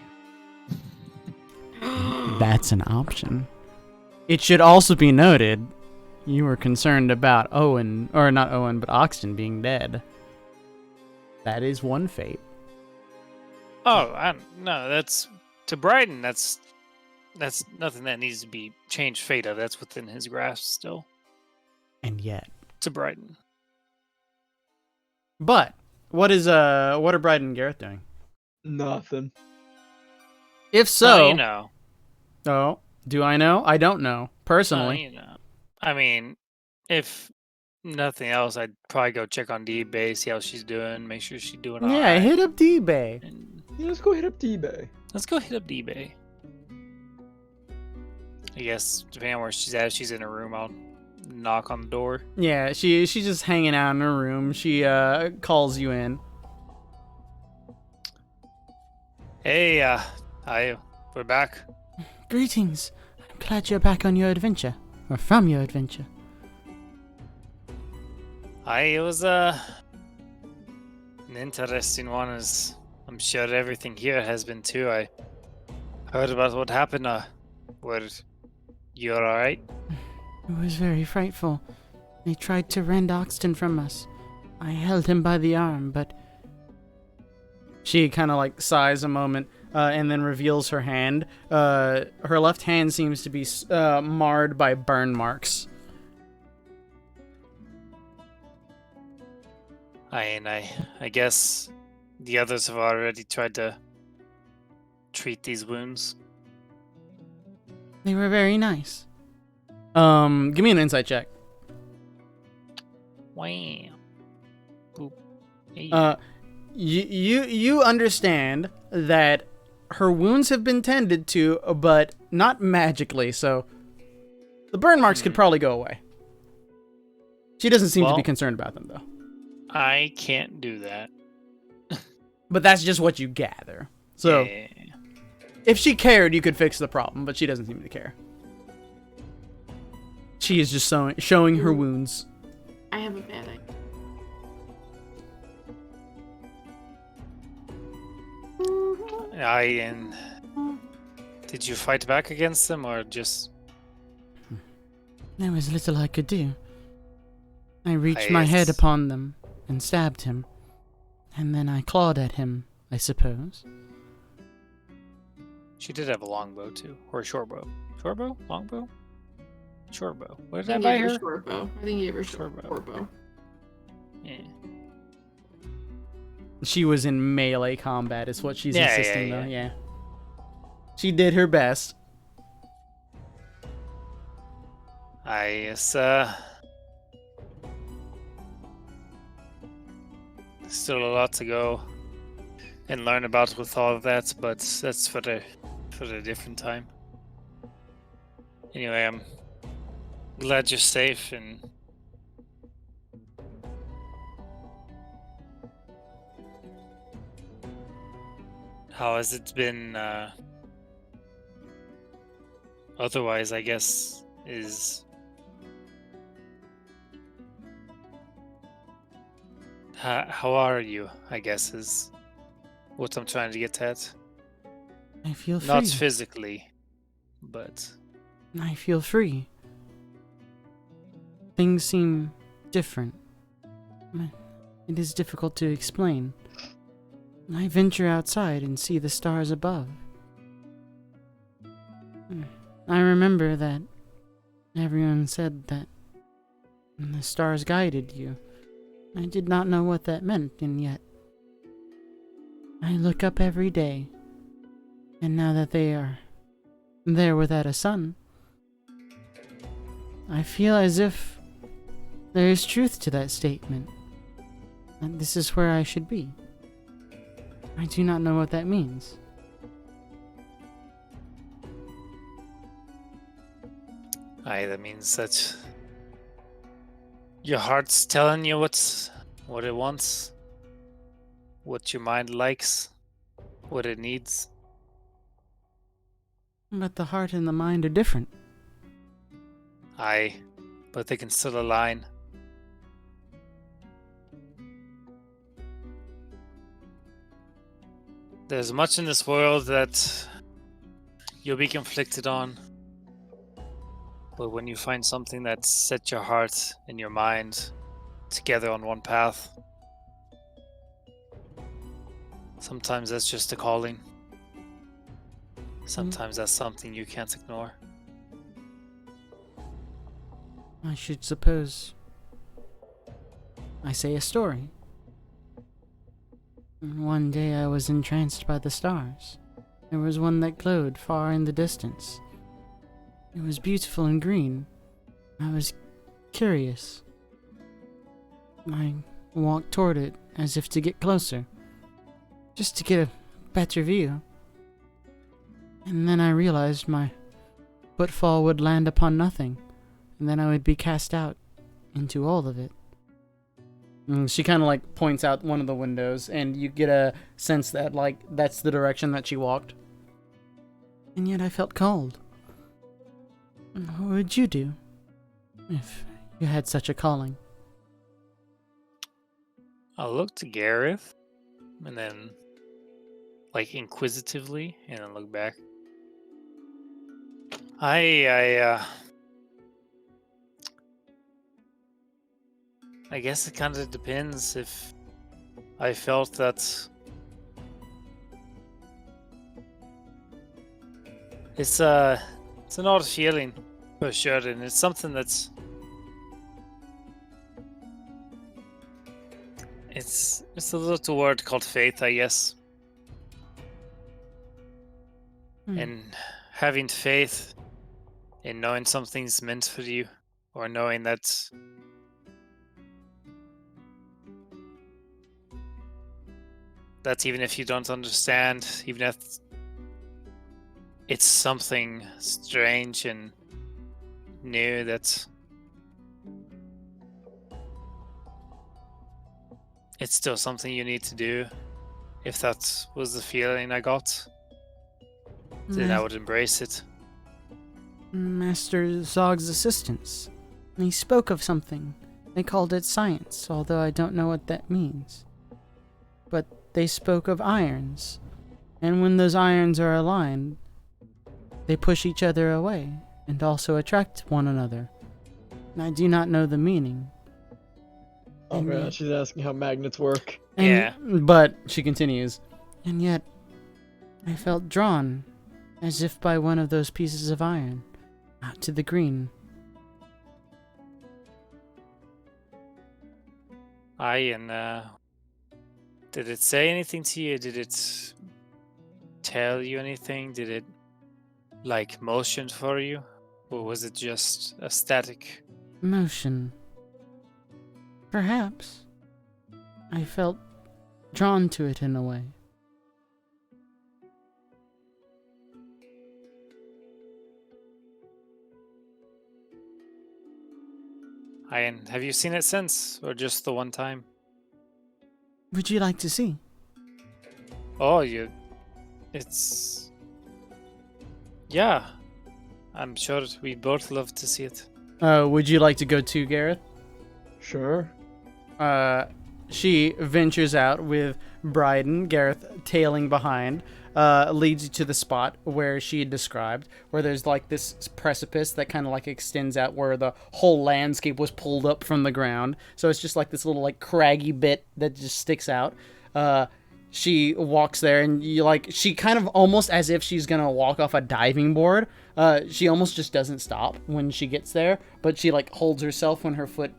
that's an option. It should also be noted, you were concerned about Owen, or not Owen, but Oxton being dead. That is one fate. Oh, no, that's to Bryden. That's nothing that needs to be changed fate of. That's within his grasp still. And yet. To Bryden. But what are Bryden and Gareth doing? Nothing. If so, you know. Oh, do I know? I don't know personally. You know. I mean, if nothing else, I'd probably go check on D-Bay, see how she's doing, make sure she's doing all Yeah, right. hit up D-Bay. Yeah, let's go hit up eBay. Let's go hit up D-Bay. I guess, depending on where she's at, if she's in her room, I'll knock on the door. Yeah, she's just hanging out in her room. She calls you in. Hey, we're back. Greetings. I'm glad you're back on your adventure. Or from your adventure. It was an interesting one, as I'm sure everything here has been too. I heard about what happened. Were you alright? It was very frightful. They tried to rend Oxton from us. I held him by the arm, but... She kind of like sighs a moment and then reveals her hand. Her left hand seems to be marred by burn marks. I guess the others have already tried to treat these wounds. They were very nice. Give me an insight check. Wow. Boop. Hey. You understand that her wounds have been tended to, but not magically, so the burn marks could probably go away. She doesn't seem to be concerned about them, though. I can't do that. But that's just what you gather. So, Yeah. if she cared, you could fix the problem, but she doesn't seem to care. She is just showing her wounds. I have a bad idea. And did you fight back against them, or just... There was little I could do. I reached my head Yes. upon them and stabbed him. And then I clawed at him, I suppose. She did have a longbow too, or a short bow. Short bow? Longbow? Short bow. What did I I buy gave her her? short bow. I think you gave her Short short bow. bow. Yeah. She was in melee combat, is what she's Yeah, insisting, yeah, though. Yeah. She did her best. I guess, Still a lot to go and learn about with all of that, but that's for the different time. Anyway, I'm glad you're safe, and how has it been otherwise, I guess, is how are you, I guess, is what I'm trying to get at. I feel free. Not physically, but I feel free. Things seem different. It is difficult to explain. I venture outside and see the stars above. I remember that everyone said that the stars guided you. I did not know what that meant, and yet I look up every day, and now that they are there without a sun, I feel as if there is truth to that statement, and this is where I should be. I do not know what that means. that means that your heart's telling you what it wants, what your mind likes, what it needs. But the heart and the mind are different. Aye, but they can still align. There's much in this world that you'll be conflicted on. But when you find something that sets your heart and your mind together on one path, sometimes that's just a calling. Sometimes that's something you can't ignore. I should suppose I say a story. One day I was entranced by the stars. There was one that glowed far in the distance. It was beautiful and green. I was curious. I walked toward it as if to get closer, just to get a better view. And then I realized my footfall would land upon nothing, and then I would be cast out into all of it. She kind of like points out one of the windows, and you get a sense that like that's the direction that she walked. And yet I felt cold. What would you do if you had such a calling? I'll look to Gareth, and then, like, inquisitively, and then look back. I guess it kind of depends if I felt that it's an odd feeling for sure, and it's something that's it's a little word called faith, I guess. And having faith in knowing something's meant for you, or knowing that even if you don't understand, even if it's something strange and new, that it's still something you need to do. If that was the feeling I got, then I would embrace it. Master Zog's assistants. He spoke of something. They called it science, although I don't know what that means. But they spoke of irons, and when those irons are aligned, they push each other away, and also attract one another. I do not know the meaning. Oh man, she's asking how magnets work. Yeah. But, she continues, and yet, I felt drawn, as if by one of those pieces of iron, out to the green. Did it say anything to you? Did it tell you anything? Did it, like, motion for you? Or was it just a static? Motion. Perhaps. I felt drawn to it in a way. And have you seen it since, or just the one time? Would you like to see? Oh, it's... Yeah. I'm sure we'd both love to see it. Would you like to go too, Gareth? Sure. She ventures out with Bryden, Gareth tailing behind, leads you to the spot where she had described, where there's like this precipice that kind of like extends out where the whole landscape was pulled up from the ground. So it's just like this little like craggy bit that just sticks out. She walks there and she kind of almost as if she's gonna walk off a diving board. She almost just doesn't stop when she gets there, but she like holds herself when her foot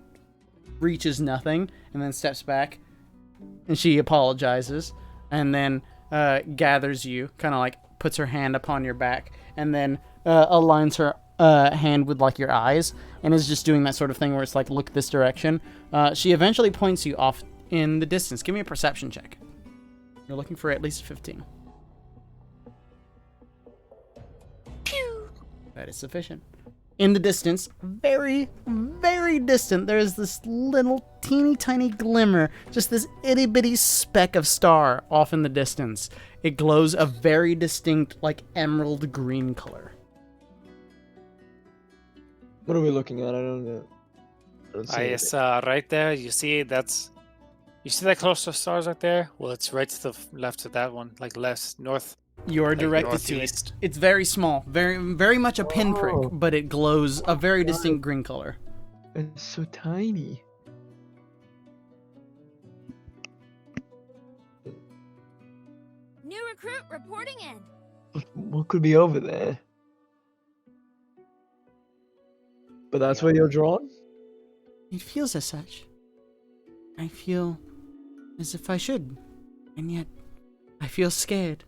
reaches nothing and then steps back, and she apologizes and then gathers you, kind of like puts her hand upon your back and then aligns her hand with like your eyes and is just doing that sort of thing where it's like, look this direction. She eventually points you off in the distance. Give me a perception check. You're looking for at least 15. Pew! That is sufficient. In the distance, very, very distant, there is this little teeny tiny glimmer, just this itty bitty speck of star off in the distance. It glows a very distinct, like emerald green color. What are we looking at? I don't know. I don't see It's right there. You see that cluster of stars right there? Well, it's right to the left of that one, like left, north. You are Like directed to it. northeast. It's very small, very, very much a pinprick, Whoa. but it glows a very distinct green color. It's so tiny. New recruit reporting in. What could be over there? But that's where you're drawn? It feels as such. I feel as if I should, and yet I feel scared.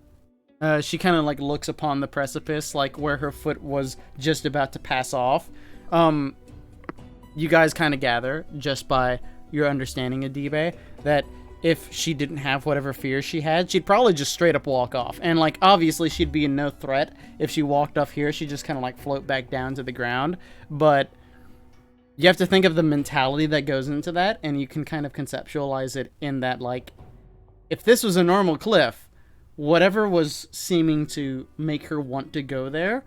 She kind of like looks upon the precipice, like where her foot was just about to pass off. You guys kind of gather, just by your understanding of Dibe, that if she didn't have whatever fears she had, she'd probably just straight up walk off. And like, obviously she'd be in no threat if she walked off here. She'd just kind of like float back down to the ground. But you have to think of the mentality that goes into that, and you can kind of conceptualize it in that, like, if this was a normal cliff, whatever was seeming to make her want to go there,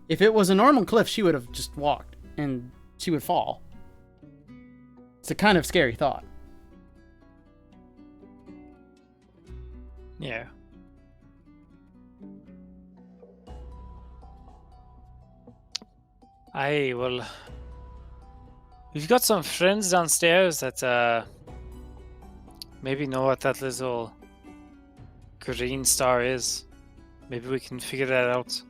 if it was a normal cliff, she would have just walked, and she would fall. It's a kind of scary thought. Yeah. Well, we've got some friends downstairs that maybe know what that little green star is. Maybe we can figure that out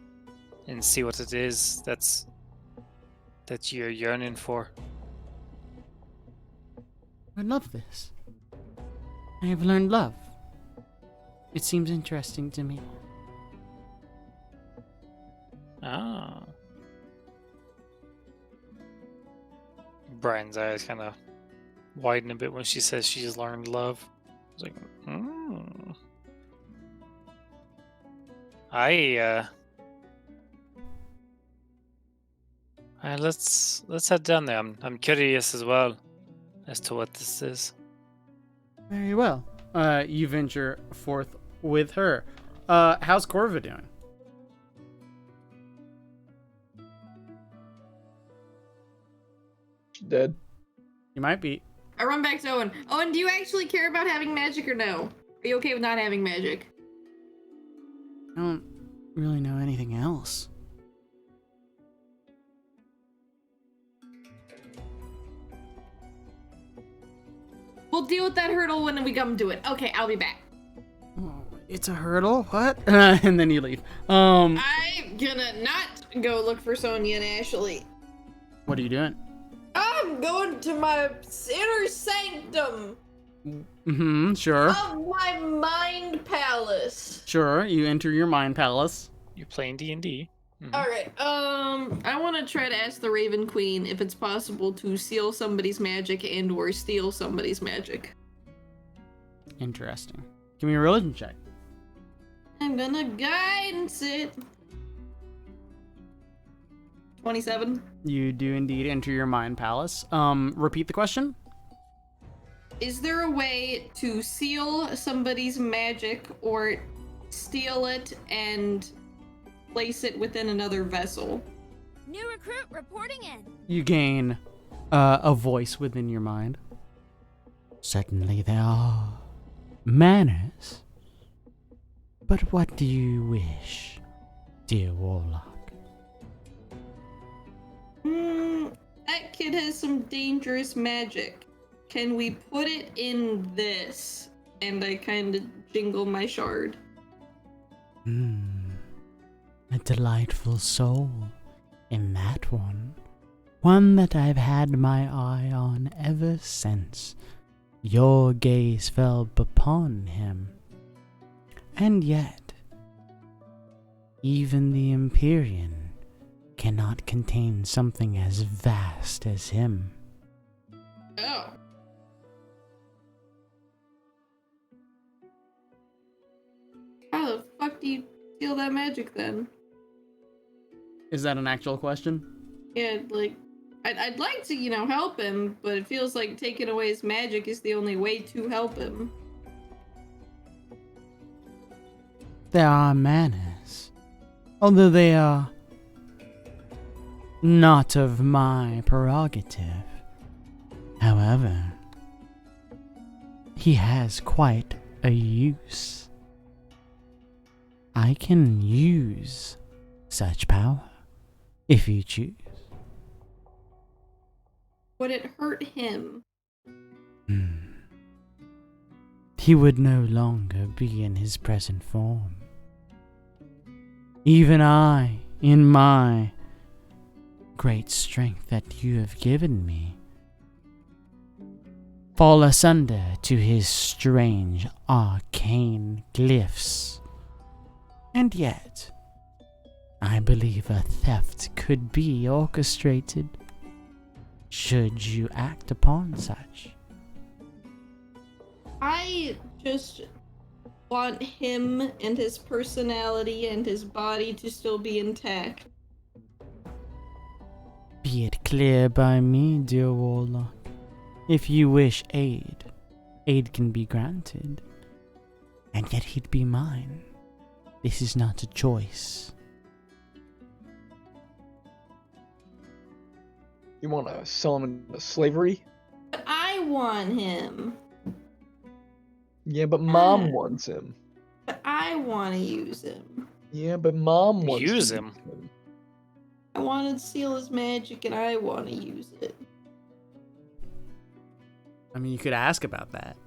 and see what it is that you're yearning for. I love this. I have learned love. It seems interesting to me. Ah. Brian's eyes kind of widen a bit when she says she's learned love. It's like, let's head down there. I'm curious as well as to what this is. Very well. You venture forth with her. How's Corva doing? She's dead. You might be. I run back to Owen. Owen, do you actually care about having magic or no? Are you okay with not having magic? I don't really know anything else. We'll deal with that hurdle when we come to it. Okay, I'll be back. Oh, it's a hurdle? What? And then you leave. I'm gonna not go look for Sonya and Ashley. What are you doing? I'm going to my inner sanctum Mm-hmm, sure. of my mind palace. Sure, you enter your mind palace. You're playing D&D. Alright, I want to try to ask the Raven Queen if it's possible to seal somebody's magic and or steal somebody's magic. Interesting. Give me a religion check. I'm gonna guidance it. 27. You do indeed enter your mind palace. Repeat the question. Is there a way to seal somebody's magic or steal it and place it within another vessel? New recruit reporting in. You gain a voice within your mind. Certainly there are manners. But what do you wish, dear warlock? That kid has some dangerous magic. Can we put it in this? And I kind of jingle my shard. A delightful soul in that one. One that I've had my eye on ever since your gaze fell upon him. And yet, even the Empyrean cannot contain something as vast as him. Oh. How the fuck do you steal that magic then? Is that an actual question? Yeah, like, I'd like to, help him, but it feels like taking away his magic is the only way to help him. There are manners, although they are not of my prerogative. However, he has quite a use. I can use such power, if you choose. Would it hurt him? He would no longer be in his present form. Even I, in my great strength that you have given me, fall asunder to his strange arcane glyphs. And yet, I believe a theft could be orchestrated, should you act upon such. I just want him and his personality and his body to still be intact. Be it clear by me, dear warlock. If you wish aid, aid can be granted. And yet he'd be mine. This is not a choice. You want to sell him into slavery? But I want him. Yeah, but Mom wants him. But I want to use him. Yeah, but Mom wants Use to him. use him. I want to steal his magic and I want to use it. I mean, you could ask about that.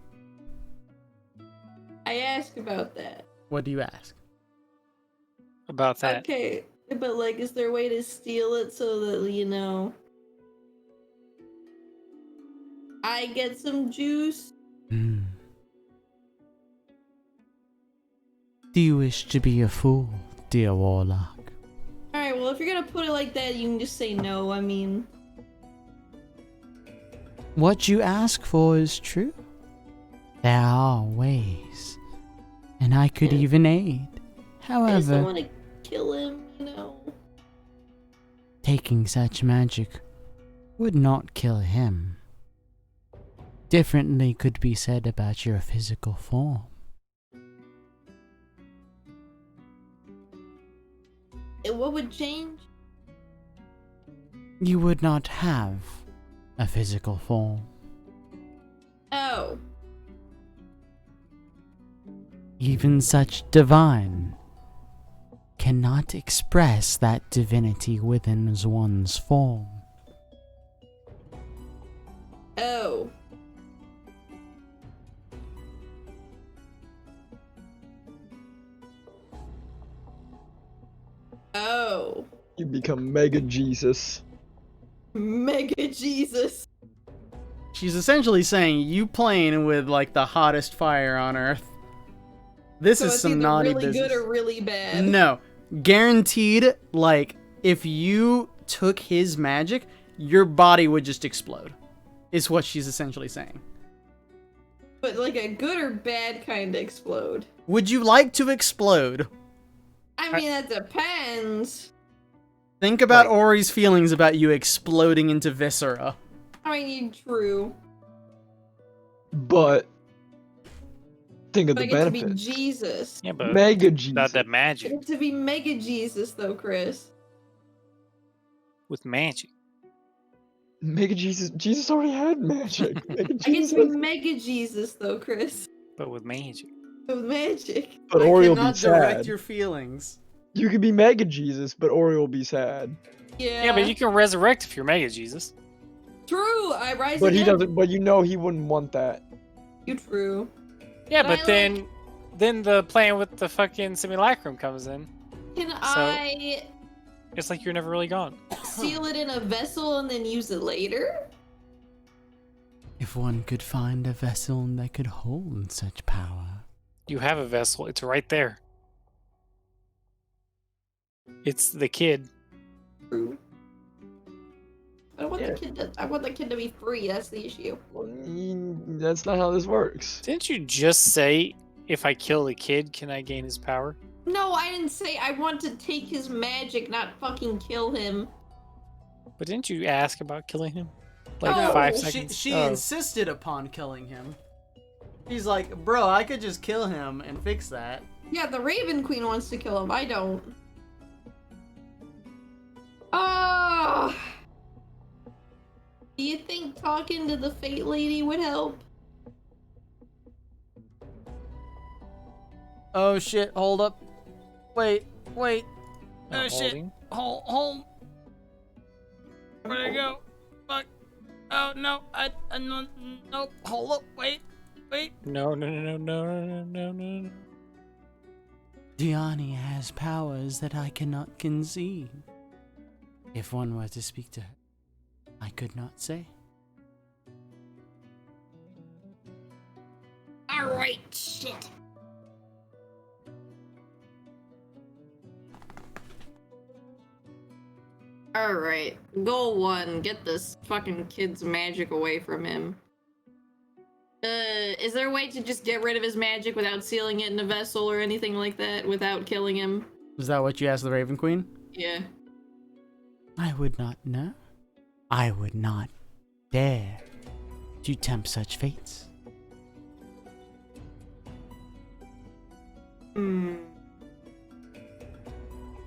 I ask about that. What do you ask? About that. Okay, but like, is there a way to steal it so that, I get some juice? Do you wish to be a fool, dear warlock? Alright, well, if you're gonna put it like that, you can just say no. I mean, What you ask for is true. There are ways, and I could even aid. I just don't However, want to kill him, taking such magic would not kill him. Differently could be said about your physical form. And what would change? You would not have a physical form. Oh. Even such divine cannot express that divinity within one's form. Oh. Oh. You become Mega Jesus. Mega Jesus. She's essentially saying you playing with like the hottest fire on earth. This So is it's some either naughty really business. good or really bad. No, guaranteed. Like if you took his magic, your body would just explode. Is what she's essentially saying. But like a good or bad kind of explode? Would you like to explode? I mean, that depends. Think about Ori's feelings about you exploding into viscera. I mean, true. But think of But I the get to be benefits. Jesus. Yeah, but Mega Jesus. not that I magic. get to be Mega Jesus, though, Chris. With magic. Mega Jesus. Jesus already had magic. Mega I get Jesus. to be Mega Jesus, though, Chris. But with magic. With magic. But I Ori will be cannot direct sad. your feelings. You could be Mega Jesus, but Ori will be sad. Yeah. Yeah, but you can resurrect if you're Mega Jesus. True. I rise But he again. doesn't. But you know he wouldn't want that. You true. Yeah, But but I then the plan with the fucking simulacrum comes in. Can I It's like you're never really gone. seal it in a vessel and then use it later? If one could find a vessel that could hold such power. You have a vessel. It's right there. It's the kid. True. I want Yeah. the kid to. I want the kid to be free. That's the issue. Well, that's not how this works. Didn't you just say, if I kill the kid, can I gain his power? No, I didn't say I want to take his magic, not fucking kill him. But didn't you ask about killing him? Like No, 5 she seconds? she Oh. insisted upon killing him. He's like, bro, I could just kill him and fix that. Yeah, the Raven Queen wants to kill him. I don't. Ah. Do you think talking to the Fate Lady would help? Oh shit, hold up. Wait. I'm Oh shit. holding. Hold. Where'd I go? Fuck. Oh no, nope. Hold up, wait. No. Diani has powers that I cannot conceive. If one were to speak to her, I could not say. Alright, shit. Alright, goal 1. Get this fucking kid's magic away from him. Is there a way to just get rid of his magic without sealing it in a vessel or anything like that without killing him? Is that what you asked the Raven Queen? Yeah. I would not know. I would not dare to tempt such fates.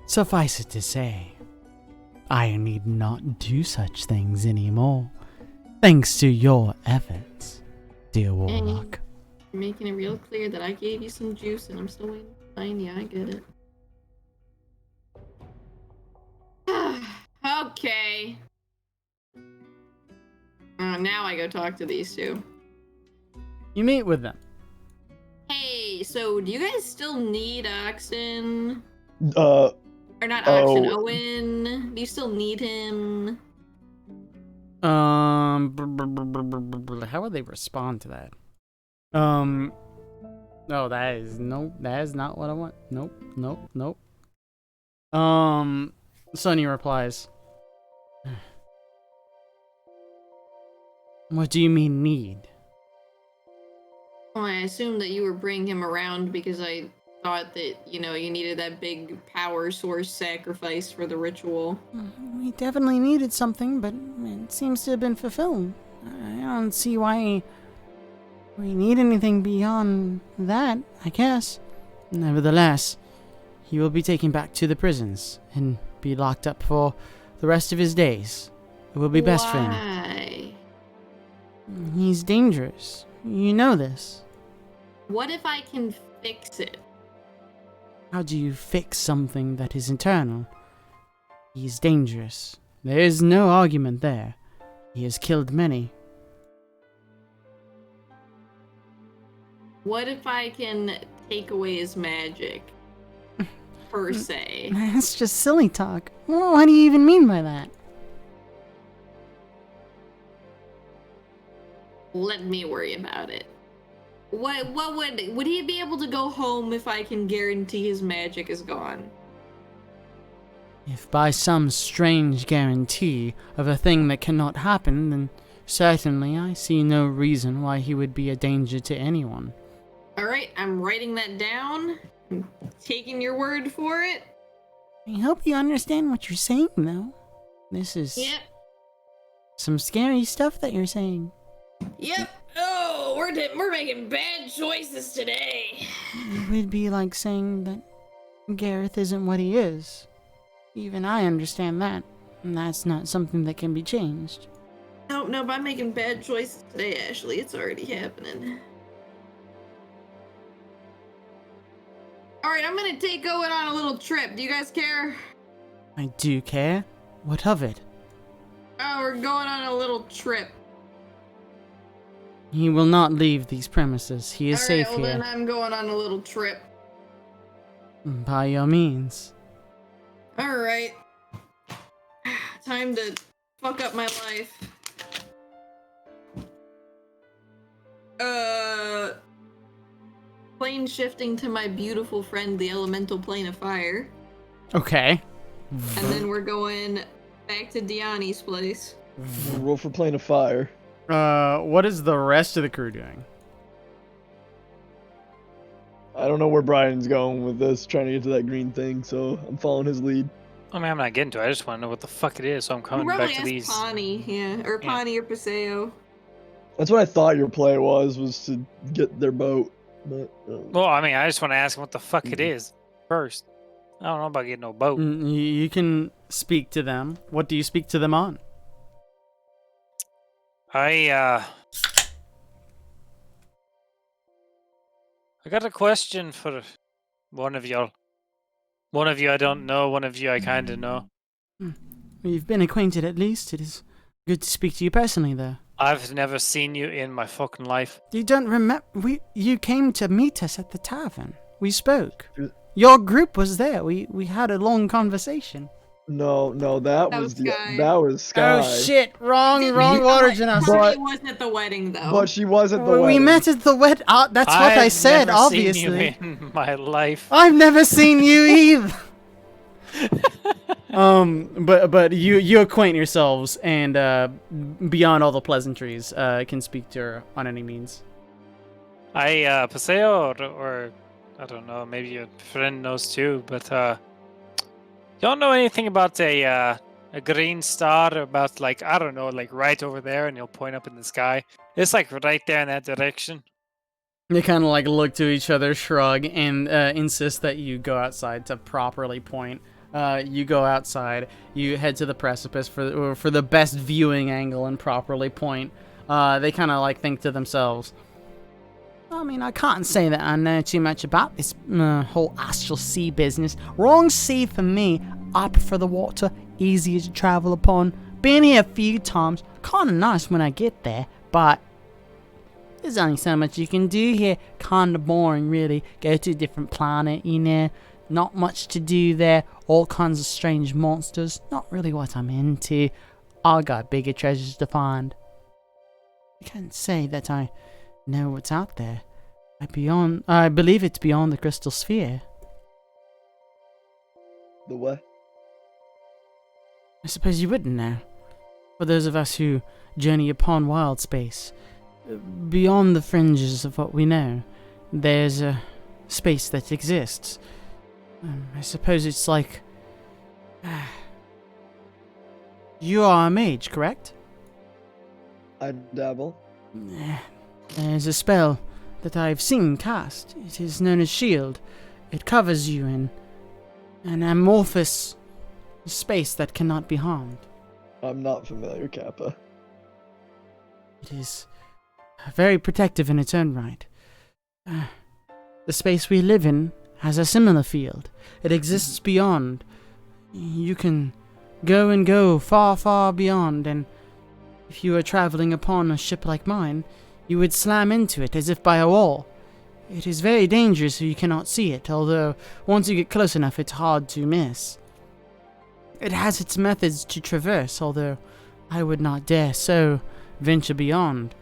Suffice it to say, I need not do such things anymore, thanks to your efforts, dear Warlock. You're making it real clear that I gave you some juice and I'm still waiting to find you. I get it. Okay. Now I go talk to these two. You meet with them. Hey, so do you guys still need Oxen? Uh, Or not Oxen, Oh. Owen? Do you still need him? How would they respond to that? No, that is not what I want. Nope. Sonny replies. What do you mean need? Well, I assumed that you were bringing him around because I thought that, you needed that big power source sacrifice for the ritual. We definitely needed something, but it seems to have been fulfilled. I don't see why we need anything beyond that, I guess. Nevertheless, he will be taken back to the prisons and be locked up for the rest of his days. It will be best for him. Why? He's dangerous. You know this. What if I can fix it? How do you fix something that is eternal? He's dangerous. There is no argument there. He has killed many. What if I can take away his magic? Per se. That's just silly talk. What do you even mean by that? Let me worry about it. What would he be able to go home if I can guarantee his magic is gone? If by some strange guarantee of a thing that cannot happen, then Certainly, I see no reason why he would be a danger to anyone. Alright, I'm writing that down. I'm taking your word for it. I hope you understand what you're saying, though. This is Yep. some scary stuff that you're saying. Yep. Oh, we're making bad choices today. It would be like saying that Gareth isn't what he is. Even I understand that, and that's not something that can be changed. No, I'm making bad choices today, Ashley. It's already happening. Alright, I'm gonna take Owen on a little trip. Do you guys care? I do care. What of it? Oh, we're going on a little trip. He will not leave these premises. He is safe Alright, well here. then I'm going on a little trip. By your means. Alright. Time to fuck up my life. Plane shifting to my beautiful friend, the elemental plane of fire. Okay. And then we're going back to Diani's place. Roll for plane of fire. What is the rest of the crew doing? I don't know where Brian's going with this, trying to get to that green thing, so I'm following his lead. I mean, I'm not getting to it. I just want to know what the fuck it is, so I'm You coming probably back to asked these. Pawnee, yeah. Or Yeah. Pawnee or Paseo. That's what I thought your play was to get their boat. But, Well, I mean, I just want to ask him what the fuck it is first. I don't know about getting no boat. You can speak to them. What do you speak to them on? I got a question for one of y'all. One of you I don't know, one of you I kind of know. We've been acquainted at least. It is good to speak to you personally, though. I've never seen you in my fucking life. You don't remember? You came to meet us at the tavern. We spoke. Your group was there. We had a long conversation. no, that was Sky. that was Sky. Oh shit! Wrong Pawnee water, Xanathar. But- wasn't at the wedding, though. But she was at the We wedding. met at the wedding. That's what I said. never Obviously, seen you in my life. I've never seen you either. But you acquaint yourselves, and beyond all the pleasantries, can speak to her on any means. Paseo or I don't know, maybe your friend knows too, but y'all know anything about a green star? About like I don't know, like right over there, and you'll point up in the sky. It's like right there in that direction. They kind of like look to each other, shrug, and insist that you go outside to properly point. You go outside. You head to the precipice for the best viewing angle and properly point. They kind of like think to themselves, I mean, I can't say that I know too much about this whole astral sea business. Wrong sea for me. I prefer the water, easier to travel upon. Been here a few times. Kind of nice when I get there, but there's only so much you can do here. Kind of boring, really. Go to a different planet, you know. Not much to do there. All kinds of strange monsters. Not really what I'm into. I got bigger treasures to find. I can't say that I know what's out there. I believe it's beyond the crystal sphere. The what? I suppose you wouldn't know. For those of us who journey upon wild space, beyond the fringes of what we know, there's a space that exists. I suppose it's like... You are a mage, correct? I dabble. There's a spell that I've seen cast. It is known as Shield. It covers you in an amorphous space that cannot be harmed. I'm not familiar, Kappa. It is very protective in its own right. The space we live in has a similar field. It exists beyond. You can go far, far beyond, and if you were traveling upon a ship like mine, you would slam into it as if by a wall. It is very dangerous if you cannot see it, although once you get close enough, it's hard to miss. It has its methods to traverse, although I would not dare so venture beyond.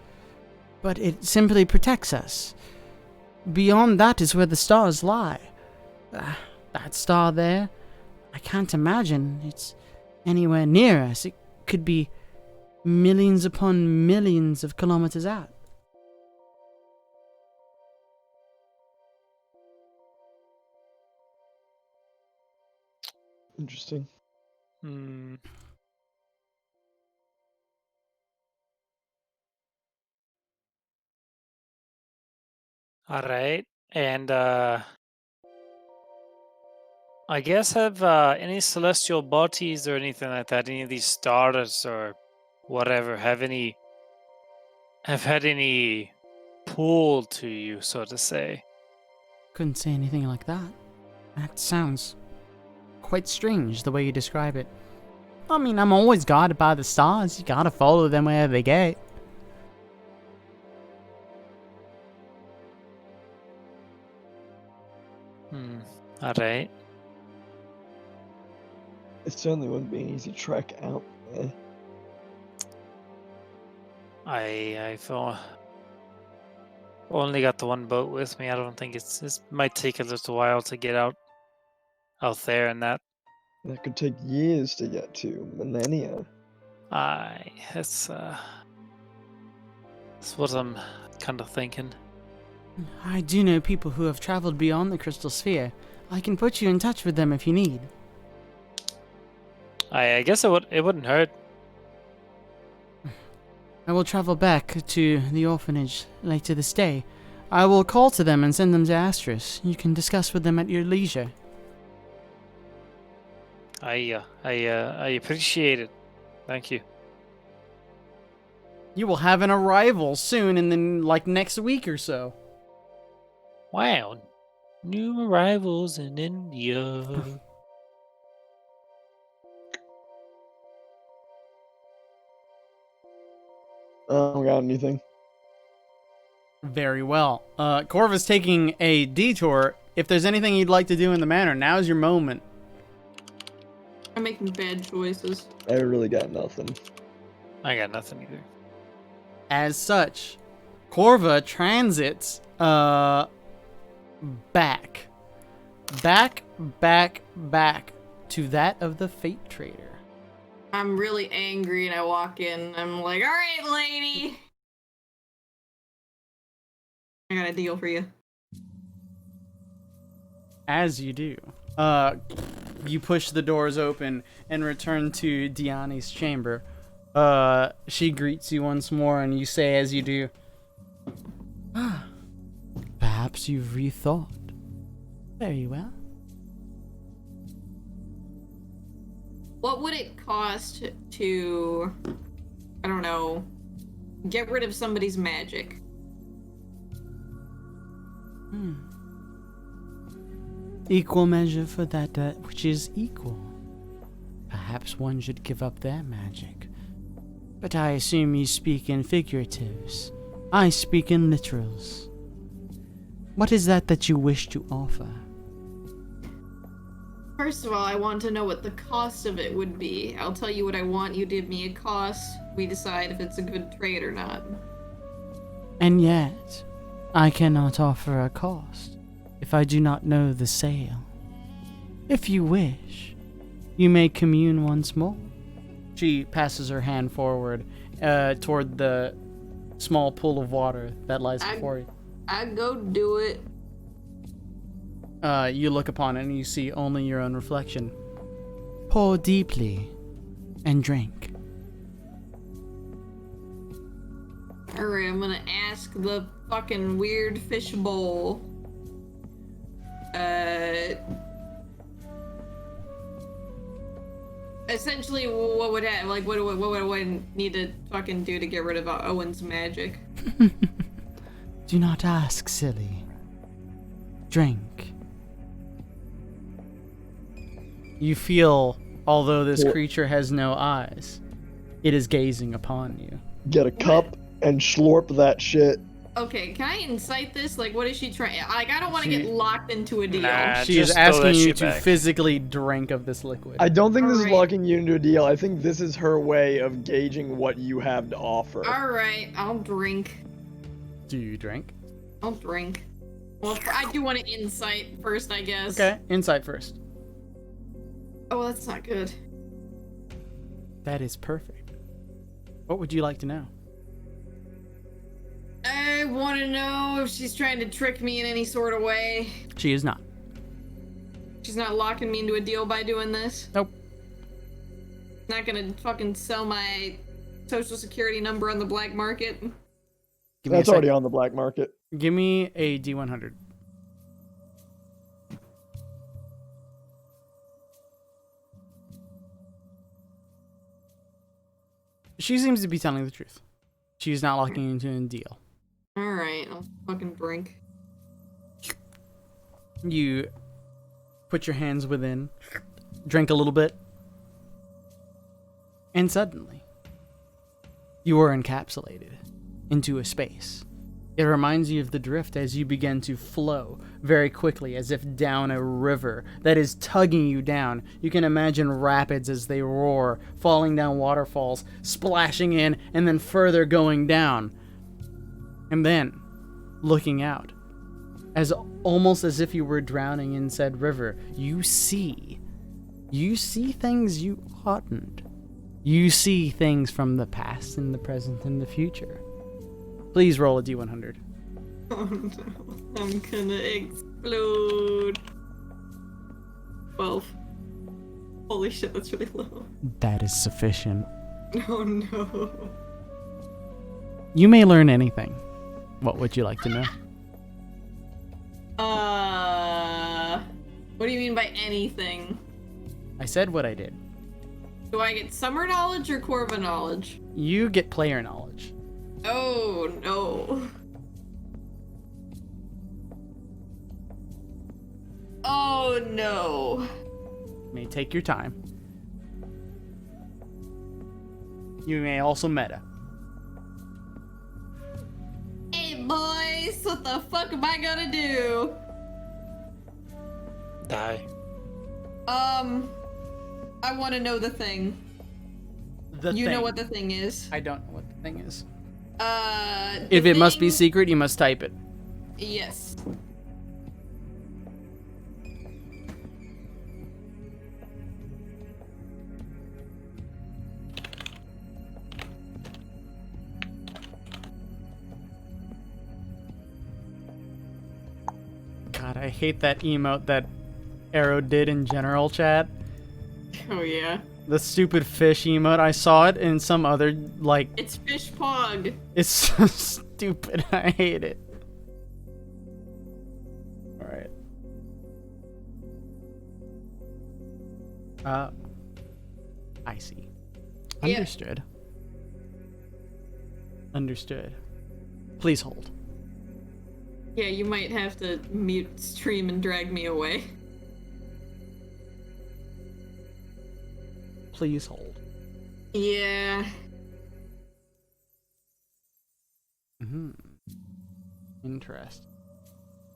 But it simply protects us. Beyond that is where the stars lie. That star there, I can't imagine it's anywhere near us. It could be millions upon millions of kilometers out. Interesting. Hmm. All right. And I guess have any celestial bodies or anything like that, any of these stars or whatever, have had any pull to you, so to say? Couldn't say anything like that. That sounds quite strange the way you describe it. I mean, I'm always guided by the stars. You gotta follow them wherever they go. All right. It certainly wouldn't be an easy trek out there. I've only got the one boat with me. I don't think it might take a little while to get out there and that. That could take years to get to, millennia. That's what I'm kind of thinking. I do know people who have traveled beyond the crystal sphere. I can put you in touch with them if you need. I guess it wouldn't hurt. I will travel back to the orphanage later this day. I will call to them and send them to Astris. You can discuss with them at your leisure. I appreciate it. Thank you. You will have an arrival soon, in the next week or so. Wow. New arrivals in India. I don't got anything. Very well. Corvus taking a detour. If there's anything you'd like to do in the manor, now's your moment. I'm making bad choices. I really got nothing. I got nothing either. As such, Corva transits back to that of the Fate Trader. I'm really angry and I walk in. I'm like, all right, lady. I got a deal for you. As you do, you push the doors open and return to Diani's chamber. She greets you once more, and you say as you do, perhaps you've rethought. Very well. What would it cost to, I don't know, get rid of somebody's magic? Equal measure for that which is equal. Perhaps one should give up their magic. But I assume you speak in figuratives. I speak in literals. What is that you wish to offer? First of all, I want to know what the cost of it would be. I'll tell you what I want, you give me a cost. We decide if it's a good trade or not. And yet, I cannot offer a cost if I do not know the sale. If you wish, you may commune once more. She passes her hand forward toward the small pool of water that lies before you. I go do it. You look upon it and you see only your own reflection. Pour deeply and drink. Alright, I'm gonna ask the fucking weird fish bowl. Essentially, what would I, like, what would I need to fucking do to get rid of Owen's magic? Do not ask, silly. Drink. You feel, although this creature has no eyes, it is gazing upon you. Get a cup and slurp that shit. Okay, can I incite this? Like, what is she trying? Like, I don't want to get locked into a deal. Nah. She is Just throw asking that you shit to back. physically drink of this liquid. I don't think this is Alright. locking you into a deal. I think this is her way of gauging what you have to offer. Alright, I'll drink. Do you drink? I'll drink. Well, I do want to insight first, I guess. Okay, insight first. Oh, that's not good. That is perfect. What would you like to know? I want to know if she's trying to trick me in any sort of way. She is not. She's not locking me into a deal by doing this. Nope. Not gonna fucking sell my social security number on the black market. Give me That's a already sec. on the black market. Give me a D100. She seems to be telling the truth. She's not locking into a deal. Alright, I'll fucking drink. You put your hands within, drink a little bit, and suddenly, you are encapsulated into a space. It reminds you of the drift as you begin to flow very quickly, as if down a river that is tugging you down. You can imagine rapids as they roar, falling down waterfalls, splashing in, and then further going down. And then, looking out, as almost as if you were drowning in said river, you see things you oughtn't. You see things from the past and the present and the future. Please roll a D100. Oh no, I'm gonna explode. 12. Holy shit, that's really low. That is sufficient. Oh no. You may learn anything. What would you like to know? What do you mean by anything? I said what I did. Do I get summer knowledge or Corva knowledge? You get player knowledge. Oh no. Oh no. You may take your time. You may also meta. Hey boys, what the fuck am I gonna do? Die. I want to know the thing. You know what the thing is. I don't know what the thing is. If If it must be secret, you must type it. Yes. God, I hate that emote that Arrow did in general chat. Oh yeah. The stupid fish emote. I saw it in some other, like... It's fish pog. It's so stupid. I hate it. Alright. I see. Yeah. Understood. Understood. Please hold. Yeah, you might have to mute stream and drag me away. Please hold. Yeah. Mm-hmm. Interesting.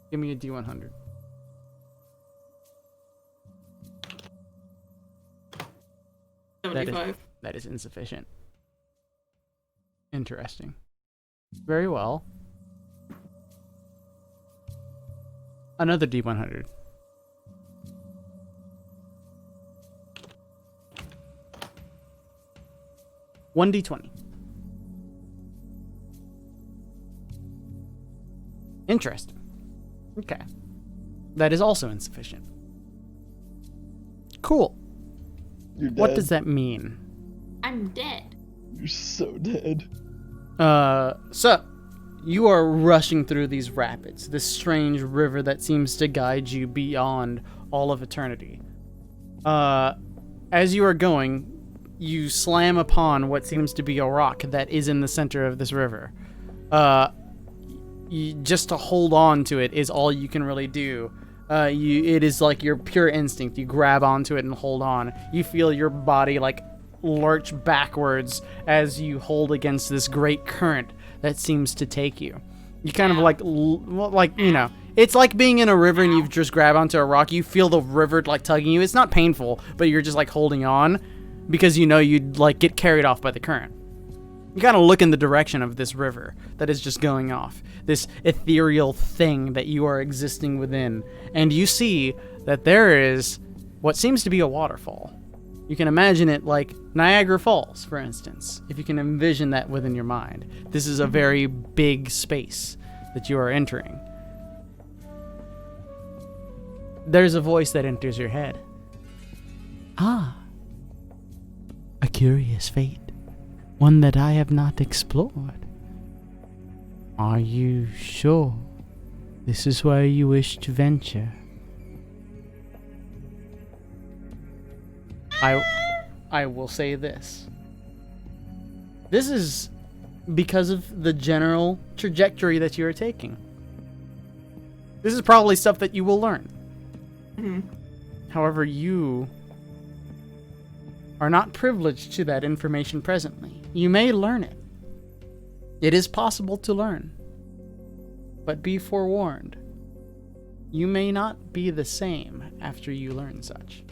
Give me a D100. That 75. That is insufficient. Interesting. Very well. Another D100. One D20. Interesting. Okay. That is also insufficient. Cool. You're dead. What does that mean? I'm dead. You're so dead. So, you are rushing through these rapids, this strange river that seems to guide you beyond all of eternity. As you are going, you slam upon what seems to be a rock that is in the center of this river. Just to hold on to it is all you can really do. It is like your pure instinct. You grab onto it and hold on. You feel your body like lurch backwards as you hold against this great current that seems to take you. You kind of like you know, it's like being in a river and you've just grabbed onto a rock. You feel the river like tugging you. It's not painful, but you're just like holding on because you know you'd like get carried off by the current. You kind of look in the direction of this river that is just going off, this ethereal thing that you are existing within, and you see that there is what seems to be a waterfall. You can imagine it like Niagara Falls, for instance, if you can envision that within your mind. This is a very big space that you are entering. There's a voice that enters your head. Ah, a curious fate, one that I have not explored. Are you sure this is where you wish to venture? I will say this. This is because of the general trajectory that you are taking. This is probably stuff that you will learn. Mm-hmm. However, you are not privileged to that information presently. You may learn it. It is possible to learn. But be forewarned. You may not be the same after you learn such.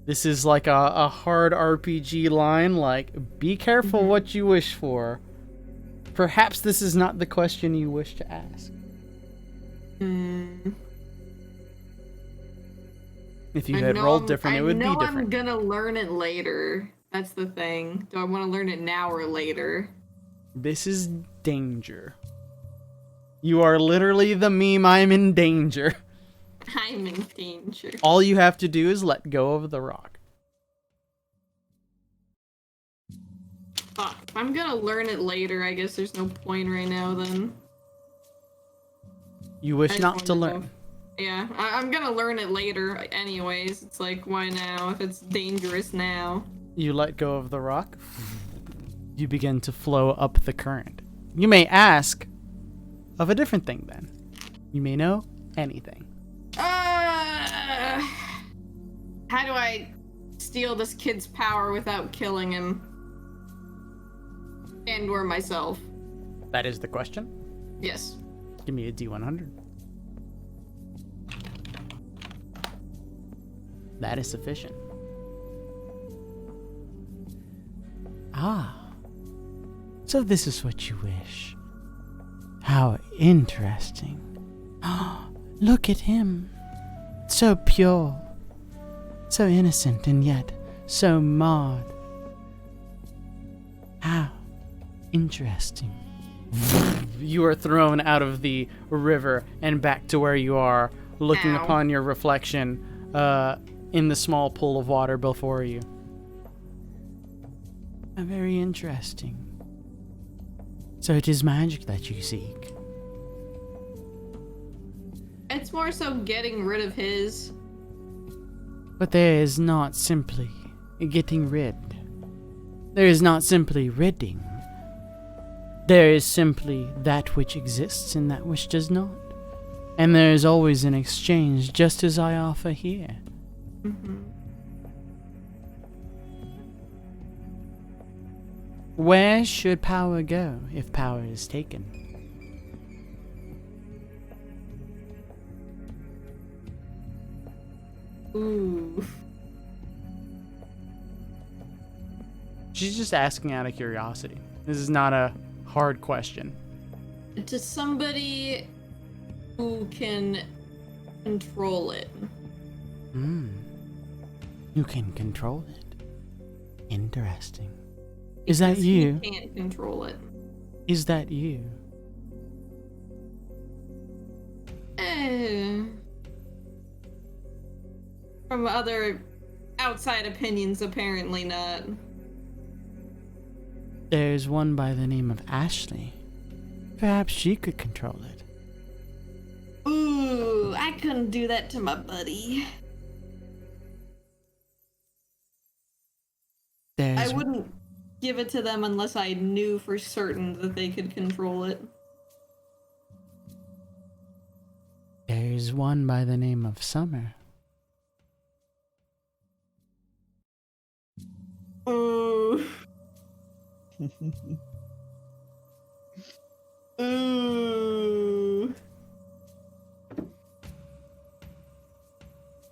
This is like a hard RPG line, like, be careful what you wish for. Perhaps this is not the question you wish to ask. If you had rolled different, it would be different. I'm gonna learn it later. That's the thing. Do I want to learn it now or later? This is danger. You are literally the meme, I'm in danger. I'm in danger. All you have to do is let go of the rock. Fuck. If I'm gonna learn it later, I guess there's no point right now then. You wish not to learn. Yeah, I'm gonna learn it later anyways. It's like, why now if it's dangerous now? You let go of the rock. You begin to flow up the current. You may ask of a different thing then. You may know anything. How do I steal this kid's power without killing him? And or myself? That is the question. Yes. Give me a D100. That is sufficient. Ah. So this is what you wish. How interesting. Look at him. So pure. So innocent and yet so marred. How interesting. You are thrown out of the river and back to where you are, looking upon your reflection in the small pool of water before you. Very interesting. So it is magic that you seek. It's more so getting rid of his. But there is not simply getting rid. There is not simply ridding. There is simply that which exists and that which does not. And there is always an exchange, just as I offer here. Where should power go if power is taken? Ooh. She's just asking out of curiosity. This is not a hard question. To somebody who can control it. You can control it. Interesting. Is that you? He can't control it. Is that you? From other outside opinions, apparently not. There's one by the name of Ashley. Perhaps she could control it. Ooh, I couldn't do that to my buddy. I wouldn't give it to them unless I knew for certain that they could control it. There's one by the name of Summer. Ooh. Ooh.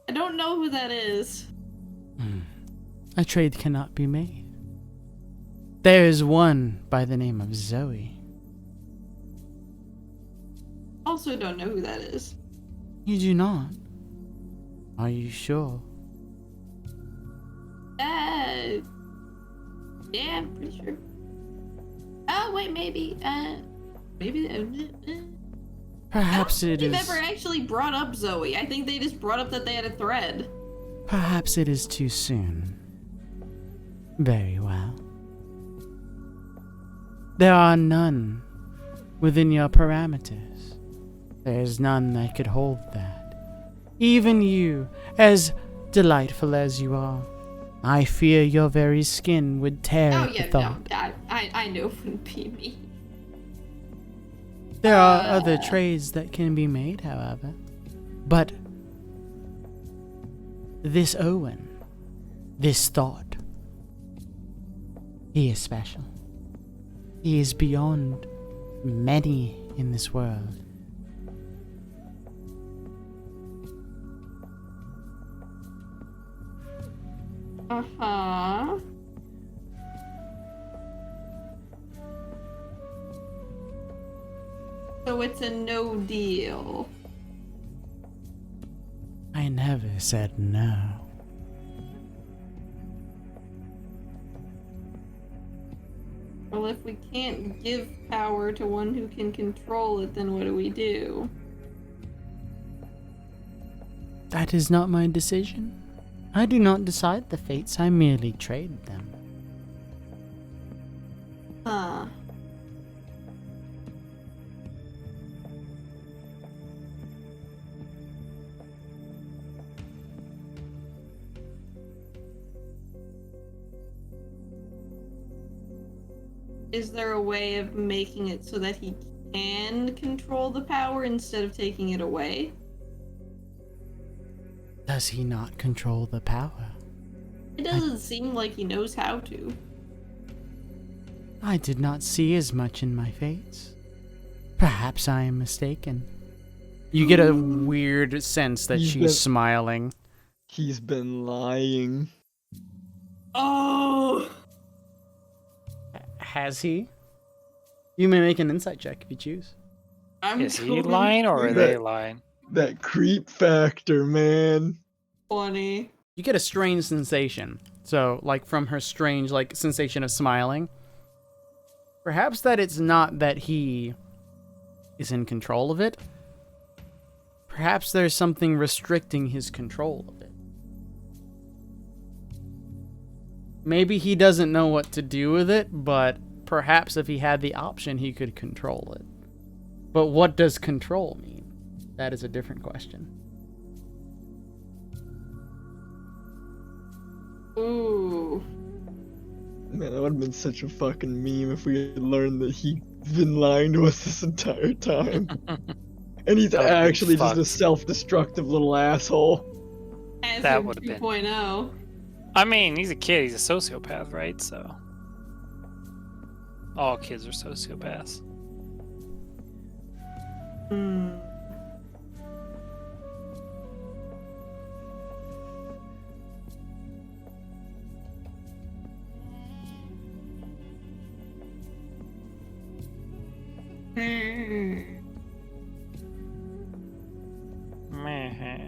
I don't know who that is. A trade cannot be made. There is one by the name of Zoe. Also don't know who that is. You do not? Are you sure? Yeah, I'm pretty sure. Oh wait, maybe. Maybe. Perhaps I it don't think is. they've ever actually brought up Zoe. I think they just brought up that they had a thread. Perhaps it is too soon. Very well. There are none within your parameters. There is none that could hold that. Even you, as delightful as you are, I fear your very skin would tear Oh at the yeah, no, thought. I know it wouldn't be me. There are other trades that can be made, however. But this Owen, this thought, he is special. He is beyond many in this world. Uh-huh. So it's a no deal. I never said no. Well, if we can't give power to one who can control it, then what do we do? That is not my decision. I do not decide the fates, I merely trade them. Huh. Is there a way of making it so that he can control the power instead of taking it away? Does he not control the power? It doesn't seem like he knows how to. I did not see as much in my fates. Perhaps I am mistaken. You get a weird sense that He's she's been- smiling. He's been lying. Oh! Has he? You may make an insight check if you choose. I'm Is he going lying or are to- they lying? That creep factor, man. funny. You get a strange sensation. So, like, from her strange, like, sensation of smiling. Perhaps that it's not that he is in control of it. Perhaps there's something restricting his control of it. Maybe he doesn't know what to do with it, but perhaps if he had the option, he could control it. But what does control mean? That is a different question. Ooh. Man, that would have been such a fucking meme if we had learned that he's been lying to us this entire time. And he's That would've been actually just a fucked. self-destructive little asshole. As That of would've been- 2.0. I mean, he's a kid. He's a sociopath, right? So all kids are sociopaths. Hmm. Hmm. Meh.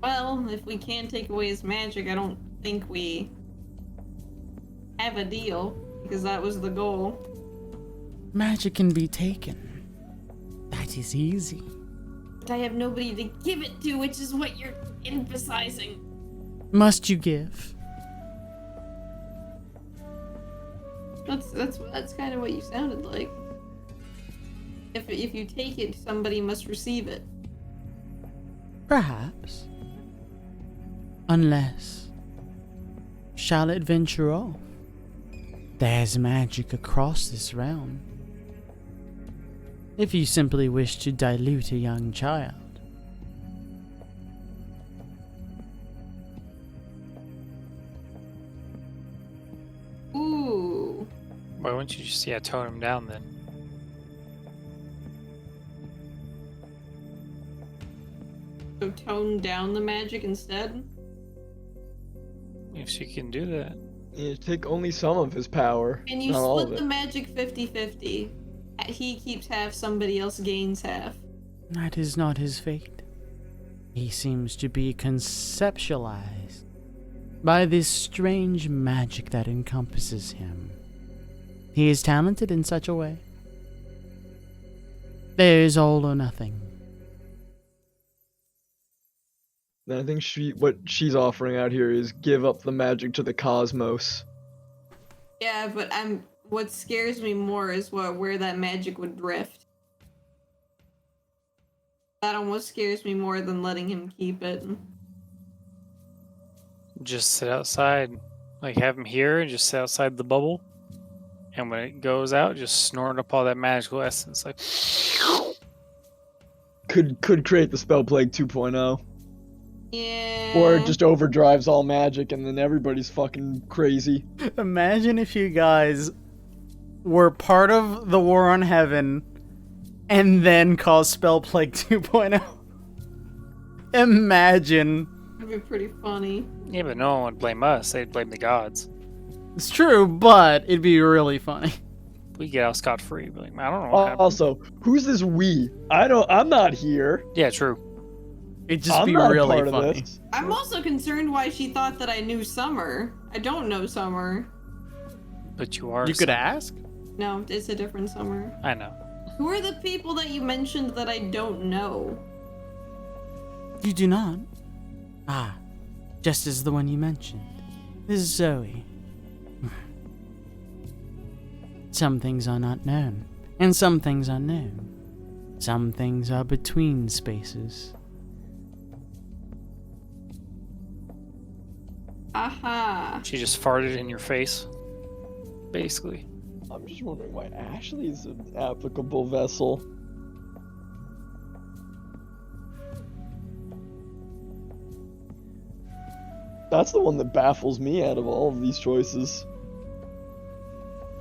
Well, if we can't take away his magic, I don't think we have a deal, because that was the goal. Magic can be taken. That is easy. But I have nobody to give it to, which is what you're emphasizing. Must you give? That's kind of what you sounded like. If you take it, somebody must receive it. Perhaps. Unless. Shall it venture off? There's magic across this realm. If you simply wish to dilute a young child. Ooh. Why wouldn't you just tone him down then? So tone down the magic instead? If she can do that. Yeah, take only some of his power, And you not all of split it. the magic 50-50. He keeps half, somebody else gains half. That is not his fate. He seems to be conceptualized by this strange magic that encompasses him. He is talented in such a way. There is all or nothing. Then I think what she's offering out here is give up the magic to the cosmos. Yeah, but what scares me more is where that magic would drift. That almost scares me more than letting him keep it. Just sit outside. Like, have him here and just sit outside the bubble. And when it goes out, just snort up all that magical essence. Like, Could create the spell plague 2.0. Yeah. Or it just overdrives all magic and then everybody's fucking crazy. Imagine if you guys were part of the War on Heaven and then caused Spell Plague 2.0. Imagine. That'd be pretty funny. yeah, but no one would blame us. They'd blame the gods. It's true, but it'd be really funny. We get out scot-free. Like, I don't know what happened. Also, who's this we? I'm not here. Yeah, true. It'd just I'm be not really a part funny. of this. I'm also concerned why she thought that I knew Summer. I don't know Summer. But you are. You could ask. No, it's a different Summer. I know. Who are the people that you mentioned that I don't know? You do not. Ah, just as the one you mentioned. This is Zoe. Some things are not known, and some things are known. Some things are between spaces. Aha. She just farted in your face. Basically. I'm just wondering why Ashley's an applicable vessel. That's the one that baffles me out of all of these choices.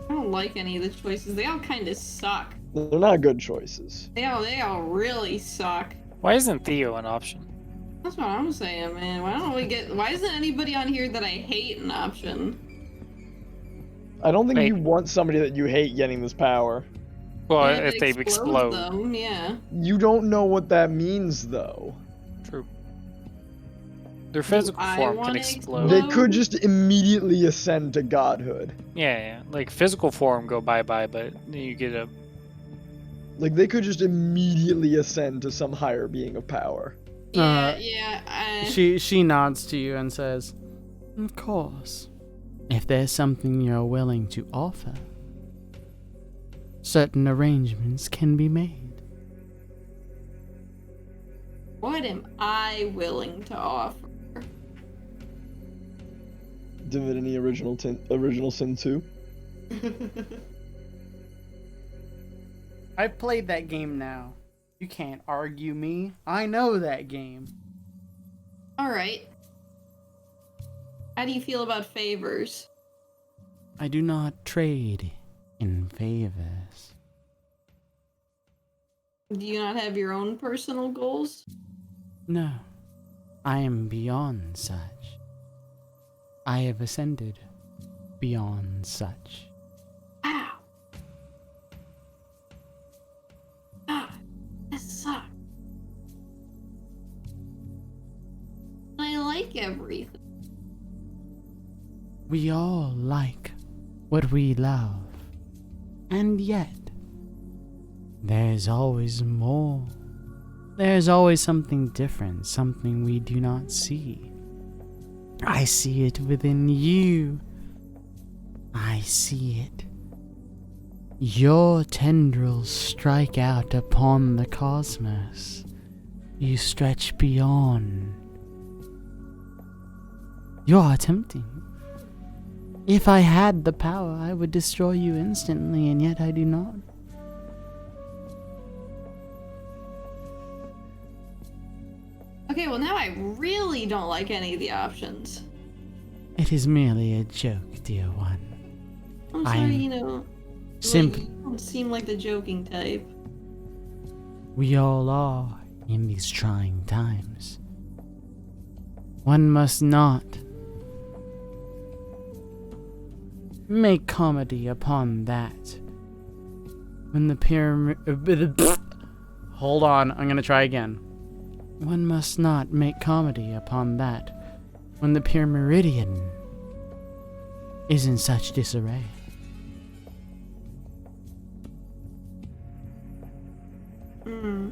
I don't like any of the choices. They all kind of suck. They're not good choices. They all really suck. Why isn't Theo an option? That's what I'm saying, man. Why isn't anybody on here that I hate an option? I don't think Wait. you want somebody that you hate getting this power. Well, Yeah, if it they explodes explode. them, yeah. You don't know what that means, though. True. Their physical I form can wanna explode. They could just immediately ascend to godhood. Yeah. Like, physical form go bye-bye, but then you get a... Like, they could just immediately ascend to some higher being of power. She nods to you and says, "Of course. If there's something you're willing to offer, certain arrangements can be made." What am I willing to offer? Divinity Original Sin 2. I've played that game now. You can't argue me. I know that game. Alright. How do you feel about favors? I do not trade in favors. Do you not have your own personal goals? No, I am beyond such. I have ascended beyond such. Ow. Ah, this sucks. I like everything. We all like what we love. And yet, there's always more. There's always something different, something we do not see. I see it within you. I see it. Your tendrils strike out upon the cosmos. You stretch beyond. You are tempting. If I had the power, I would destroy you instantly, and yet I do not. Okay, well now I really don't like any of the options. It is merely a joke, dear one. I'm I'm sorry, you know. simp- You don't seem like the joking type. We all are in these trying times. One must not make comedy upon that. When the pyramid... Hold on, I'm gonna try again. One must not make comedy upon that when the pure meridian is in such disarray. Hmm.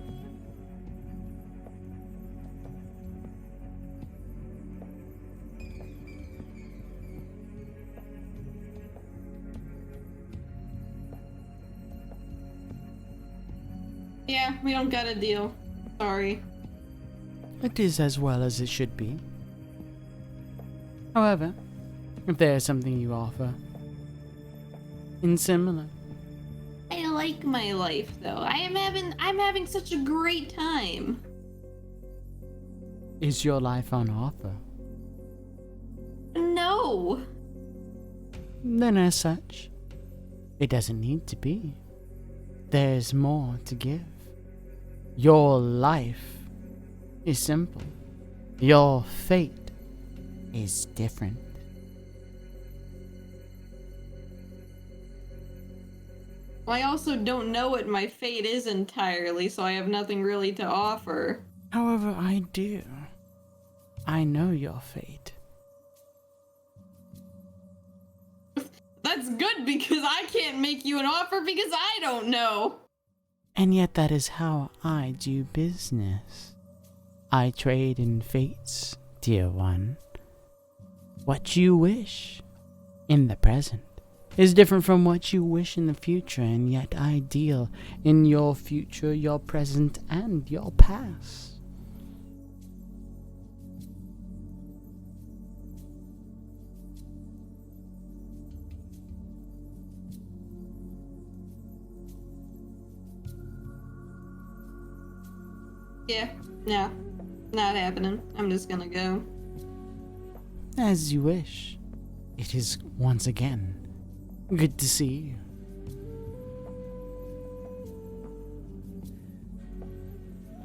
Yeah, we don't got a deal. Sorry. It is as well as it should be. However, if there is something you offer in similar, I like my life though. I'm having such a great time. is your life on offer? No. Then as such, it doesn't need to be. There's more to give. Your life is simple. Your fate is different. I also don't know what my fate is entirely, so I have nothing really to offer. However, I do. I know your fate. That's good because I can't make you an offer because I don't know. And yet that is how I do business. I trade in fates, dear one. What you wish in the present is different from what you wish in the future, and yet I deal in your future, your present, and your past. Yeah, no, not happening. I'm just gonna go. As you wish. It is once again good to see you.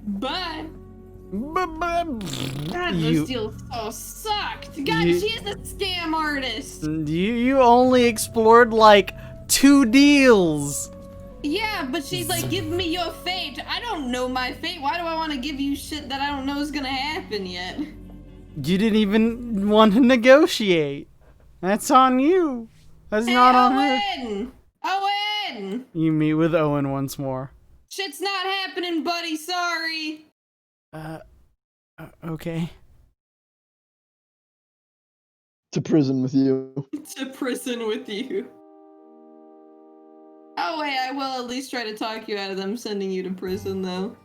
Bye. God, You- those deals so sucked. God, You- she is a scam artist. You only explored like 2 deals. Yeah, but she's like, give me your fate. I don't know my fate. Why do I want to give you shit that I don't know is gonna happen yet? You didn't even want to negotiate. That's on you. That's Hey, not on her. Owen! Owen! You meet with Owen once more. Shit's not happening, buddy. Sorry. Okay. To prison with you. To prison with you. Oh wait, I will at least try to talk you out of them sending you to prison, though.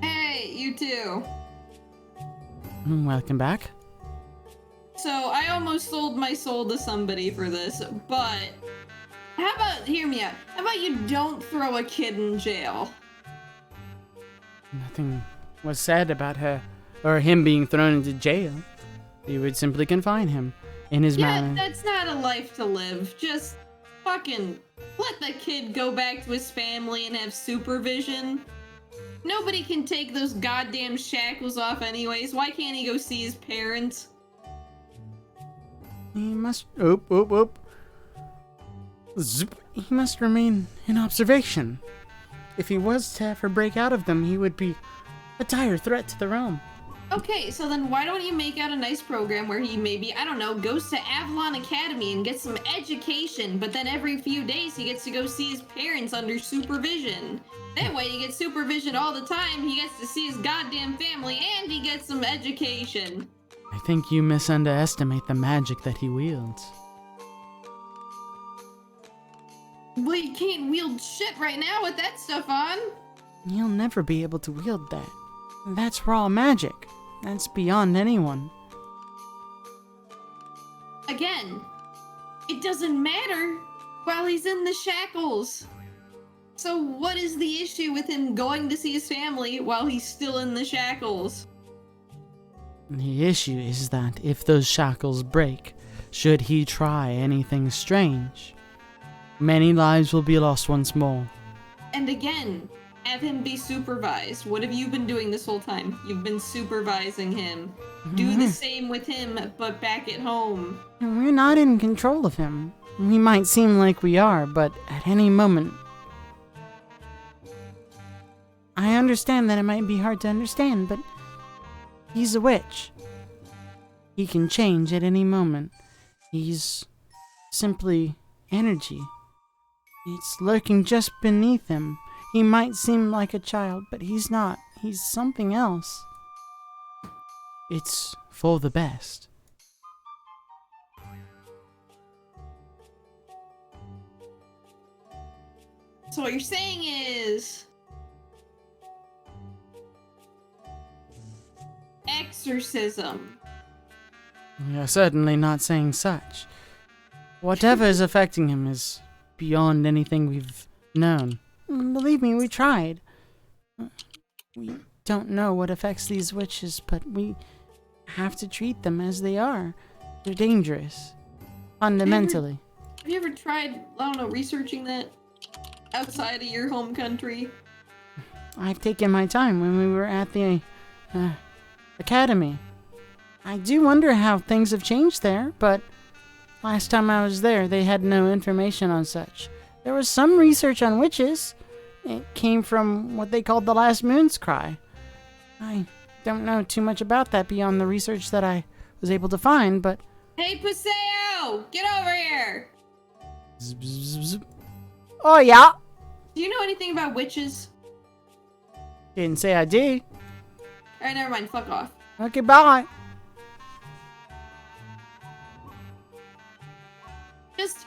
Hey, you too. Welcome back. So, I almost sold my soul to somebody for this, but... How about, hear me out, how about you don't throw a kid in jail? Nothing was said about her or him being thrown into jail. You would simply confine him in his Yeah, manner. that's not a life to live. Just fucking let the kid go back to his family and have supervision. Nobody can take those goddamn shackles off anyways. Why can't he go see his parents? He must. Oop. Zip. He must remain in observation. If he was to ever break out of them, he would be a dire threat to the realm. Okay, so then why don't you make out a nice program where he maybe, I don't know, goes to Avalon Academy and gets some education, but then every few days he gets to go see his parents under supervision. That way he gets supervision all the time, he gets to see his goddamn family, and he gets some education. I think you misunderestimate the magic that he wields. Well, you can't wield shit right now with that stuff on. You'll never be able to wield that. That's raw magic. That's beyond anyone. Again, it doesn't matter while he's in the shackles. So what is the issue with him going to see his family while he's still in the shackles? The issue is that if those shackles break, should he try anything strange, many lives will be lost once more. And again, have him be supervised. What have you been doing this whole time? You've been supervising him. Do the same with him, but back at home. We're not in control of him. We might seem like we are, but at any moment... I understand that it might be hard to understand, but he's a witch. He can change at any moment. He's simply energy. It's lurking just beneath him. He might seem like a child, but he's not. He's something else. It's for the best. So what you're saying is... exorcism. We are certainly not saying such. Whatever is affecting him is beyond anything we've known. Believe me, we tried. We don't know what affects these witches, but we have to treat them as they are. They're dangerous. Fundamentally. Have you ever tried, I don't know, researching that outside of your home country? I've taken my time when we were at the academy. I do wonder how things have changed there, but last time I was there, they had no information on such. There was some research on witches. It came from what they called the Last Moon's Cry. I don't know too much about that beyond the research that I was able to find, but... Hey, Paseo! Get over here! Zip, zip, zip. Oh, yeah? Do you know anything about witches? Didn't say I did. Alright, never mind. Fuck off. Okay, bye. Just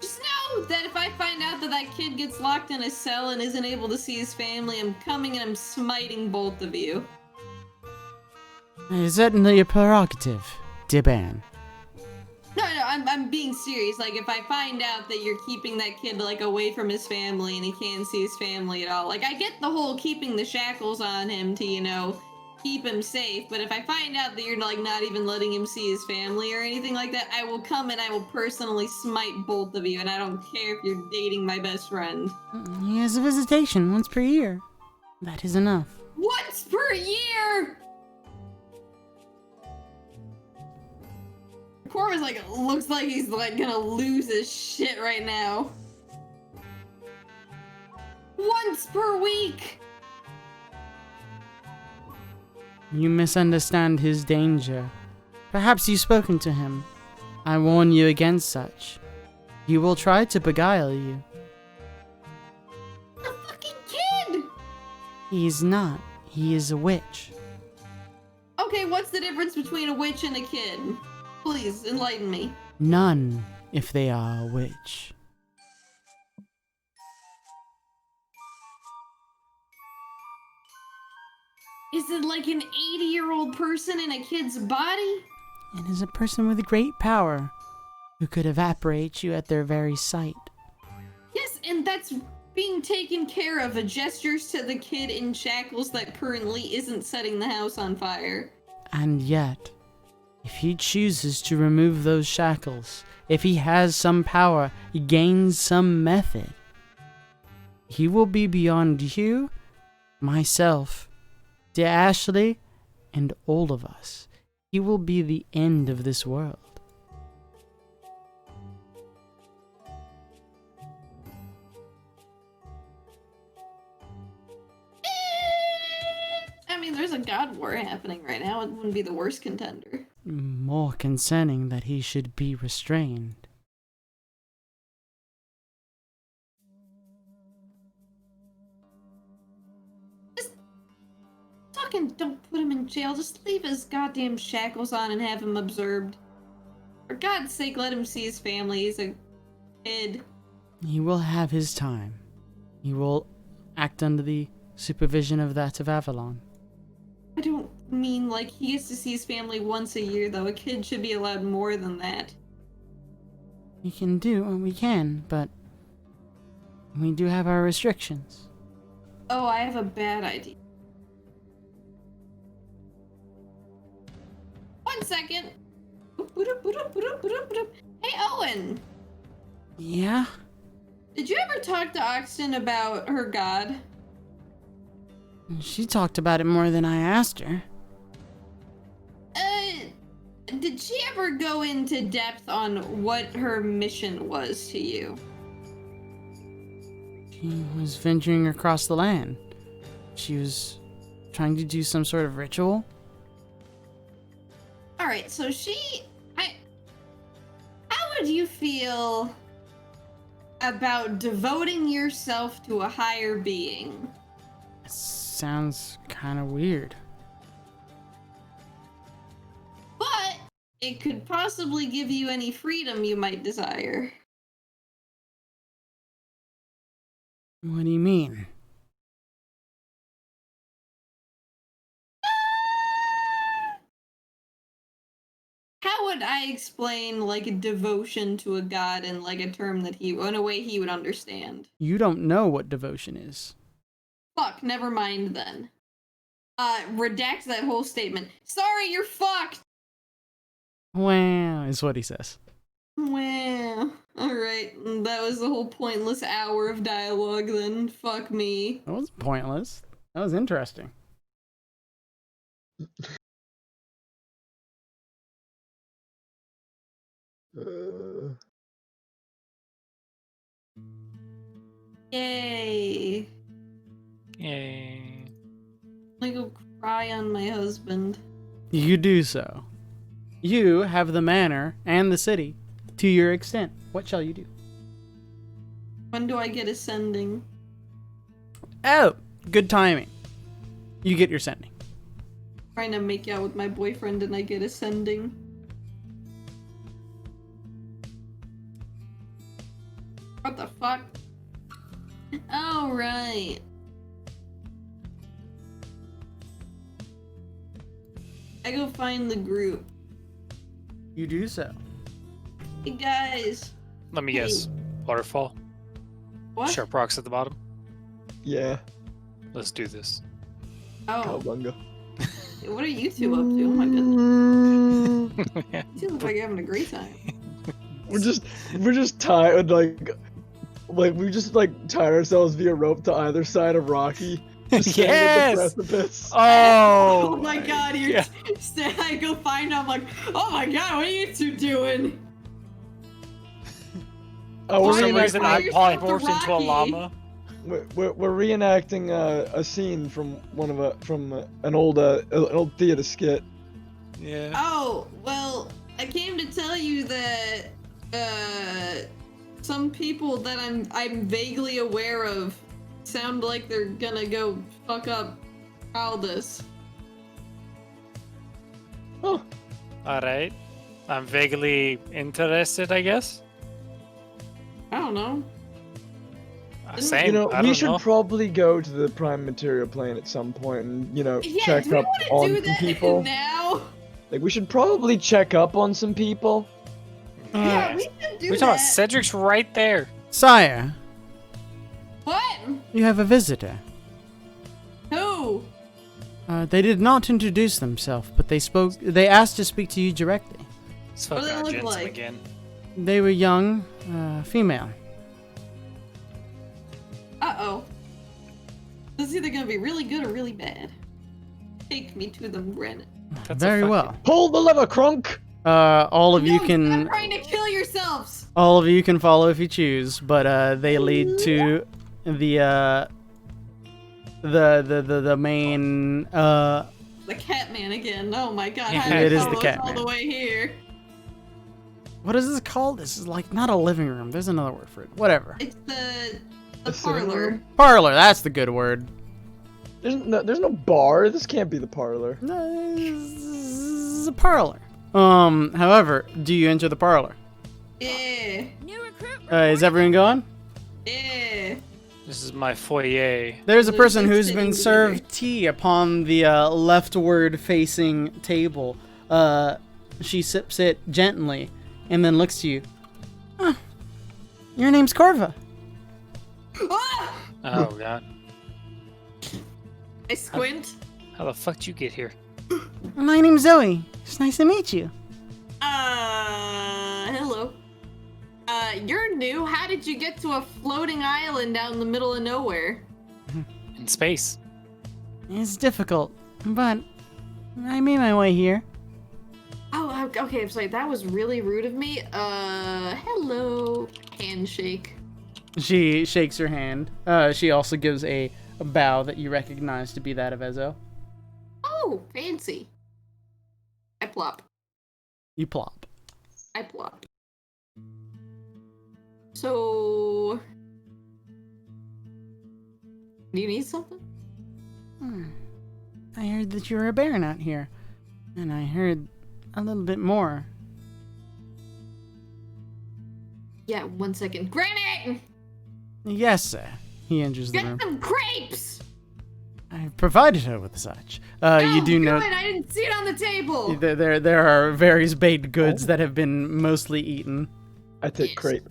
know that if I find out that that kid gets locked in a cell and isn't able to see his family, I'm coming and I'm smiting both of you. It's certainly a prerogative, Diban. No, I'm being serious. Like, if I find out that you're keeping that kid, like, away from his family and he can't see his family at all. Like, I get the whole keeping the shackles on him to, you know, keep him safe. But if I find out that you're, like, not even letting him see his family or anything like that, I will come and I will personally smite both of you. And I don't care if you're dating my best friend. He has a visitation once per year. That is enough. Once per year! Corvus, like, looks like he's, like, gonna lose his shit right now. Once per week! You misunderstand his danger. Perhaps you've spoken to him. I warn you against such. He will try to beguile you. A fucking kid! He is not. He is a witch. Okay, what's the difference between a witch and a kid? Please, enlighten me. None, if they are a witch. Is it like an 80-year-old person in a kid's body? It is a person with great power who could evaporate you at their very sight. Yes, and that's being taken care of. A gestures to the kid in shackles that currently isn't setting the house on fire. And yet, if he chooses to remove those shackles, if he has some power, gains some method, he will be beyond you, myself, dear Ashley, and all of us. He will be the end of this world. I mean, there's a god war happening right now. It wouldn't be the worst contender. More concerning that he should be restrained. Just fucking don't put him in jail. Just leave his goddamn shackles on and have him observed. For God's sake, let him see his family. He's a kid. He will have his time. He will act under the supervision of that of Avalon. I don't mean like he gets to see his family once a year, though. A kid should be allowed more than that. We can do what we can, but we do have our restrictions. Oh, I have a bad idea. 1 second. Hey, Owen. Yeah? Did you ever talk to Oxton about her god? She talked about it more than I asked her. Did she ever go into depth on what her mission was to you? She was venturing across the land. She was trying to do some sort of ritual. Alright, so how would you feel about devoting yourself to a higher being? Sounds kind of weird. But it could possibly give you any freedom you might desire. What do you mean? How would I explain like a devotion to a god in like a term that in a way he would understand? You don't know what devotion is. Fuck, never mind then. Redact that whole statement. Sorry, you're fucked! Wow, is what he says. Wow. Alright, that was the whole pointless hour of dialogue then. Fuck me. That was pointless. That was interesting. Yay. Yay. I'm gonna go cry on my husband. You do so. You have the manor and the city to your extent. What shall you do? When do I get ascending? Oh, good timing. You get your sending. Trying to make out with my boyfriend and I get ascending. What the fuck? Oh, right. I go find the group. You do so. Hey guys. Let me guess. Waterfall. What? Sharp rocks at the bottom. Yeah. Let's do this. Oh, Cowabunga. what are you two up to? Oh my goodness. You two look like you're having a great time. We're just tied like we just like tied ourselves via rope to either side of Rocky. Just standing at the Yes! precipice. Oh, Oh my god, you're I go find him, I'm like, oh my god, what are you two doing? Oh, For we're some reason, I yourself to polymorphed into a Rocky. llama. we're reenacting a scene from an old theater skit. Yeah. Oh, well, I came to tell you that some people that I'm vaguely aware of sound like they're gonna go fuck up Aldous. Oh, Alright. I'm vaguely interested, I guess. I don't know. Same. you know, I we don't should know. probably go to the prime material plane at some point and Yeah, check do we up want to on do some that people. now? Like we should probably check up on some people. Yeah, we should do We're that. talking about Cedric's right there. Sire, What? you have a visitor. Who? They did not introduce themselves, but they asked to speak to you directly. It's What do fucking they look Argentum like? again. They were young, female. Uh-oh. This is either gonna be really good or really bad. Take me to them, Brennan. That's a Very fucking- well. Pull the lever, Crunk. All of you No, can stop trying to kill yourselves! all of you can follow if you choose, but they lead to the main The Catman again. Oh my god, Yeah, how did it is the follow us all Catman. the way here? what is this called? This is like not a living room. There's another word for it. Whatever. It's the sitting parlor. room? Parlor. That's the good word. There's no bar. This can't be the parlor. No, this is a parlor. However, do you enter the parlor? Yeah. New recruit Is everyone going? Yeah. This is my foyer. There's a They're person both who's sitting been together. served tea upon the leftward-facing table. She sips it gently and then looks to you. Huh. Your name's Corva. Ah! Oh god. I squint. How the fuck did you get here? My name's Zoe. It's nice to meet you. Hello. You're new. How did you get to a floating island out in the middle of nowhere? In space. It's difficult, but I made my way here. Oh, okay, I'm sorry. That was really rude of me. Hello. Handshake. She shakes her hand. She also gives a bow that you recognize to be that of Ezo. Oh, fancy. I plop. You plop. I plop. So... Do you need something? I heard that you were a baron out here. And I heard a little bit more. Yeah, 1 second. Granite! Yes, sir. He enters the room. Get some grapes! I've provided her with such. You do know I didn't see it on the table! there are various baked goods that have been mostly eaten. I take Yes. crepe.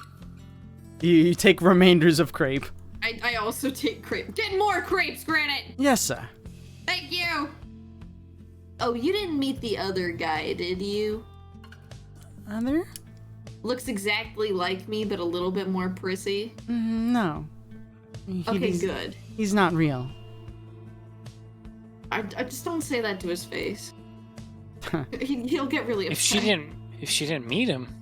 You take remainders of crepe. I also take crepe. Get more crepes, Granite! Yes, sir. Thank you! Oh, you didn't meet the other guy, did you? Other? Looks exactly like me, but a little bit more prissy. No. Okay, good. He's not real. I just don't say that to his face. He'll get really upset. If she didn't meet him,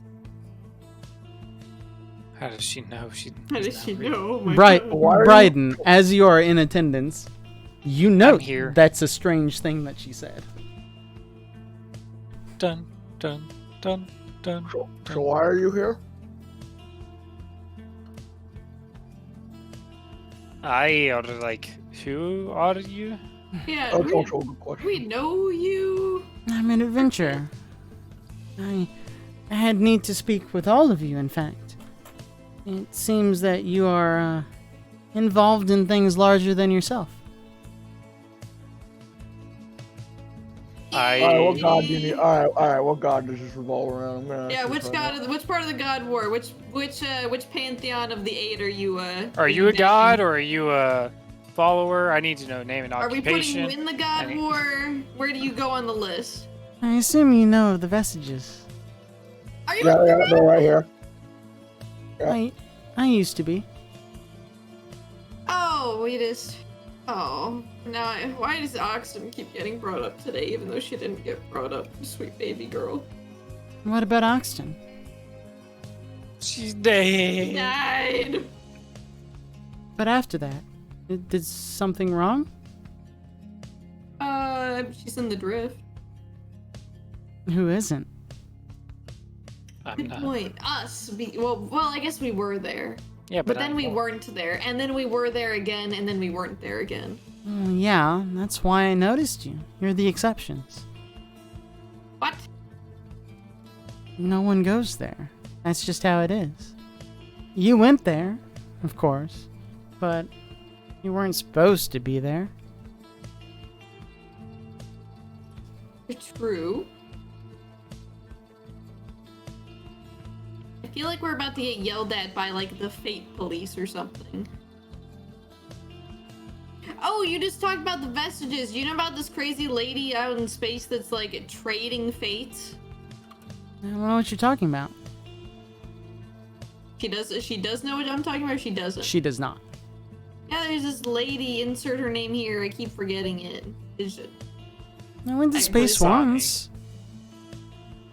how does she know she? How does she know? Oh my Bright, God. Bryden, as you are in attendance, you note here. that's a strange thing that she said. Dun dun dun dun. So why are you here? I are like, who are you? Yeah, That's also a good question. we know you. I'm an adventurer. I had need to speak with all of you, in fact. It seems that you are involved in things larger than yourself. Alright, what god do you need? Alright, what god does this revolve around? I'm gonna Yeah, ask which you god? Which part of the god war? Which pantheon of the 8 are you? Are you a god or are you a follower? I need to know name and Are we occupation. putting you in the god war? Where do you go on the list? I assume you know of the vestiges. Are you? Yeah, they're right here. I used to be. Oh, we just. Oh, now why does Oxton keep getting brought up today, even though she didn't get brought up, sweet baby girl? What about Oxton? She's dead. Died. But after that, did something wrong? She's in the drift. Who isn't? I'm Good not. point. Us. Well, I guess we were there. Yeah, But then I'm we not. weren't there, and then we were there again, and then we weren't there again. Oh, yeah, that's why I noticed you. You're the exceptions. What? No one goes there. That's just how it is. You went there, of course, but you weren't supposed to be there. True. I feel like we're about to get yelled at by, like, the fate police or something. Oh, you just talked about the vestiges. You know about this crazy lady out in space that's, like, trading fates? I don't know what you're talking about. She does know what I'm talking about, or she doesn't? She does not. Yeah, there's this lady, insert her name here, I keep forgetting it. I went to I- space Dasani. once.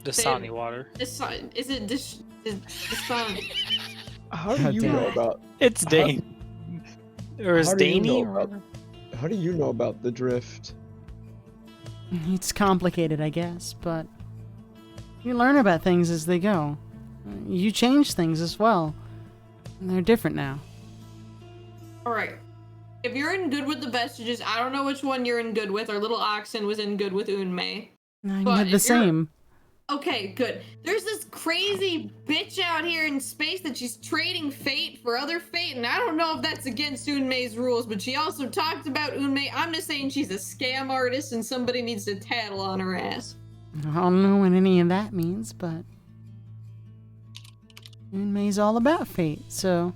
Dasani water. Is it Dasani? How do God you damn know it. about? It's Dane. Or is How do you Daney? know about- How do you know about the drift? It's complicated, I guess, but you learn about things as they go. You change things as well. And they're different now. Alright. If you're in good with the vestiges, I don't know which one you're in good with. Our little oxen was in good with Unmei. I But did the if you're- same. Okay, good. There's this crazy bitch out here in space that she's trading fate for other fate, and I don't know if that's against Unmei's rules, but she also talked about Unmei. I'm just saying she's a scam artist and somebody needs to tattle on her ass. I don't know what any of that means, but Unmei's all about fate, so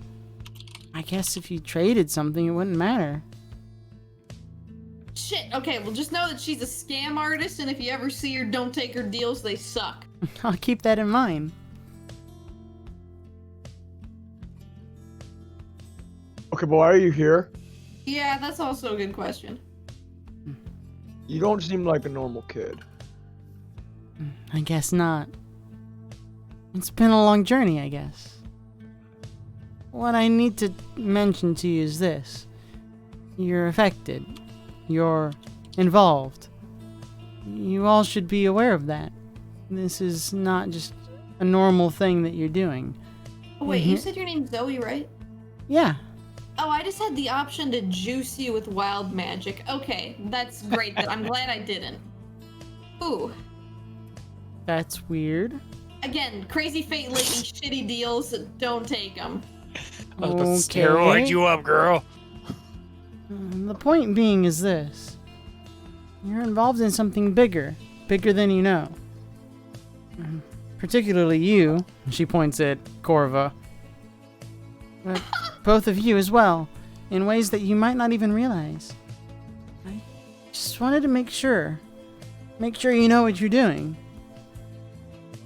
I guess if you traded something, it wouldn't matter. Shit, okay, well just know that she's a scam artist, and if you ever see her, don't take her deals, they suck. I'll keep that in mind. Okay, but why are you here? Yeah, that's also a good question. You don't seem like a normal kid. I guess not. It's been a long journey, I guess. What I need to mention to you is this. You're affected. You're involved. You all should be aware of that. This is not just a normal thing that you're doing. Oh, wait, you Mhm. said your name's Zoe, right? Yeah. Oh, I just had the option to juice you with wild magic. Okay, that's great. I'm glad I didn't. Ooh. That's weird. Again, crazy fate lady shitty deals. Don't take them. I was about to Okay. steroid you up, girl. The point being is this. You're involved in something bigger than you know. Particularly you, she points at Corva. But both of you as well, in ways that you might not even realize. I just wanted to make sure you know what you're doing.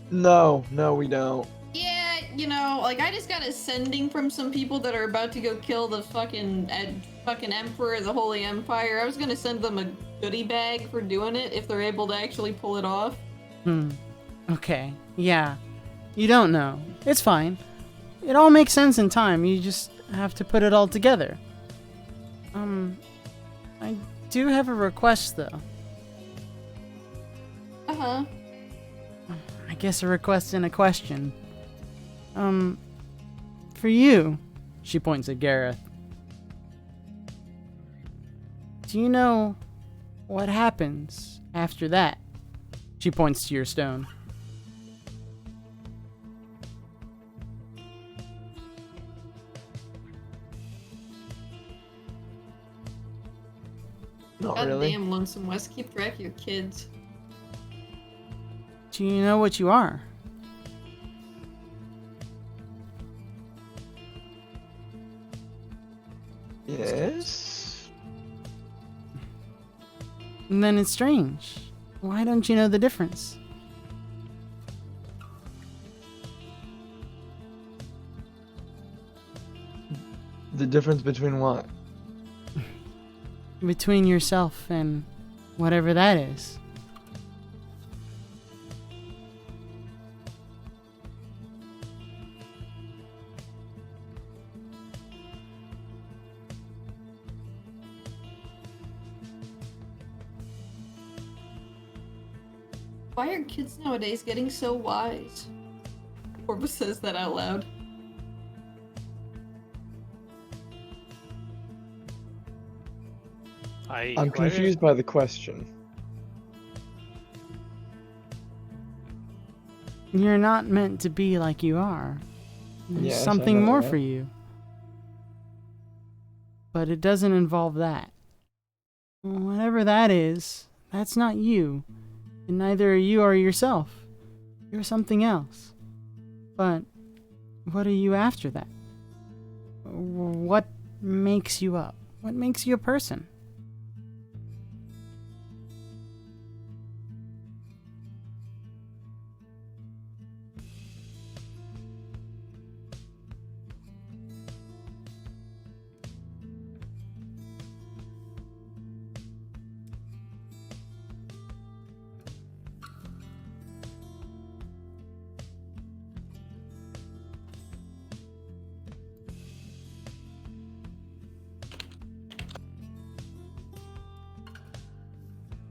No, we don't. Yeah, you know, like I just got a sending from some people that are about to go kill the fucking emperor of the Holy Empire. I was gonna send them a goodie bag for doing it if they're able to actually pull it off. Okay, yeah. You don't know. It's fine. It all makes sense in time. You just have to put it all together. I do have a request, though. Uh-huh. I guess a request and a question. For you, she points at Gareth. Do you know what happens after that? She points to your stone. Not God really. damn, Lonesome West, keep track of your kids. Do you know what you are? Yes. And then it's strange. Why don't you know the difference? The difference between what? Between yourself and whatever that is. Why are kids nowadays getting so wise? Corva says that out loud. I'm confused by the question. You're not meant to be like you are. There's Yes, I something know more that. for you. But it doesn't involve that. Whatever that is, that's not you. And neither are you or yourself. You're something else. But what are you after that? What makes you up? What makes you a person?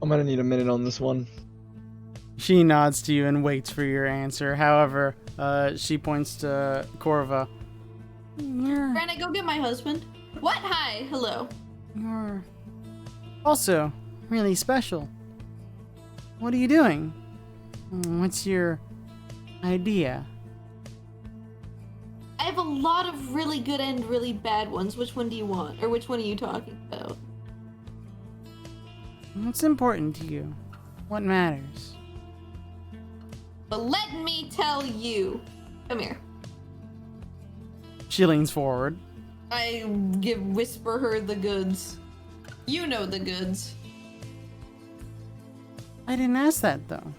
I'm gonna need a minute on this one. She nods to you and waits for your answer. However, she points to Corva. You're Granny, go get my husband. What? Hi. Hello. You're also really special. What are you doing? What's your idea? I have a lot of really good and really bad ones. Which one do you want? Or which one are you talking about? What's important to you? What matters? But let me tell you. Come here. She leans forward. I whisper her the goods. You know the goods. I didn't ask that though.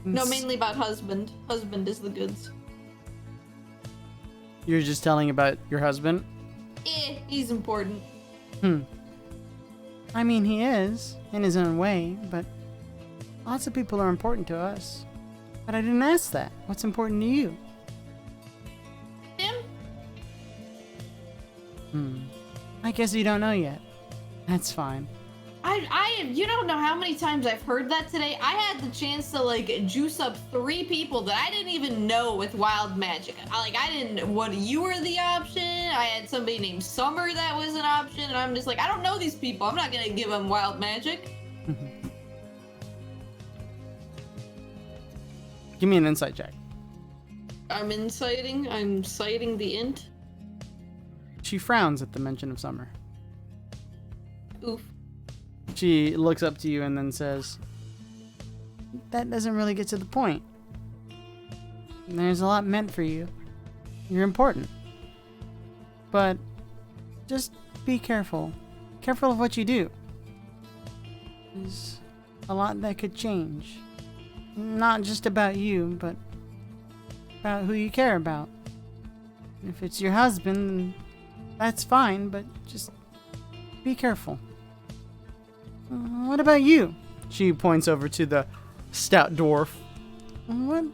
No, It's- mainly about husband. Husband is the goods. You're just telling about your husband? He's important. I mean, he is, in his own way, but lots of people are important to us. But I didn't ask that. What's important to you? Him? I guess you don't know yet. That's fine. You don't know how many times I've heard that today. I had the chance to like juice up 3 people that I didn't even know with wild magic. You were the option. I had somebody named Summer that was an option, and I'm just like, I don't know these people. I'm not gonna give them wild magic. Give me an insight check. I'm citing the int. She frowns at the mention of Summer. Oof. She looks up to you and then says, that doesn't really get to the point. There's a lot meant for you. You're important. But just be careful. Careful of what you do. There's a lot that could change. Not just about you, but about who you care about. If it's your husband, that's fine, but just be careful. What about you? She points over to the stout dwarf. What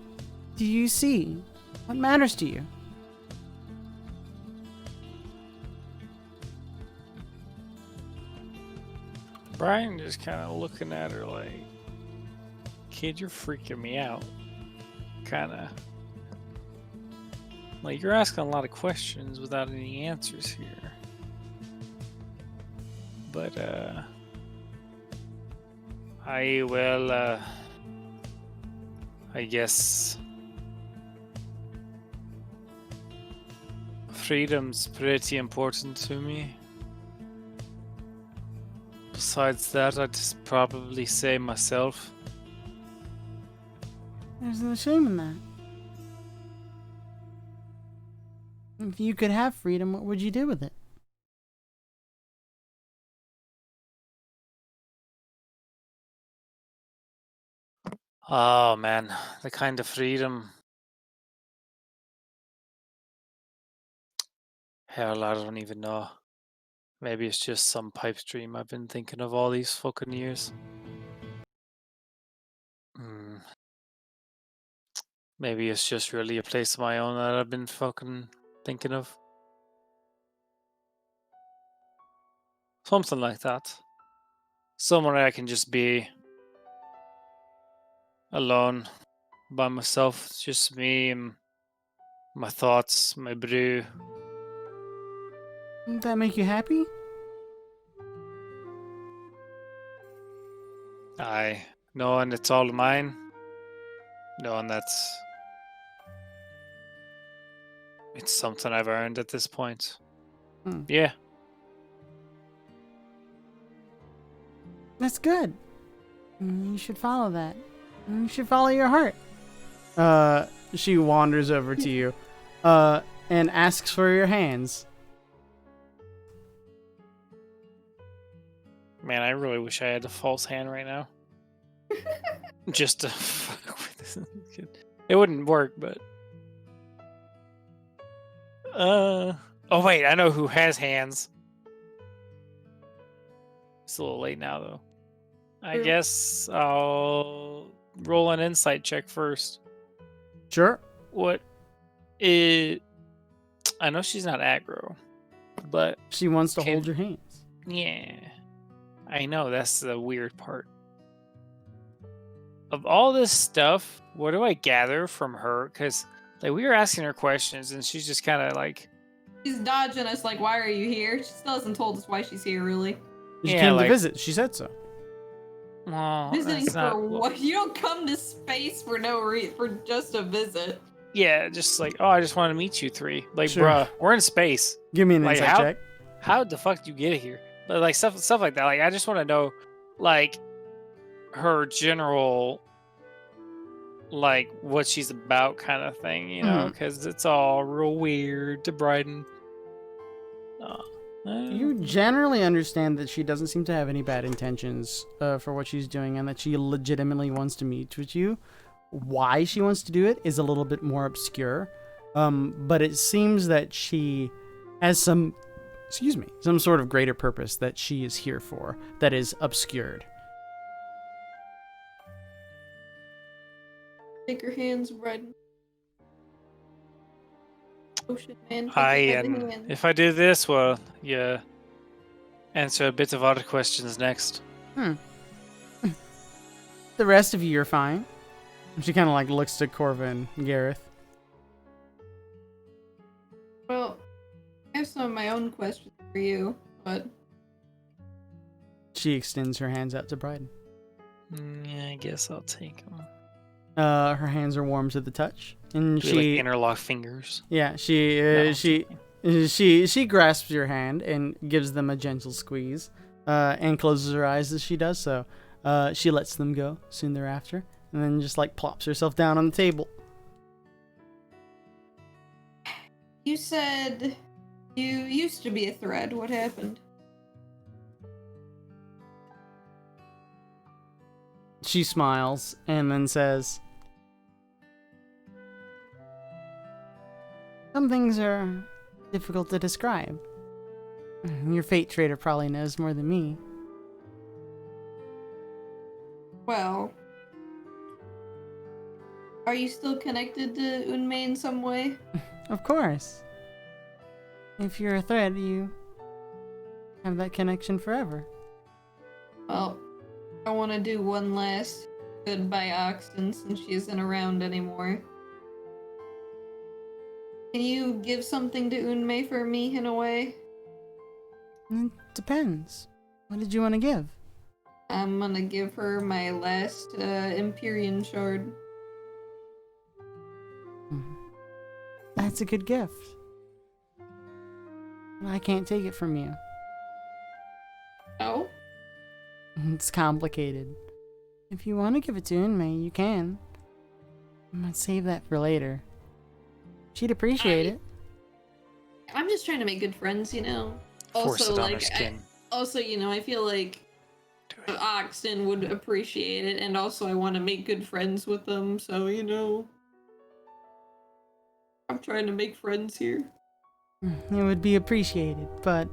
do you see? What matters to you? Brian just kind of looking at her like, kid, you're freaking me out. Kind of. Like, you're asking a lot of questions without any answers here. But, I guess freedom's pretty important to me. Besides that, I'd just probably say myself. There's no shame in that. If you could have freedom, what would you do with it? Oh man, the kind of freedom. Hell, I don't even know. Maybe it's just some pipe dream I've been thinking of all these fucking years. Maybe it's just really a place of my own that I've been fucking thinking of. Something like that. Somewhere I can just be alone by myself. It's just me and my thoughts, my brew. Wouldn't that make you happy? Aye, knowing it's all mine. Knowing it's something I've earned at this point. Yeah. That's good. You should follow that. You should follow your heart. She wanders over to you, and asks for your hands. Man, I really wish I had a false hand right now. Just to fuck with this kid. It wouldn't work, but... Oh wait, I know who has hands. It's a little late now, though. I guess I'll roll an insight check first. Sure. I know she's not aggro, but... She wants to hold your hands. Yeah. I know, that's the weird part. Of all this stuff, what do I gather from her? Because like we were asking her questions, and she's just kind of like... She's dodging us like, why are you here? She still hasn't told us why she's here, really. She came to visit. She said so. Well, visiting that's not... for what? You don't come to space for no reason, for just a visit. Yeah, just like, oh, I just want to meet you three. Like, Sure. bruh, we're in space. Give me an Like, insight check. How the fuck do you get here? But like stuff like that. Like, I just want to know, like, her general, like, what she's about kind of thing, you know? Because it's all real weird to Bryden. You generally understand that she doesn't seem to have any bad intentions for what she's doing, and that she legitimately wants to meet with you. Why she wants to do it is a little bit more obscure, but it seems that she has some sort of greater purpose that she is here for that is obscured. Take your hands, Bryden. Oh shit, man. If I do this, well, yeah, answer a bit of other questions next. The rest of you are fine. She kind of like looks to Corva and Gareth. Well, I have some of my own questions for you, but She extends her hands out to Bryden. Yeah, I guess I'll take them. Her hands are warm to the touch, and Do we, like, she interlock fingers? yeah No, she grasps your hand and gives them a gentle squeeze, and closes her eyes as she does so. She lets them go soon thereafter, and then just like plops herself down on the table. you said you used to be a thread. What happened? She smiles and then says, "Some things are difficult to describe. Your fate trader probably knows more than me." Well, are you still connected to Unmei in some way? Of course. If you're a thread, you have that connection forever. Well, I want to do one last goodbye, Oxton, since she isn't around anymore. Can you give something to Unmei for me in a way? It depends. What did you want to give? I'm gonna give her my last Empyrean shard. That's a good gift. I can't take it from you. Oh? It's complicated. If you want to give it to Unmei, you can. I might save that for later. She'd appreciate it. I'm just trying to make good friends, you know? Force Also, it on her like, skin. I feel like Do it. Oxton would appreciate it, and also I want to make good friends with them, so, you know. I'm trying to make friends here. It would be appreciated, but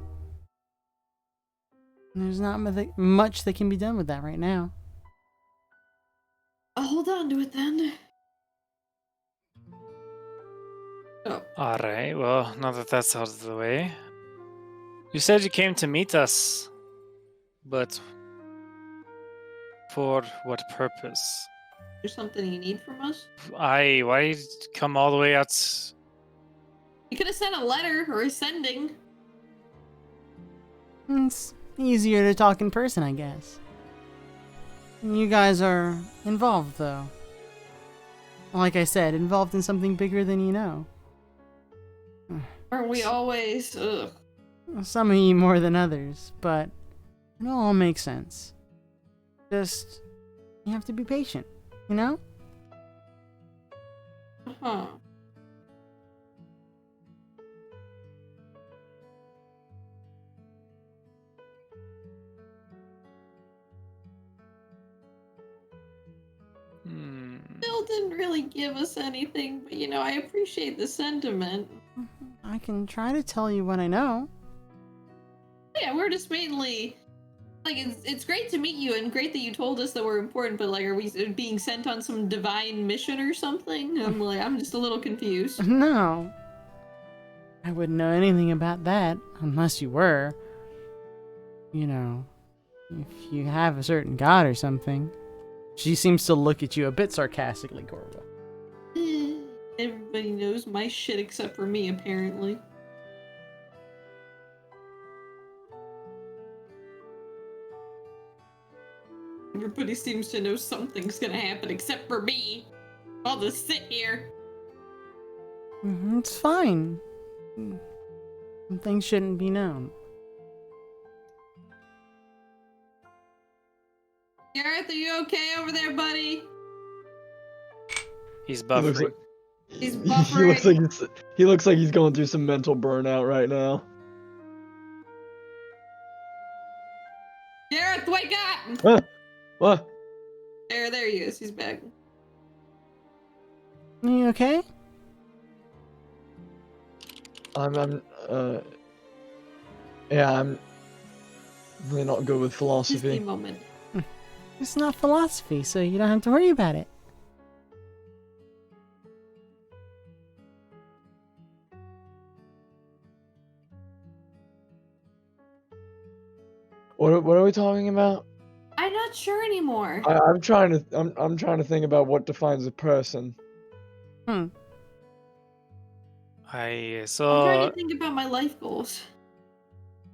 there's not much that can be done with that right now. I'll hold on to it then. Oh, Alright, well, now that that's out of the way. You said you came to meet us, but for what purpose? there's something you need from us? Why did you come all the way out? You could have sent a letter or a sending. It's easier to talk in person, I guess. You guys are involved, though. Like I said, involved in something bigger than you know. Aren't we always? Ugh. Some of you more than others, but it all makes sense. Just, you have to be patient, you know? Huh. Bill didn't really give us anything, but you know, I appreciate the sentiment. I can try to tell you what I know. Yeah, we're just mainly like it's great to meet you and great that you told us that we're important, but like, are we being sent on some divine mission or something? I'm just a little confused. No. I wouldn't know anything about that unless you were. You know, if you have a certain god or something. She seems to look at you a bit sarcastically, Corva. Everybody knows my shit except for me, apparently. Everybody seems to know something's gonna happen except for me. I'll just sit here. It's fine. Some things shouldn't be known. Gareth, are you okay over there, buddy? He's He looks buffering. like, He's he looks like he's going through some mental burnout right now. Gareth, wake up! Huh? What? There he is. He's back. Are you okay? Yeah, I'm really not good with Just a philosophy. moment. It's not philosophy, so you don't have to worry about it. What are we talking about? I'm not sure anymore. I'm trying to think about what defines a person. Hmm. I I'm so trying to think about my life goals.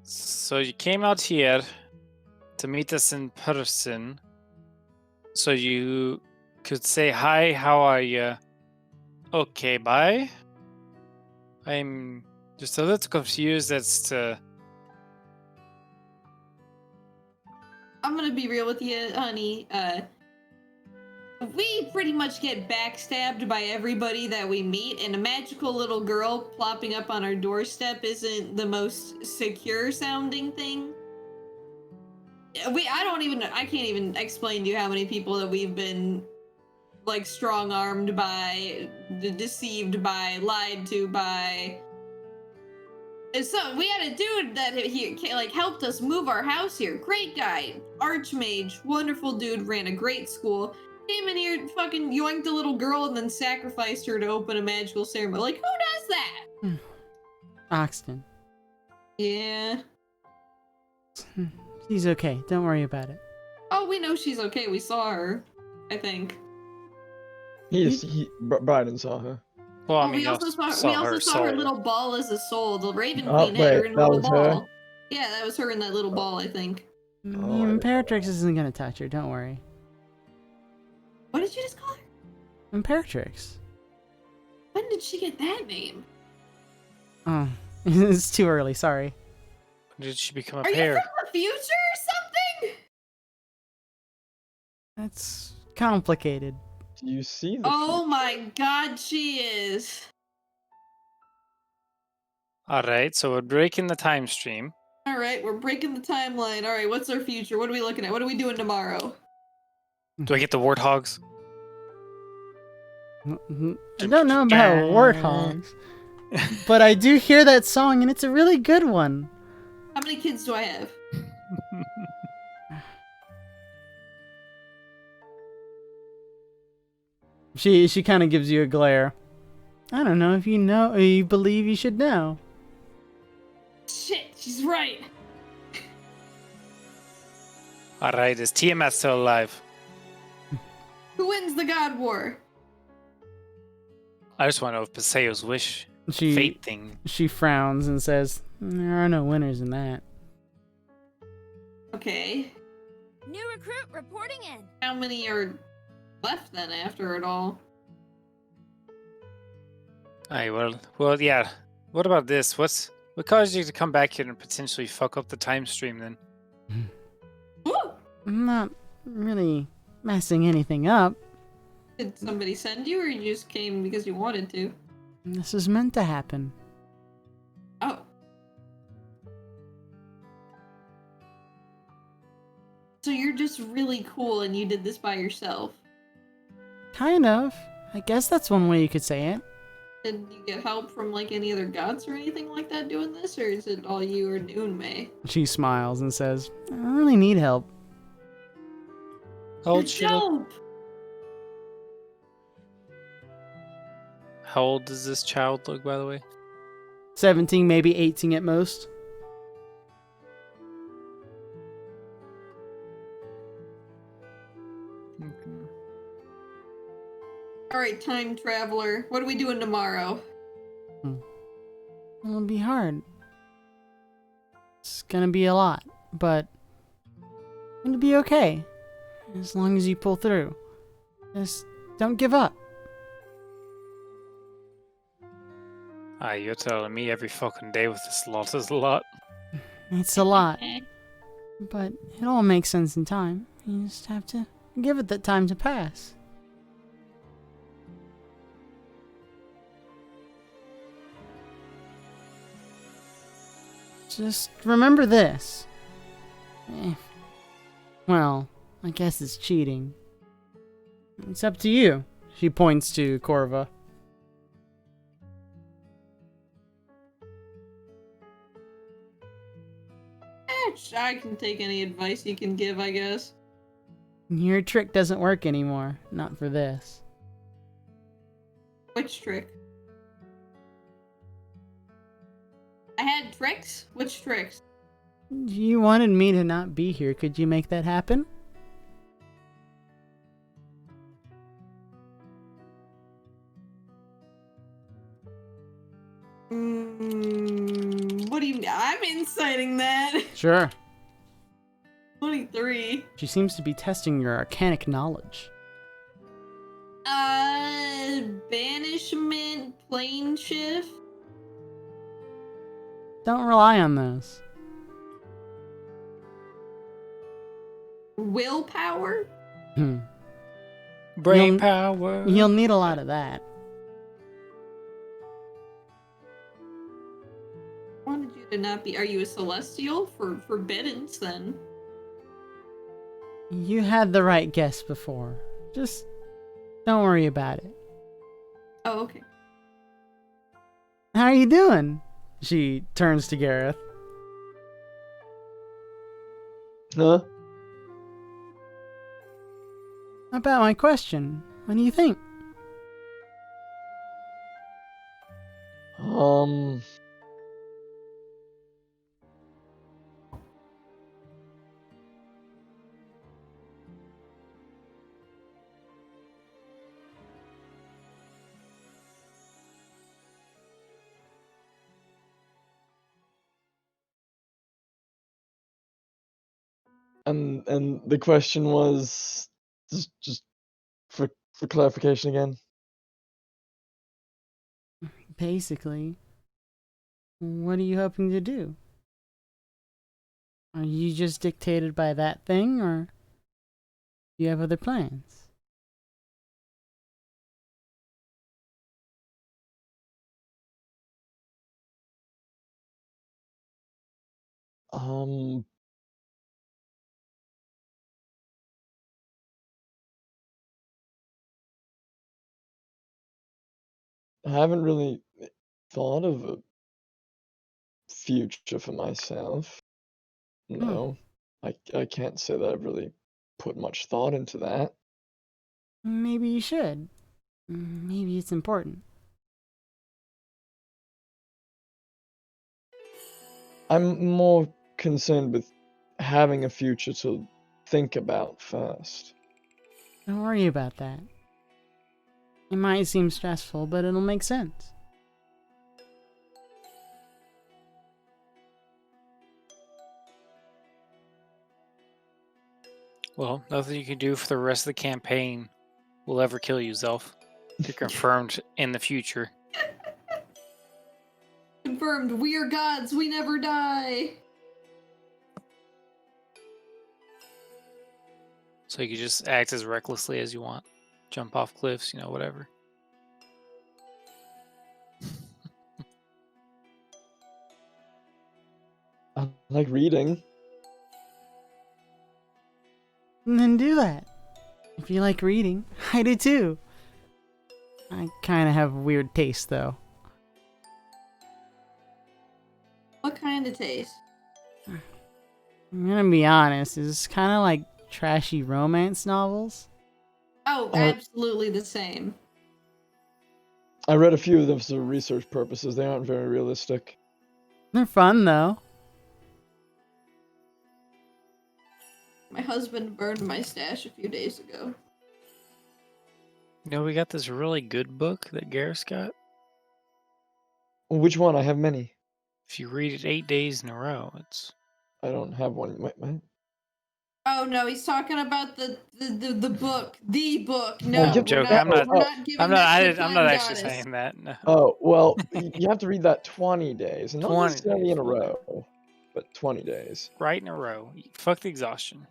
so you came out here to meet us in person, so you could say hi. How are you? Okay, bye. I'm just a little confused as to. I'm gonna be real with you, honey. We pretty much get backstabbed by everybody that we meet, and a magical little girl plopping up on our doorstep isn't the most secure sounding thing. I can't even explain to you how many people that we've been like strong-armed by, deceived by, lied to by. And so we had a dude that he like helped us move our house here. Great guy, archmage, wonderful dude, ran a great school. Came in here, fucking yoinked a little girl, and then sacrificed her to open a magical ceremony. Like, who does that? Oxton. Yeah. She's okay. Don't worry about it. Oh, we know she's okay. We saw her, I think. Bryden saw her. Well, I Oh, mean, we also y'all saw her soul. little ball as a soul. The Raven Oh, Queen had her wait, in a that little was her? ball. Yeah, that was her in that little ball, I think. Imperatrix isn't gonna touch her. Don't worry. What did you just call her? Imperatrix. When did she get that name? Oh, it's too early. Sorry. When did she become a Are you pair? from the future or something? That's complicated. Do you see the? Oh my god, she is. All right, so we're breaking the time stream. All right, we're breaking the timeline. All right, what's our future? What are we looking at? What are we doing tomorrow? Do I get the warthogs? I don't know about warthogs, but I do hear that song, and it's a really good one. How many kids do I have? She kind of gives you a glare. I don't know if you know or you believe you should know. Shit, she's right. All right, is Tiamat still alive? Who wins the God War? I just want to know if Paseo's wish She fate thing. she frowns and says, "There are no winners in that." Okay. New recruit reporting in. How many are left then after it all? Aye, well, yeah. What about this? What caused you to come back here and potentially fuck up the time stream then? Woo! I'm not really messing anything up. Did somebody send you, or you just came because you wanted to? This is meant to happen. Oh. So you're just really cool and you did this by yourself. Kind of. I guess that's one way you could say it. Did you get help from like any other gods or anything like that doing this, or is it all you or Unmei? She smiles and says, "I don't really need help." How old she look? Dope. How old does this child look, by the way? 17, maybe 18 at most. Alright, time traveler. What are we doing tomorrow? It'll be hard. It's gonna be a lot, but it'll be okay. As long as you pull through. Just don't give up. Aye, you're telling me every fucking day with this lot is a lot. It's a lot, but it all makes sense in time. You just have to give it that time to pass. Just remember this. Well, I guess it's cheating. It's up to you. She points to Corva. I can take any advice you can give, I guess. Your trick doesn't work anymore. Not for this. Which trick? I had tricks? Which tricks? You wanted me to not be here. Could you make that happen? writing that. Sure. 23. She seems to be testing your arcanic knowledge. Banishment, plane shift. Don't rely on those. Willpower? Brain power. You'll need a lot of that. I wanted you to not be. Are you a celestial? For forbiddance, then. You had the right guess before. Just don't worry about it. Oh, okay. How are you doing? She turns to Gareth. Huh? About my question. What do you think? And the question was just for clarification again. Basically, what are you hoping to do? Are you just dictated by that thing, or do you have other plans? I haven't really thought of a future for myself. No. I can't say that I've really put much thought into that. Maybe you should. Maybe it's important. I'm more concerned with having a future to think about first. Don't worry about that. It might seem stressful, but it'll make sense. Well, nothing you can do for the rest of the campaign will ever kill you, Zelf. You're confirmed in the future. Confirmed. We are gods. We never die. So you can just act as recklessly as you want. Jump off cliffs, whatever. I like reading. Then do that. If you like reading, I do too. I kind of have weird taste, though. What kind of taste? I'm gonna be honest, it's kind of like trashy romance novels. Oh, absolutely the same. I read a few of them for research purposes. They aren't very realistic. They're fun, though. My husband burned my stash a few days ago. We got this really good book that Garrus got. Which one? I have many. If you read it 8 days in a row, it's... I don't have one. Wait. Oh no, he's talking about the book. The book. Oh, No, I'm we're joking. not, I'm not- we're not giving I'm that to not. the I'm not time actually goddess. saying that. No. Oh, well, you have to read that 20 days, and not 20 necessarily days, in a fine. row, but 20 days. Right in a row. Fuck the exhaustion.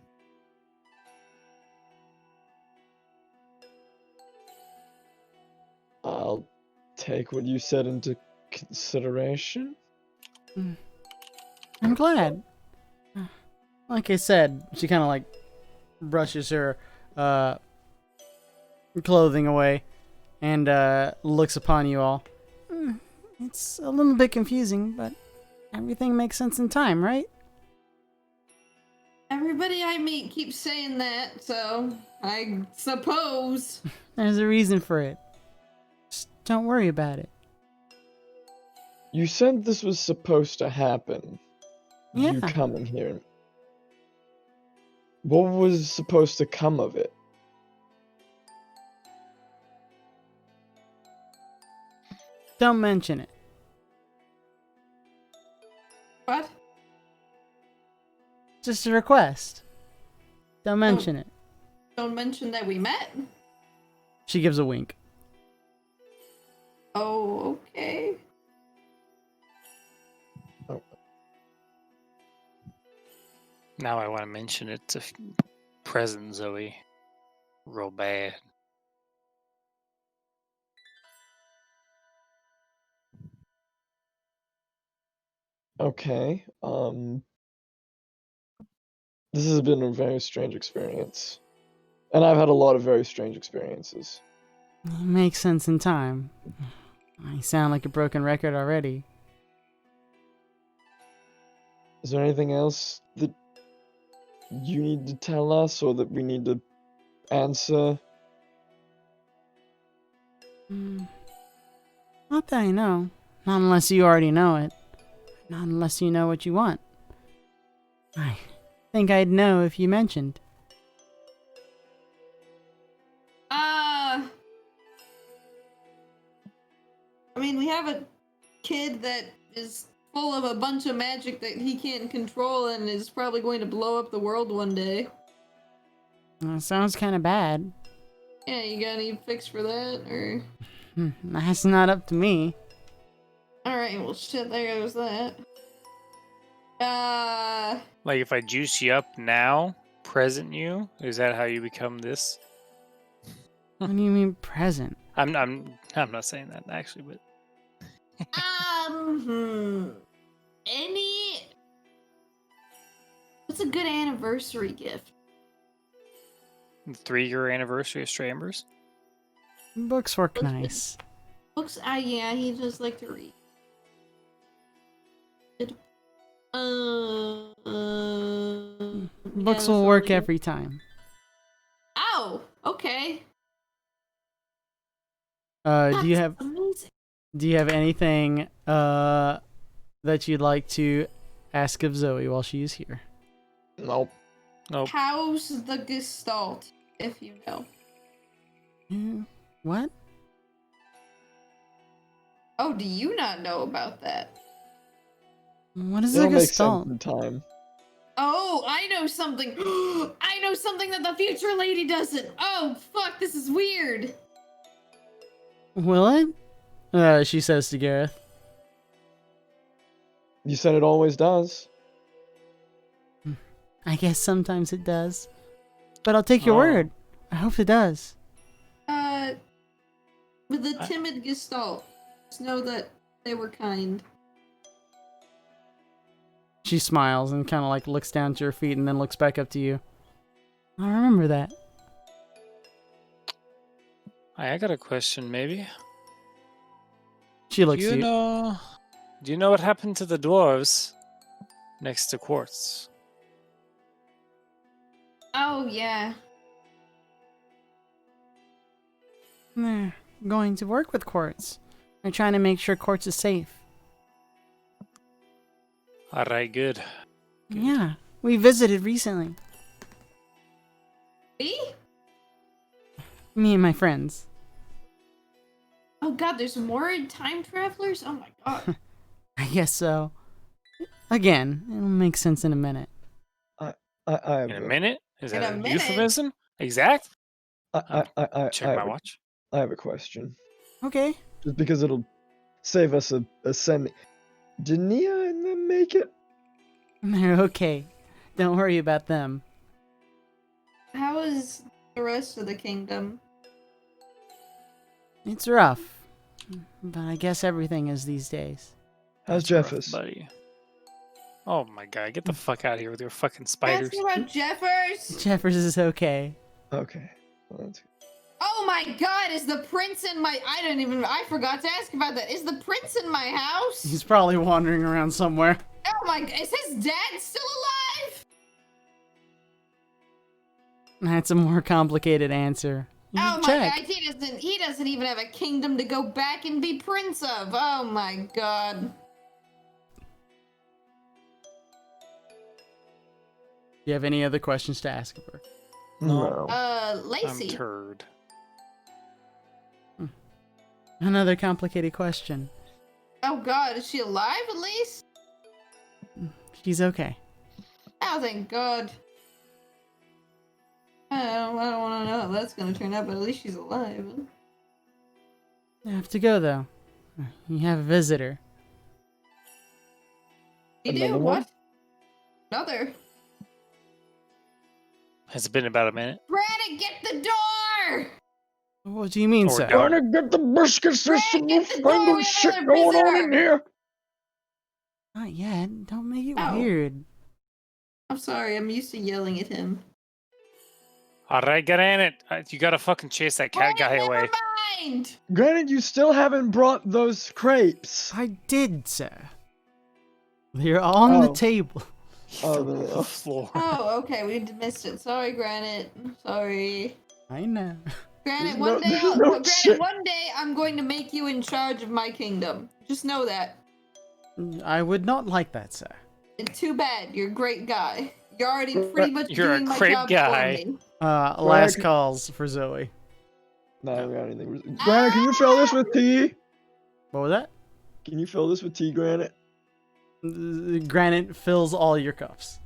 I'll take what you said into consideration. I'm glad. Like I said, she kind of like brushes her clothing away and looks upon you all. It's a little bit confusing, but everything makes sense in time, right? Everybody I meet keeps saying that, so I suppose. There's a reason for it. Just don't worry about it. You said this was supposed to happen. Yeah. You coming here. What was supposed to come of it? Don't mention it. What? Just a request. Don't mention it. Don't mention that we met. She gives a wink. Oh, okay. Now I want to mention it to present Zoe. Real bad. Okay. This has been a very strange experience. And I've had a lot of very strange experiences. Makes sense in time. I sound like a broken record already. Is there anything else that you need to tell us or that we need to answer? Not that I know. Not unless you already know it. Not unless you know what you want. I think I'd know if you mentioned. I mean, we have a kid that is full of a bunch of magic that he can't control and is probably going to blow up the world one day. Sounds kind of bad. Yeah, you got any fix for that, or? That's not up to me. Alright, well shit, there goes that. Like if I juice you up now, present you, is that how you become this? What do you mean present? I'm not saying that actually, but Any... What's a good anniversary gift? the 3-year anniversary of Stray Embers. Books work nice. Books, yeah, he just like to read. Books will work every time. Oh, okay. Do you have Amazing. anything that you'd like to ask of Zoe while she is here? Nope. Nope. How's the Gestalt, if you know? What? Oh, do you not know about that? What is It'll a make sense gestalt? in time. Oh, I know something. I know something that the future lady doesn't. Oh, fuck, this is weird. Will it? She says to Gareth. You said it always does. I guess sometimes it does. But I'll take your word. I hope it does. With the timid Gestalt, just know that they were kind. She smiles and kind of like looks down to her feet and then looks back up to you. I remember that. I got a question, maybe. She looks at you. Do you know what happened to the dwarves next to Quartz? Oh, yeah. They're going to work with Quartz. They're trying to make sure Quartz is safe. Alright, good. Yeah, we visited recently. Me? Me and my friends. Oh god, there's more time travelers? Oh my god. I guess so. Again, it'll make sense in a minute. I have In a minute? Is In that a a minute? euphemism? Exact? I Check my watch. I have a question. Okay. Just because it'll save us a send. Did Nia and them make it? They're okay. Don't worry about them. How is the rest of the kingdom? It's rough. But I guess everything is these days. How's That's rough, Jeffers? buddy? Oh my god, get the fuck out of here with your fucking spiders. Asking about Jeffers? Jeffers is okay. Okay. Well, that's good. Oh my god, is the prince in my... I forgot to ask about that. Is the prince in my house? He's probably wandering around somewhere. Oh my... Is his dad still alive? That's a more complicated answer. You Oh my check. god, he doesn't even have a kingdom to go back and be prince of. Oh my god. Do you have any other questions to ask of her? No. I'm Lacey. turd. Another complicated question. Oh god, is she alive at least? She's okay. Oh, thank God. I don't want to know how that's gonna turn out, but at least she's alive. I have to go though. You have a visitor. You do Another one? what? Another. Has it been about a minute? Granite, get the door! What do you mean, Or sir? don't. Trying to get the biscuits. There's some Get the door, we newfangled have shit another going on visitor. in here. Not yet. Don't make it Oh. weird. I'm sorry, I'm used to yelling at him. Alright, get in it. You gotta fucking chase that cat Wait, guy never away. mind! Granted, you still haven't brought those crepes. I did, sir. They're on the Oh. table. Oh, Throw really? it on the floor. Oh, okay, we missed it. Sorry, Granite. Sorry. I know. Granite, There's no shit. one day I'm going to make you in charge of my kingdom. Just know that. I would not like that, sir. And too bad, you're a great guy. You're already pretty much You're a doing my great job guy. for me. Last calls for Zoe. No, I don't got anything. Granite, can you fill this with tea? What was that? Can you fill this with tea, Granite? Granite fills all your cups.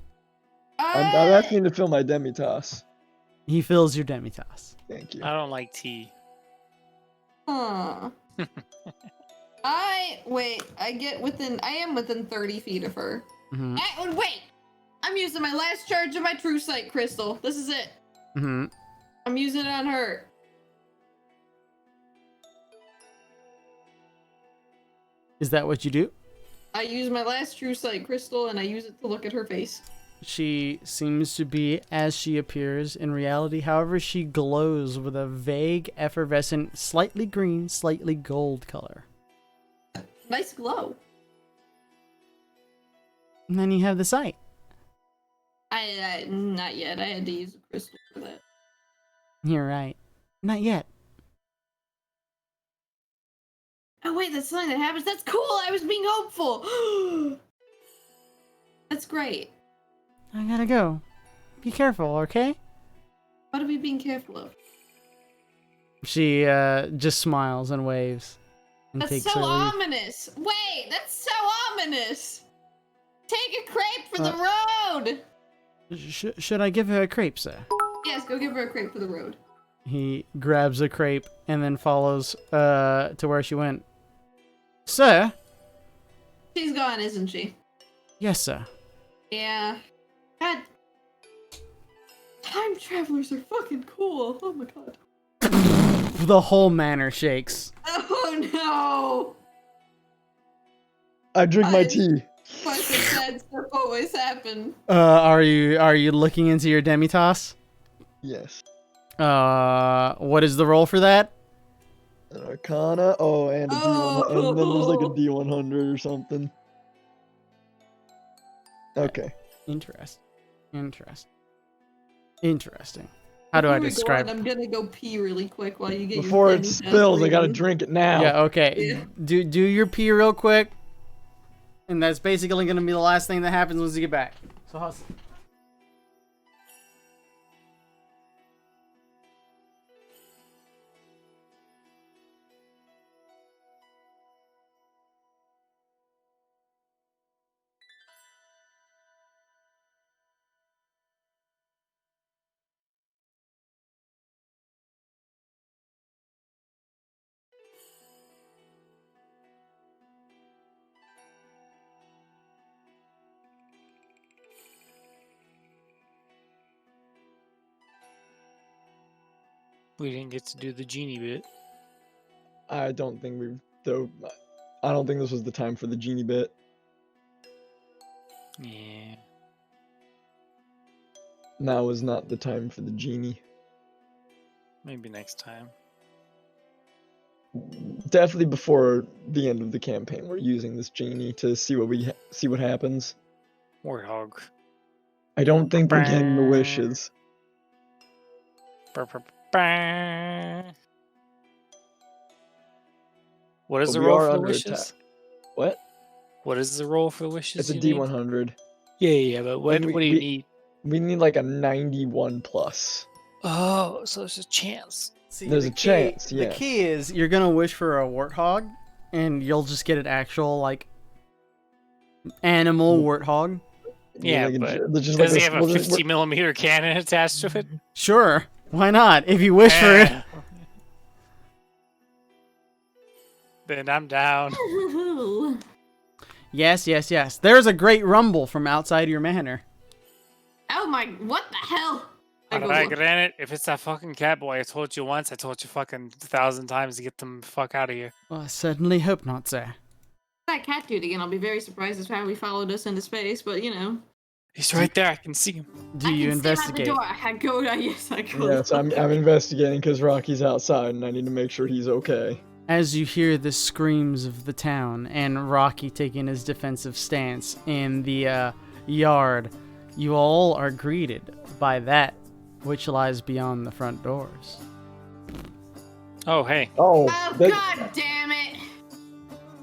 I'm asking to fill my demi-tasse. He fills your demi-tasse. Thank you. I don't like tea. Huh. I am within 30 feet of her. Mm-hmm. Wait! I'm using my last charge of my true sight crystal. This is it. Mm-hmm. I'm using it on her. Is that what you do? I use my last true sight crystal and I use it to look at her face. She seems to be as she appears in reality. However, she glows with a vague, effervescent, slightly green, slightly gold color. Nice glow. And then you have the sight. I not yet. I had to use a crystal for that. You're right. Not yet. Oh wait, that's something that happens. That's cool. I was being hopeful. That's great. I gotta go. Be careful, okay? What are we being careful of? She just smiles and waves. And That's takes so her leave. ominous. Wait, that's so ominous. Take a crepe for the road. Should I give her a crepe, sir? Yes, go give her a crepe for the road. He grabs a crepe and then follows to where she went. Sir? She's gone, isn't she? Yes, sir. Yeah. God. Time travelers are fucking cool. Oh my god. The whole manor shakes. Oh no. I drink my tea. Why does sad stuff always happen? Are you looking into your demi-tasse? Yes. What is the roll for that? An Arcana. Oh, and a D100. And then there's like a D100 or something. Okay. Interesting. How do I Before we go describe on, I'm gonna go pee really quick while you get Before your it demi-tasse spills, I gotta ready. drink it now. Yeah, okay. Yeah. Do your pee real quick. And that's basically gonna be the last thing that happens once you get back. So hustle. We didn't get to do the genie bit. I don't think I don't think this was the time for the genie bit. Yeah. Now is not the time for the genie. Maybe next time. Definitely before the end of the campaign, we're using this genie to see what happens. Warthog. I don't think we're getting the wishes. What is But the we roll are for the under wishes? attack. What? What is the roll for the wishes? It's a you need? D100. Yeah, but what we- do you we- need? We need like a 91 plus. Oh, so there's a chance. See, There's the a chance, The yes. key is you're gonna wish for a warthog, and you'll just get an actual like animal warthog. Yeah, Like, but just does like he have a 50 millimeter cannon attached to it? Sure, why not? If you wish for it. Then I'm down. Yes. There's a great rumble from outside your manor. Oh my, what the hell? I go Alright, look. granted, if it's that fucking cat boy, I told you once, I told you fucking 1,000 times to get them fuck out of here. Well, I certainly hope not, sir. That cat dude again, I'll be very surprised as to how he followed us into space, but you know. He's right there, I can see him. Do you investigate? I can see him at the door. Yes, I go. Yes, I'm investigating because Rocky's outside and I need to make sure he's okay. As you hear the screams of the town and Rocky taking his defensive stance in the yard, you all are greeted by that which lies beyond the front doors. Oh, hey. Oh, Oh, that- god damn it!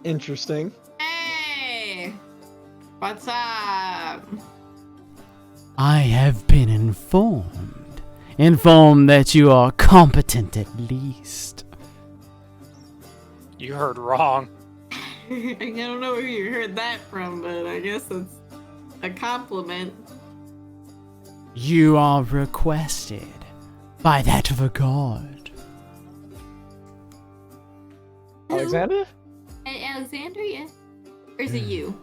interesting. Hey! What's up? I have been informed. Informed that you are competent at least. You heard wrong. I don't know where you heard that from, but I guess it's a compliment. You are requested by that of a god. Alexander? Alexandria? Or is it you?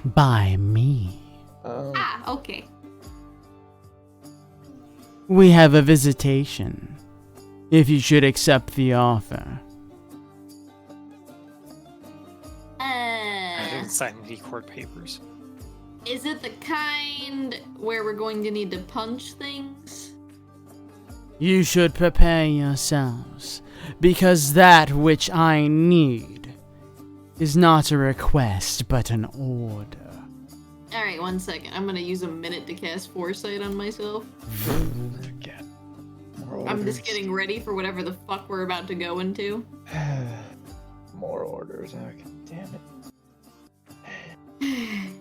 By me. Ah, okay. We have a visitation. If you should accept the offer. I didn't sign any court papers. Is it the kind where we're going to need to punch things? You should prepare yourselves, because that which I need is not a request, but an order. Alright, 1 second. I'm gonna use a minute to cast Foresight on myself. Again. I'm just getting ready for whatever the fuck we're about to go into. More orders. Okay, damn it.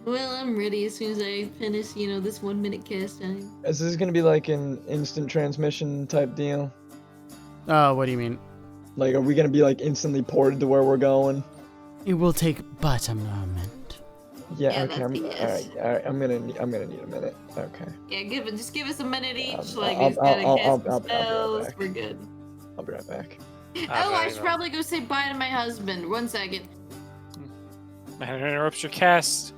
Well, I'm ready as soon as I finish, this 1 minute cast time. Is this gonna be like an instant transmission type deal? What do you mean? Like, are we gonna be like instantly ported to where we're going? It will take but a moment. Yeah. Yeah, Okay. that's a yes. All right. I'm gonna need a minute. Okay. Yeah, just give us a minute each. I'll- We just gotta I'll- cast I'll the be right spells. back. We're good. I'll be right back. Oh, I should probably go say bye to my husband. 1 second. Man, interrupts your cast.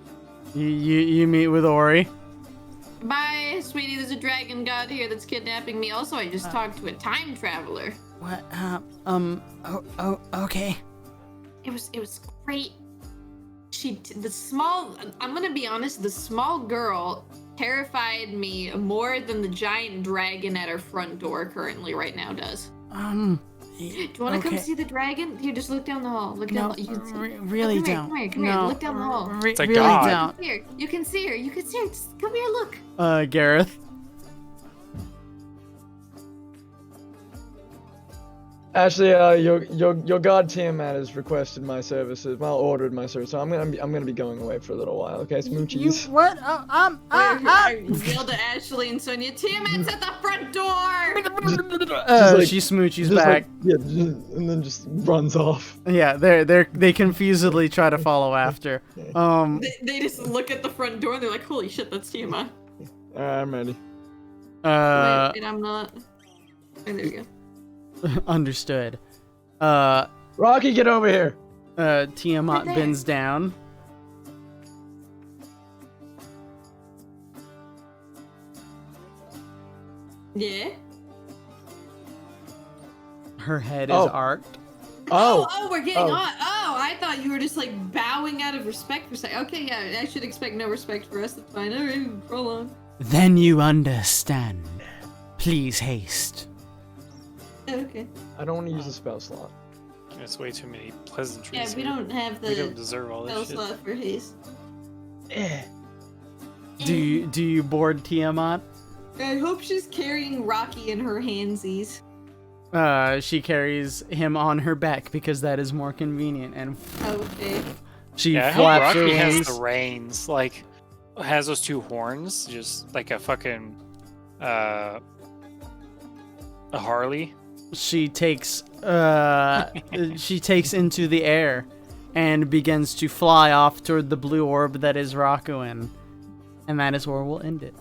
You meet with Ori. Bye, sweetie. There's a dragon god here that's kidnapping me. Also, I just talked to a time traveler. What? Okay. It was great. I'm gonna be honest, the small girl terrified me more than the giant dragon at our front door currently right now does. Do you want to come see the dragon? Here, just look down the hall. Look down. You can see. Really come here, don't. Come here. Look down the hall. It's like really God. don't. Here, you can see her. Just come here. Look. Gareth. Actually, your god Tiamat has requested my services. Well, ordered my services. So I'm gonna be going away for a little while. Okay, smoochies. What? I yelled at Ashley and Sonia. Tiamat's at the front door. She smooches Just back. and then just runs off. Yeah, they confusedly try to follow after. They just look at the front door and they're like, "Holy shit, that's Tiamat." Alright, I'm ready. Wait, I'm not. Oh, there you go. Understood. Rocky, get over here. Tiamat Right there. bends down. Yeah. Her head is Oh. arced. Oh, we're getting Oh. on. Oh, I thought you were just like bowing out of respect for saying. Okay, yeah, I should expect no respect for us. That's fine. All right, roll on. Then you understand. Please haste. Okay. I don't want to use the spell slot. There's way too many pleasantries. Yeah, we here. don't have We don't the deserve all spell this shit. slot for haste. Do you board Tiamat? I hope she's carrying Rocky in her handsies. She carries him on her back because that is more convenient, and Okay. she Yeah, I hope flaps her Rocky has wings. the reins, like has those two horns, just like a fucking a Harley. She takes into the air and begins to fly off toward the blue orb that is Rakuin. And that is where we'll end it.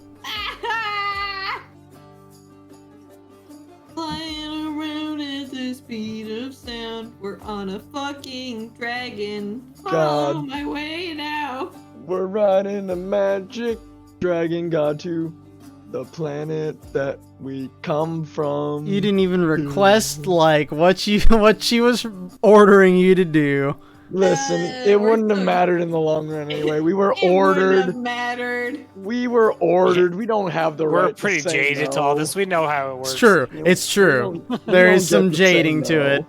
Flying around at the speed of sound. We're on a fucking dragon. Follow God. my way now. We're riding a magic dragon god to the planet that we come from. You didn't even request like what she was ordering you to do. Listen, it we're wouldn't have so- mattered in the long run anyway. We were It wouldn't have ordered. mattered. We were ordered. We don't have the We're right pretty to say jaded no. to all this. We know how it works. It's true. You know, It's true. we There don't is some get to say jading to no. it.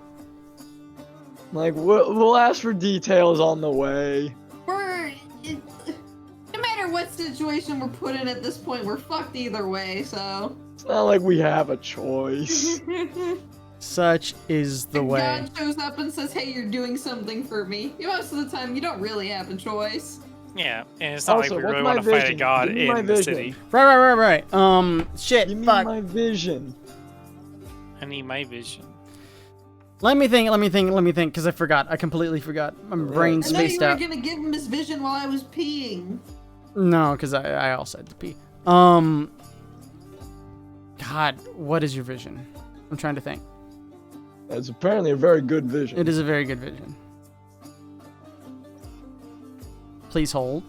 Like, we'll ask for details on the way. No matter what situation we're put in at this point, we're fucked either way, so. It's not like we have a choice. Such is the If way. God shows up and says, hey, you're doing something for me, most of the time you don't really have a choice. Yeah, and it's not Also, like we what's really my want to fight a vision? god Give me my in the vision. city. Right. Shit. Give me Fuck. my vision. I need my vision. Let me think, because I forgot. I completely forgot. My brain's I know you spaced were out. gonna give him his vision while I was peeing. No, because I also had to pee. God, what is your vision? I'm trying to think. That's apparently a very good vision. It is a very good vision. Please hold.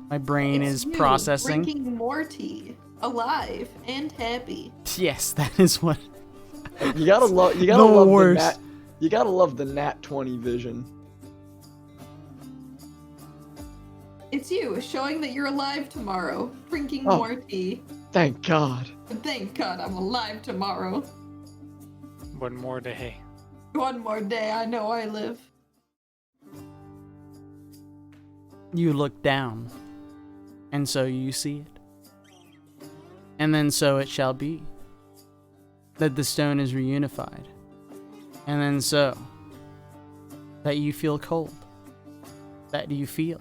My brain It's is you processing. Drinking more tea, alive and happy. Yes, that is what. You gotta love. You gotta The love worst. the nat. You gotta love the nat 20 vision. It's you showing that you're alive tomorrow, drinking Oh. more tea. Thank God. Thank God I'm alive tomorrow. One more day. One more day, I know I live. You look down, and so you see it. And then so it shall be, that the stone is reunified. And then so, that you feel cold, that you feel,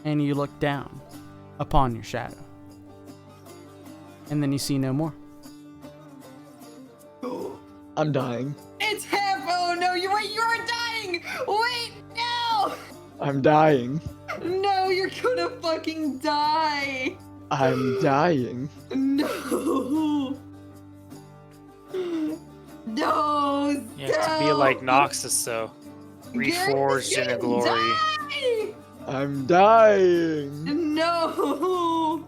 and you look down upon your shadow. And then you see no more. I'm dying. It's half. Oh no! You are dying. Wait, no, I'm dying. no, you're gonna fucking die. I'm dying. No. No. You have to be like Noxus, so reforged in a glory. Die! I'm dying. No.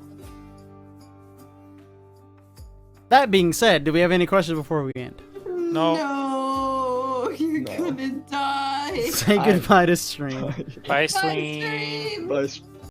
That being said, do we have any questions before we end? No. No, you're No. gonna die. Say I- goodbye to stream. Bye, Bye, stream. stream. Bye,